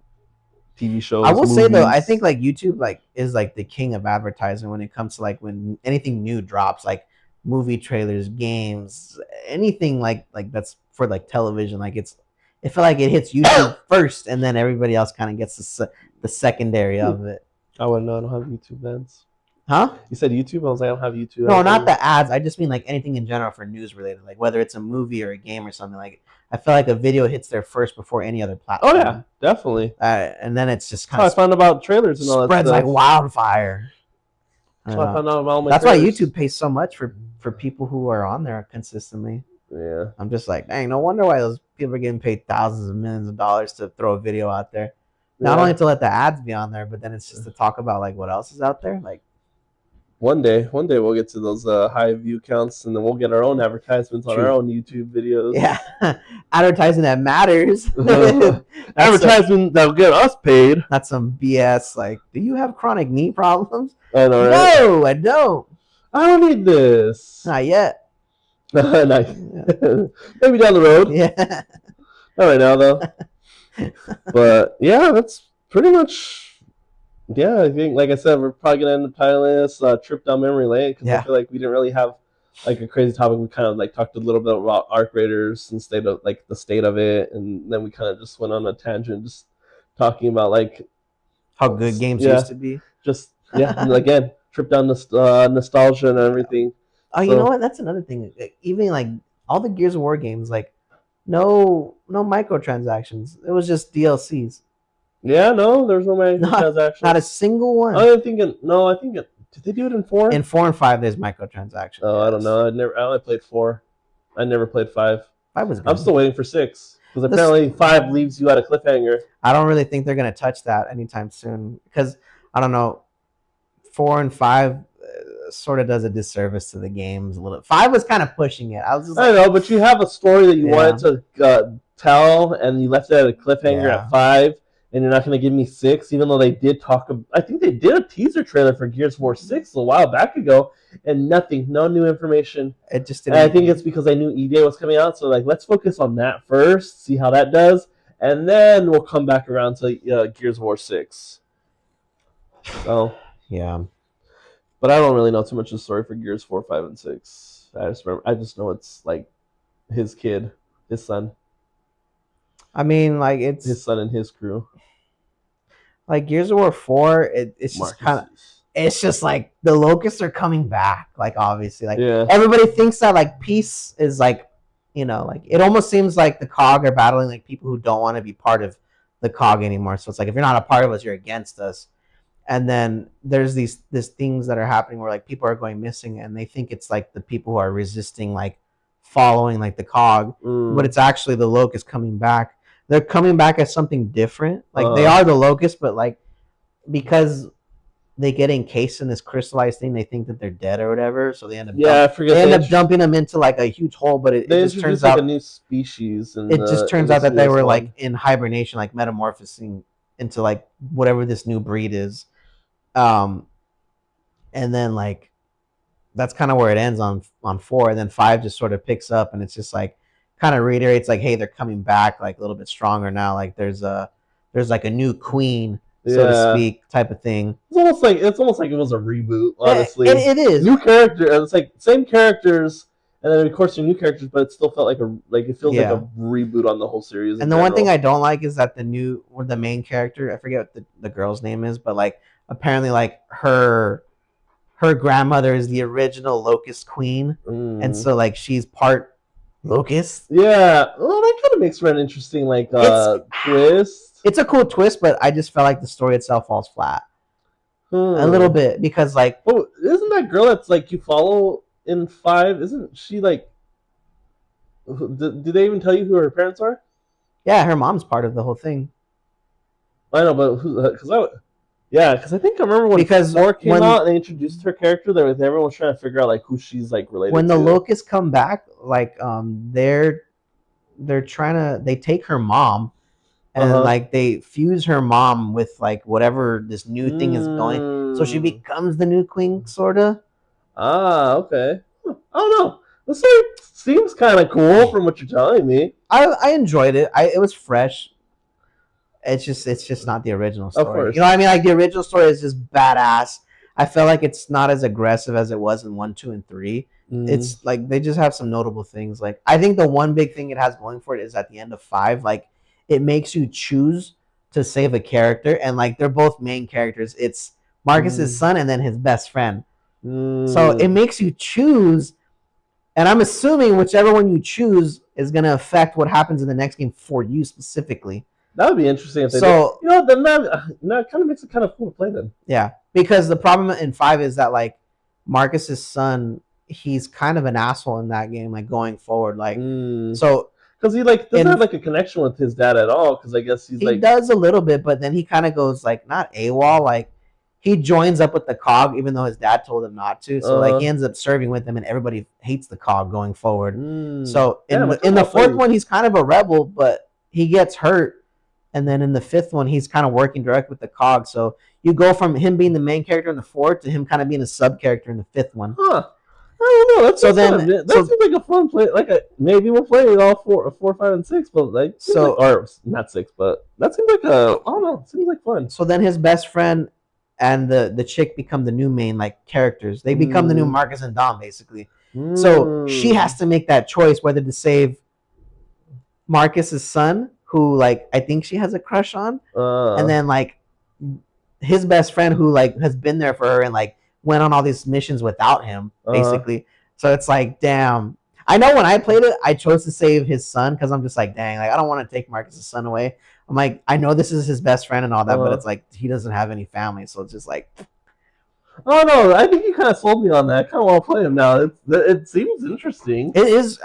TV shows. I will say though, I think like YouTube like is like the king of advertising when it comes to like when anything new drops, like movie trailers, games, anything like that's for like television. Like it felt like it hits YouTube first, and then everybody else kind of gets the secondary of it. I wouldn't know. I don't have YouTube ads. Huh? You said YouTube? I was like, I don't have YouTube. No, not the ads. I just mean like anything in general for news related, like whether it's a movie or a game or something. Like I feel like a video hits there first before any other platform. Oh yeah, definitely. And then it's just kind of. I found about trailers and all that stuff. Spreads like wildfire. So I found out about all my That's why YouTube pays so much for people who are on there consistently. Yeah. I'm just like, dang, no wonder why those people are getting paid thousands of millions of dollars to throw a video out there. Not only to let the ads be on there, but then it's just to talk about like what else is out there. Like one day we'll get to those high view counts, and then we'll get our own advertisements on our own YouTube videos. Yeah, advertising that matters. Advertisement that'll get us paid. Not some BS. Like, do you have chronic knee problems? I know, right? No, I don't. I don't need this. Not yet. Maybe down the road. Yeah. Not right now though. But yeah, that's pretty much. Yeah, I think, like I said, we're probably gonna end up titling this trip down memory lane because I feel like we didn't really have like a crazy topic. We kind of like talked a little bit about Arc Raiders and the state of it, and then we kind of just went on a tangent, just talking about like how good games used to be. Just and again, trip down nostalgia and everything. Oh, you know what? That's another thing. Even like all the Gears of War games, like no microtransactions. It was just DLCs. Yeah, no, there's no microtransactions. Not a single one. I think did they do it in 4? In 4 and 5, there's microtransactions. Oh, yes. I don't know. I only played 4. I never played 5. 5 was good. I'm still waiting for 6 because apparently 5 leaves you at a cliffhanger. I don't really think they're gonna touch that anytime soon because I don't know. 4 and 5 sort of does a disservice to the games a little. 5 was kind of pushing it. I know, but you have a story that you wanted to tell, and you left it at a cliffhanger at 5. And you're not going to give me 6, even though they did I think they did a teaser trailer for Gears of War 6 a while back ago, and no new information. It just didn't. And I think it's because I knew E-Day was coming out, so like, let's focus on that first, see how that does, and then we'll come back around to Gears of War 6. So yeah, but I don't really know too much of the story for Gears 4, 5, and 6. I just know it's like his son. I mean, like it's his son and his crew. Like Gears of War 4, it's just kind of, it's just like the locusts are coming back. Like obviously, like everybody thinks that like peace is like, like it almost seems like the COG are battling like people who don't want to be part of the COG anymore. So it's like if you're not a part of us, you're against us. And then there's these things that are happening where like people are going missing, and they think it's like the people who are resisting, like following like the COG, but it's actually the locusts coming back. They're coming back as something different. Like they are the locusts, but like because they get encased in this crystallized thing, they think that they're dead or whatever. So they end up dumping them into like a huge hole. But it just turns out a new species. It just turns out that they were like in hibernation, like metamorphosing into like whatever this new breed is. And then like that's kind of where it ends on 4, and then 5 just sort of picks up, and it's just like kind of reiterates like, hey, they're coming back like a little bit stronger now. Like there's like a new queen, so to speak, type of thing. It's almost like it was a reboot, honestly. It is. New character, it's like same characters, and then of course they're new characters, but it still felt like it feels like a reboot on the whole series. And the one thing I don't like is that the main character, I forget what the girl's name is, but like apparently like her grandmother is the original Locust Queen, and so like she's part Locust. Yeah, well, that kind of makes for an interesting twist. It's a cool twist, but I just felt like the story itself falls flat a little bit because like, oh, isn't that girl that's like you follow in 5? Isn't she like? Did they even tell you who her parents are? Yeah, her mom's part of the whole thing. I know, but because I think I remember when 4 came out and they introduced her character, everyone was trying to figure out like who she's like related to. When the locusts come back, like they're trying to take her mom and like they fuse her mom with like whatever this new thing is going, so she becomes the new queen, sorta. Ah, okay. I don't know. The story seems kind of cool from what you're telling me. I enjoyed it. It was fresh. It's just not the original story. Of course. You know what I mean? Like the original story is just badass. I feel like it's not as aggressive as it was in 1, 2, and 3. It's like they just have some notable things. Like I think the one big thing it has going for it is at the end of 5, like it makes you choose to save a character, and like they're both main characters. It's Marcus's son and then his best friend. So it makes you choose, and I'm assuming whichever one you choose is going to affect what happens in the next game for you specifically. That would be interesting if they did. Then that kind of makes it kind of cool to play then. Yeah. because the problem in 5 is that like Marcus's son, he's kind of an asshole in that game, like going forward, like so because he like doesn't have like a connection with his dad at all. Because I guess he like does a little bit, but then he kind of goes like not AWOL, like he joins up with the COG even though his dad told him not to. So like he ends up serving with them, and everybody hates the COG going forward. So in the 4th one, he's kind of a rebel, but he gets hurt, and then in the 5th one, he's kind of working direct with the COG. So you go from him being the main character in the 4th to him kind of being a sub character in the 5th one. Huh. I don't know. That seems like a fun play. Maybe we'll play it all 4, 5, and 6, but like or not 6, but that seems like I don't know. It seems like fun. So then his best friend and the chick become the new main like characters. They become the new Marcus and Dom basically. So she has to make that choice whether to save Marcus's son, who like I think she has a crush on, and then like his best friend who like has been there for her and like went on all these missions without him, basically. So it's like, damn. I know when I played it, I chose to save his son because I'm just like, dang, like I don't want to take Marcus's son away. I'm like, I know this is his best friend and all that, but it's like he doesn't have any family, so it's just like. Oh no, I think you kind of sold me on that. I kind of want to play him now. It seems interesting. It is.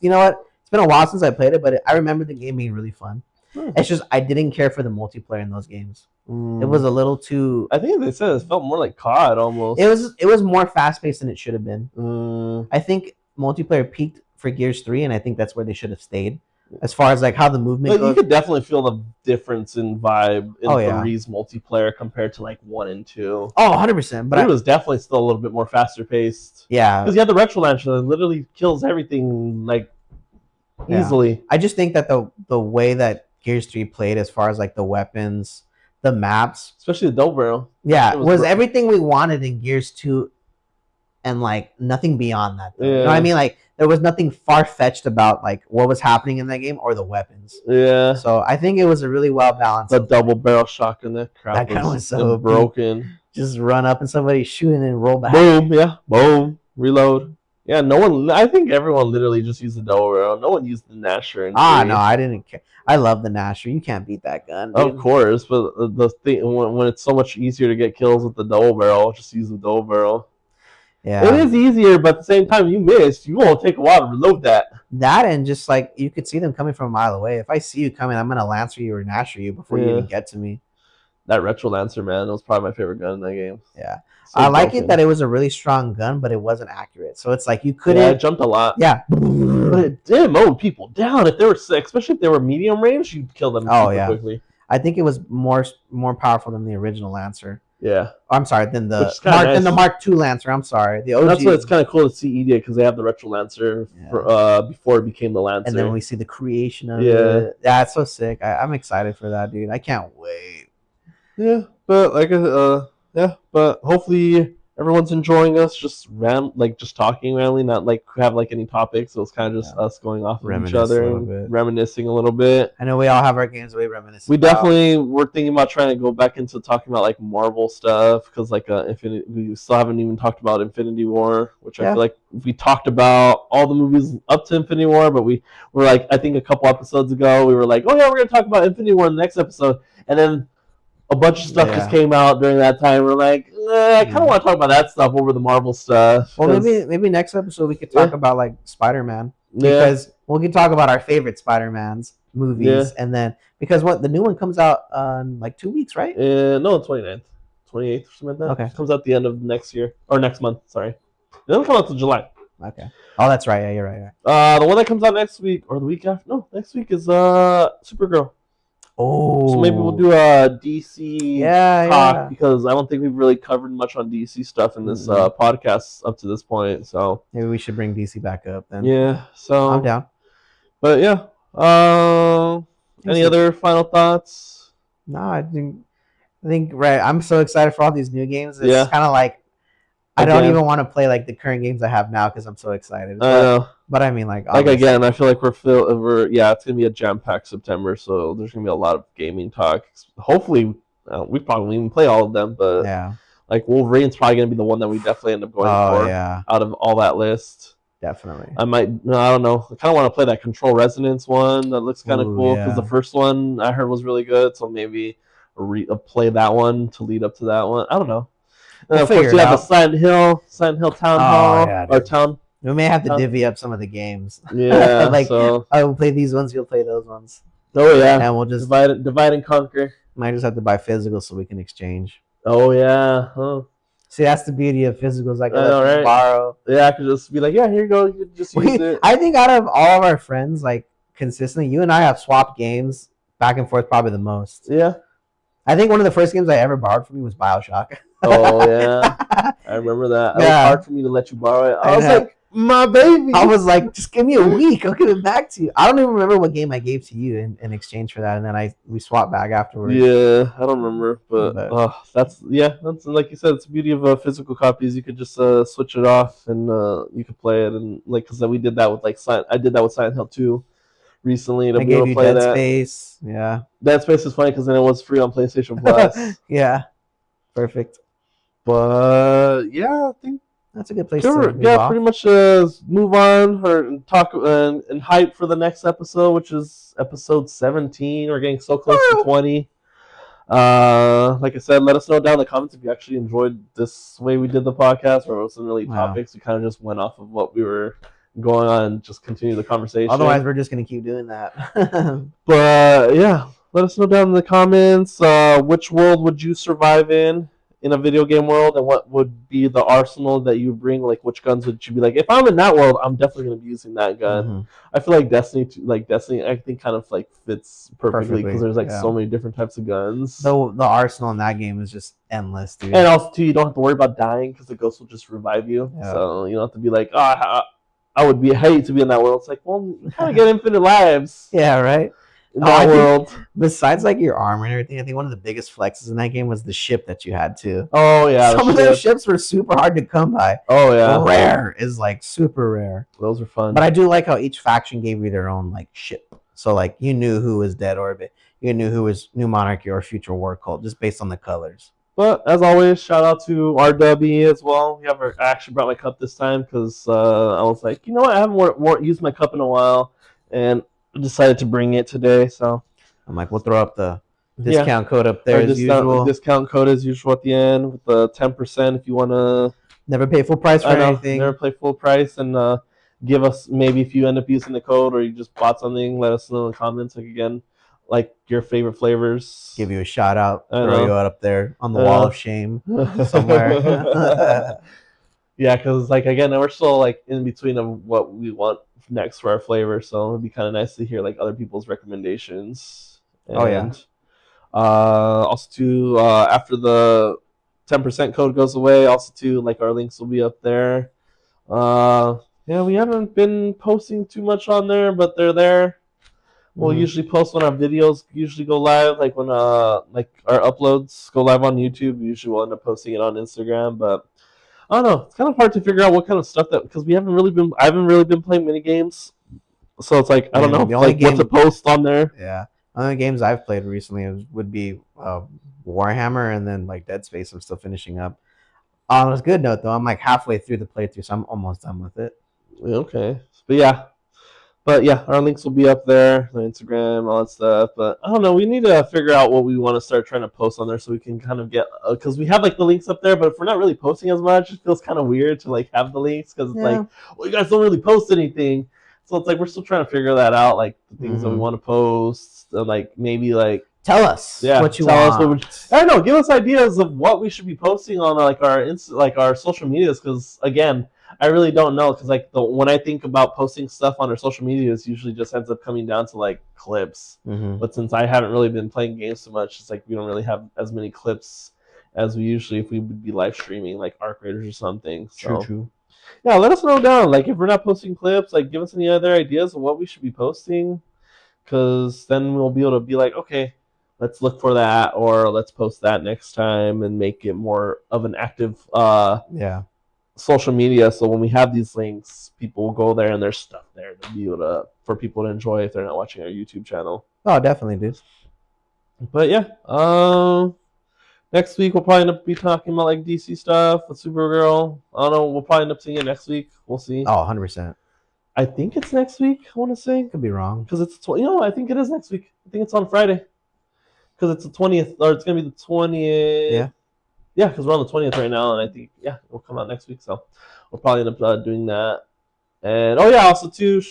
You know what? It's been a while since I played it, but I remember the game being really fun. It's just I didn't care for the multiplayer in those games. It was a little too. I think they said it felt more like COD almost. It was more fast paced than it should have been. I think multiplayer peaked for Gears 3, and I think that's where they should have stayed. As far as like how the movement goes. You could definitely feel the difference in vibe in 3's multiplayer compared to like 1 and 2. Oh, 100%. But it was definitely still a little bit more faster paced. Yeah. Because you have the retro launcher that literally kills everything like easily. I just think that the way that Gears 3 played as far as like the weapons, the maps, especially the double barrel. Yeah, it was everything we wanted in Gears 2 and like nothing beyond that. You know what I mean? Like there was nothing far-fetched about like what was happening in that game or the weapons. Yeah. So I think it was a really well balanced. The double barrel shotgun, that kind was so broken. Just run up and somebody shoot and then roll back. Boom, yeah. Boom. Reload. Yeah, I think everyone literally just used the double barrel. No one used the Nasher. No, I didn't care. I love the Nasher. You can't beat that gun, dude. Of course, but the thing when it's so much easier to get kills with the double barrel, just use the double barrel. Yeah, it is easier, but at the same time, you missed. You won't take a while to reload that. That and just like you could see them coming from a mile away. If I see you coming, I'm gonna Lancer you or Nasher you before you even get to me. That retro Lancer, man, that was probably my favorite gun in that game. Yeah. So I like it that it was a really strong gun, but it wasn't accurate. So it's like you couldn't. Yeah, it jumped a lot. Yeah. But it did mow people down. If they were sick, especially if they were medium range, you'd kill them quickly. I think it was more powerful than the original Lancer. Yeah. I'm sorry, than the Mark II Lancer. I'm sorry. The OG. That's why it's kind of cool to see EDA because they have the retro Lancer before it became the Lancer. And then we see the creation of it. Yeah, it's so sick. I'm excited for that, dude. I can't wait. Yeah, but but hopefully everyone's enjoying us just talking randomly, not like have like any topics. So it's kind of just us going off of each other, reminiscing a little bit. I know we all have our games we reminisce. We definitely were thinking about trying to go back into talking about like Marvel stuff because like we still haven't even talked about Infinity War, which I feel like we talked about all the movies up to Infinity War, but we were like I think a couple episodes ago we were like, oh yeah, we're gonna talk about Infinity War in the next episode, and then a bunch of stuff just came out during that time. We're like, I kind of want to talk about that stuff over the Marvel stuff. Well, maybe next episode we could talk about like Spider-Man because we can talk about our favorite Spider-Man's movies, and then because the new one comes out in like 2 weeks, right? No, 29th, 28th, or something like that. Okay, it comes out the end of next year or next month. Sorry, it doesn't come out until July. Okay. Oh, that's right. Yeah, you're right. The one that comes out next week or the week after? No, next week is Supergirl. Oh, so maybe we'll do a DC talk because I don't think we've really covered much on DC stuff in this podcast up to this point. So maybe we should bring DC back up then. Yeah, so I'm down. But yeah, any other final thoughts? No, I think right. I'm so excited for all these new games. It's kind of like I don't even want to play like the current games I have now because I'm so excited. I know. But I mean, like again, I feel like it's gonna be a jam-packed September, so there's gonna be a lot of gaming talk. Hopefully, we probably won't even play all of them, but like Wolverine's probably gonna be the one that we definitely end up going for out of all that list. Definitely. I don't know. I kind of want to play that Control Resonance one. That looks kind of cool because the first one I heard was really good, so maybe play that one to lead up to that one. I don't know. And of course, you have the Silent Hill Town Hall, yeah, or Town. We may have to divvy up some of the games. Yeah, like I will play these ones, you'll play those ones. Oh yeah, and we'll just divide and conquer. Might just have to buy physical so we can exchange. Oh yeah. Oh. See, that's the beauty of physicals. I can let you borrow. Yeah, I could just be like, yeah, here you go. You can just use it. I think out of all of our friends, like consistently, you and I have swapped games back and forth probably the most. Yeah. I think one of the first games I ever borrowed from you was BioShock. Oh yeah, I remember that. It was hard for me to let you borrow it. I was like, my baby. I was like, just give me a week. I'll give it back to you. I don't even remember what game I gave to you in exchange for that, and then we swapped back afterwards. Yeah, I don't remember, but that's like you said, it's the beauty of physical copies. You could just switch it off, and you could play it, and like because we did that with I did that with Silent Hill 2 recently to be able to play Dead Space. Yeah, Dead Space is funny because then it was free on PlayStation Plus. Yeah, perfect. But yeah, I think that's a good place to move off. pretty much move on or talk and hype for the next episode, which is episode 17. We're getting so close to 20. Like I said, let us know down in the comments if you actually enjoyed this way we did the podcast, or it wasn't really topics. We kind of just went off of what we were going on and just continue the conversation. Otherwise, we're just going to keep doing that. But yeah, let us know down in the comments which world would you survive in a video game world, and what would be the arsenal that you bring? Like, which guns would you be like, if I'm in that world, I'm definitely going to be using that gun. Mm-hmm. I feel like Destiny, I think kind of like fits perfectly because there's like so many different types of guns. The arsenal in that game is just endless, dude. And also, too, you don't have to worry about dying because the ghost will just revive you. Yeah. So you don't have to be like, I would hate to be in that world. It's like, well, you kind of get infinite lives. Yeah, right. In that world. Besides like your armor and everything, I think one of the biggest flexes in that game was the ship that you had too. Oh yeah, some of those ships were super hard to come by. Oh yeah, rare is like super rare. Those are fun. But I do like how each faction gave you their own like ship. So like you knew who was Dead Orbit, you knew who was New Monarchy or Future War Cult just based on the colors. But as always, shout out to RW as well. I actually brought my cup this time because I was like, you know what, I haven't used my cup in a while, and decided to bring it today. So I'm like, we'll throw up the discount code up there as usual. Discount code as usual at the end with the 10% if you want to. Never pay full price for anything. Never pay full price, and give us, maybe if you end up using the code or you just bought something, let us know in the comments. Like again, like your favorite flavors. Give you a shout out. Throw you out up there on the wall of shame somewhere. Yeah, because like again, we're still like in between of what we want next for our flavor, so it'd be kind of nice to hear like other people's recommendations. And, also too, after the 10% code goes away, also too, like our links will be up there. Yeah, we haven't been posting too much on there, but they're there. We'll usually post when our videos usually go live, like when like our uploads go live on YouTube. Usually we'll end up posting it on Instagram, but I don't know. It's kind of hard to figure out what kind of stuff because I haven't really been playing mini games, so it's like I don't know like what to post on there. Yeah, the only games I've played recently would be Warhammer and then like Dead Space. I'm still finishing up. On a good note though, I'm like halfway through the playthrough, so I'm almost done with it. Okay, but yeah, our links will be up there, on Instagram, all that stuff. But I don't know, we need to figure out what we want to start trying to post on there so we can kind of get, because we have like the links up there, but if we're not really posting as much, it feels kind of weird to like have the links because it's like, well, you guys don't really post anything. So it's like we're still trying to figure that out, like the things that we want to post, and like maybe like tell us what you want. I don't know, give us ideas of what we should be posting on like our social medias, because again, I really don't know, because like when I think about posting stuff on our social media, it usually just ends up coming down to like clips. But since I haven't really been playing games so much, it's like we don't really have as many clips as we usually if we would be live streaming like Arc Raiders or something. So, true. Yeah, let us know down. Like if we're not posting clips, like give us any other ideas of what we should be posting, because then we'll be able to be like, okay, let's look for that, or let's post that next time and make it more of an active social media, so when we have these links, people will go there and there's stuff there to be able for people to enjoy if they're not watching our YouTube channel. Oh, definitely, dude. But yeah, next week we'll probably end up be talking about like DC stuff with Supergirl. I don't know, we'll probably end up seeing it next week. We'll see. Oh, 100%. I think it's next week, I want to say. Could be wrong. Because it's, I think it is next week. I think it's on Friday. Because it's the 20th, or it's going to be the 20th. Yeah. Yeah, because we're on the 20th right now, and I think it'll come out next week. So we'll probably end up doing that. And also too,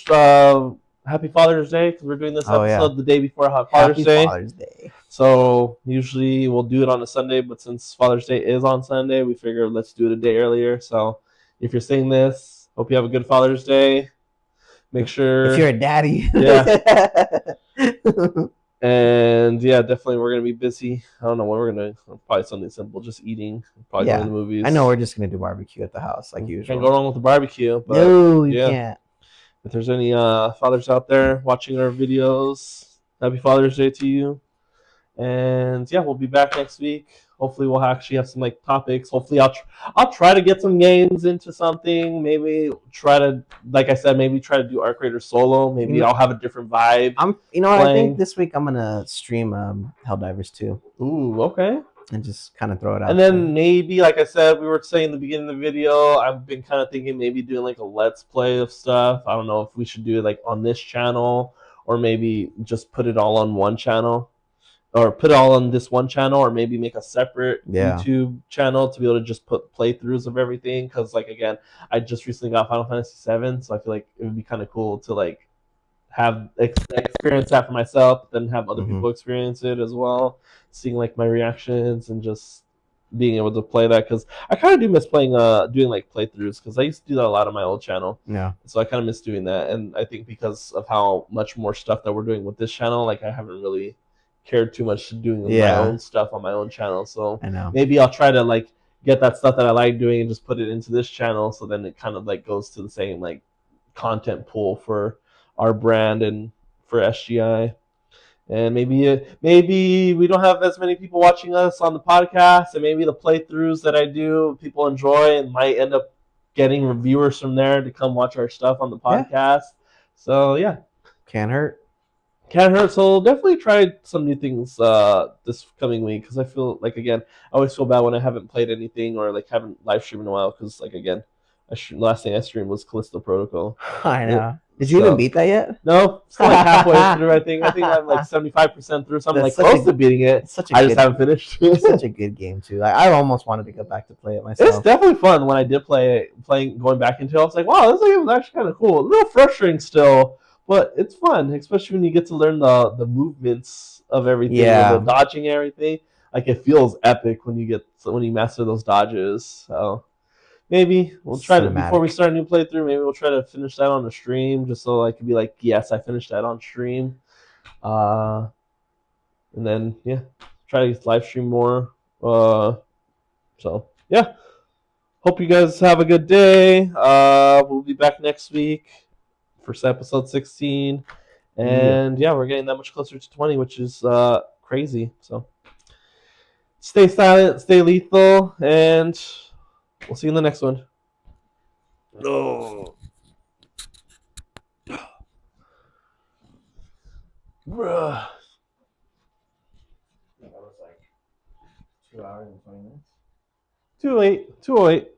Happy Father's Day, because we're doing this episode the day before Father's Day. Father's Day. So usually we'll do it on a Sunday, but since Father's Day is on Sunday, we figured let's do it a day earlier. So if you're seeing this, hope you have a good Father's Day. Make sure if you're a daddy. And definitely we're gonna be busy. I don't know what we're gonna. Probably something simple, just eating. Probably going to the movies. I know we're just gonna do barbecue at the house like usual. Can't go wrong with the barbecue. But no, you can't. If there's any fathers out there watching our videos, happy Father's Day to you. And we'll be back next week. Hopefully we'll actually have some topics. Hopefully I'll try to get some games into something. Maybe try to, like I said, maybe try to do Arc Raider solo. Maybe I'll have a different vibe. I think this week I'm gonna stream Helldivers 2. Ooh, okay. And just kind of throw it out. And then maybe, like I said, we were saying in the beginning of the video, I've been kind of thinking maybe doing a let's play of stuff. I don't know if we should do it on this channel, or maybe just put it all on one channel. Or put it all on this one channel, or maybe make a separate YouTube channel to be able to just put playthroughs of everything. Because, again, I just recently got Final Fantasy VII, so I feel like it would be kind of cool to have experience that for myself, then have other people experience it as well, seeing my reactions and just being able to play that. Because I kind of do miss playing, doing playthroughs, because I used to do that a lot on my old channel. Yeah. So I kind of miss doing that, and I think because of how much more stuff that we're doing with this channel, I haven't really cared too much to doing my own stuff on my own channel. So I know. Maybe I'll try to get that stuff that I like doing and just put it into this channel, so then it kind of goes to the same content pool for our brand and for SGI. And maybe we don't have as many people watching us on the podcast, and maybe the playthroughs that I do people enjoy and might end up getting reviewers from there to come watch our stuff on the podcast. So can't hurt. So definitely try some new things this coming week, because I feel again, I always feel bad when I haven't played anything or haven't live streamed in a while, because again, the last thing I streamed was Callisto Protocol. I know. Did you even beat that yet? No, still halfway through. I think I'm 75% through. So I'm close to beating it. I just haven't finished. It's such a good game too. I almost wanted to go back to play it myself. It's definitely fun. When I did going back into it, I was like, wow, this game was actually kind of cool. A little frustrating still, but it's fun, especially when you get to learn the movements of everything, the dodging everything. It feels epic when you master those dodges. So maybe we'll try to, before we start a new playthrough, maybe we'll try to finish that on the stream, just so I could be yes, I finished that on stream. And then try to live stream more. So hope you guys have a good day. We'll be back next week for episode 16, and we're getting that much closer to 20, which is crazy. So stay silent, stay lethal, and we'll see you in the next one. No. Bruh. That was 2 hours and 20 minutes. Too late. 208.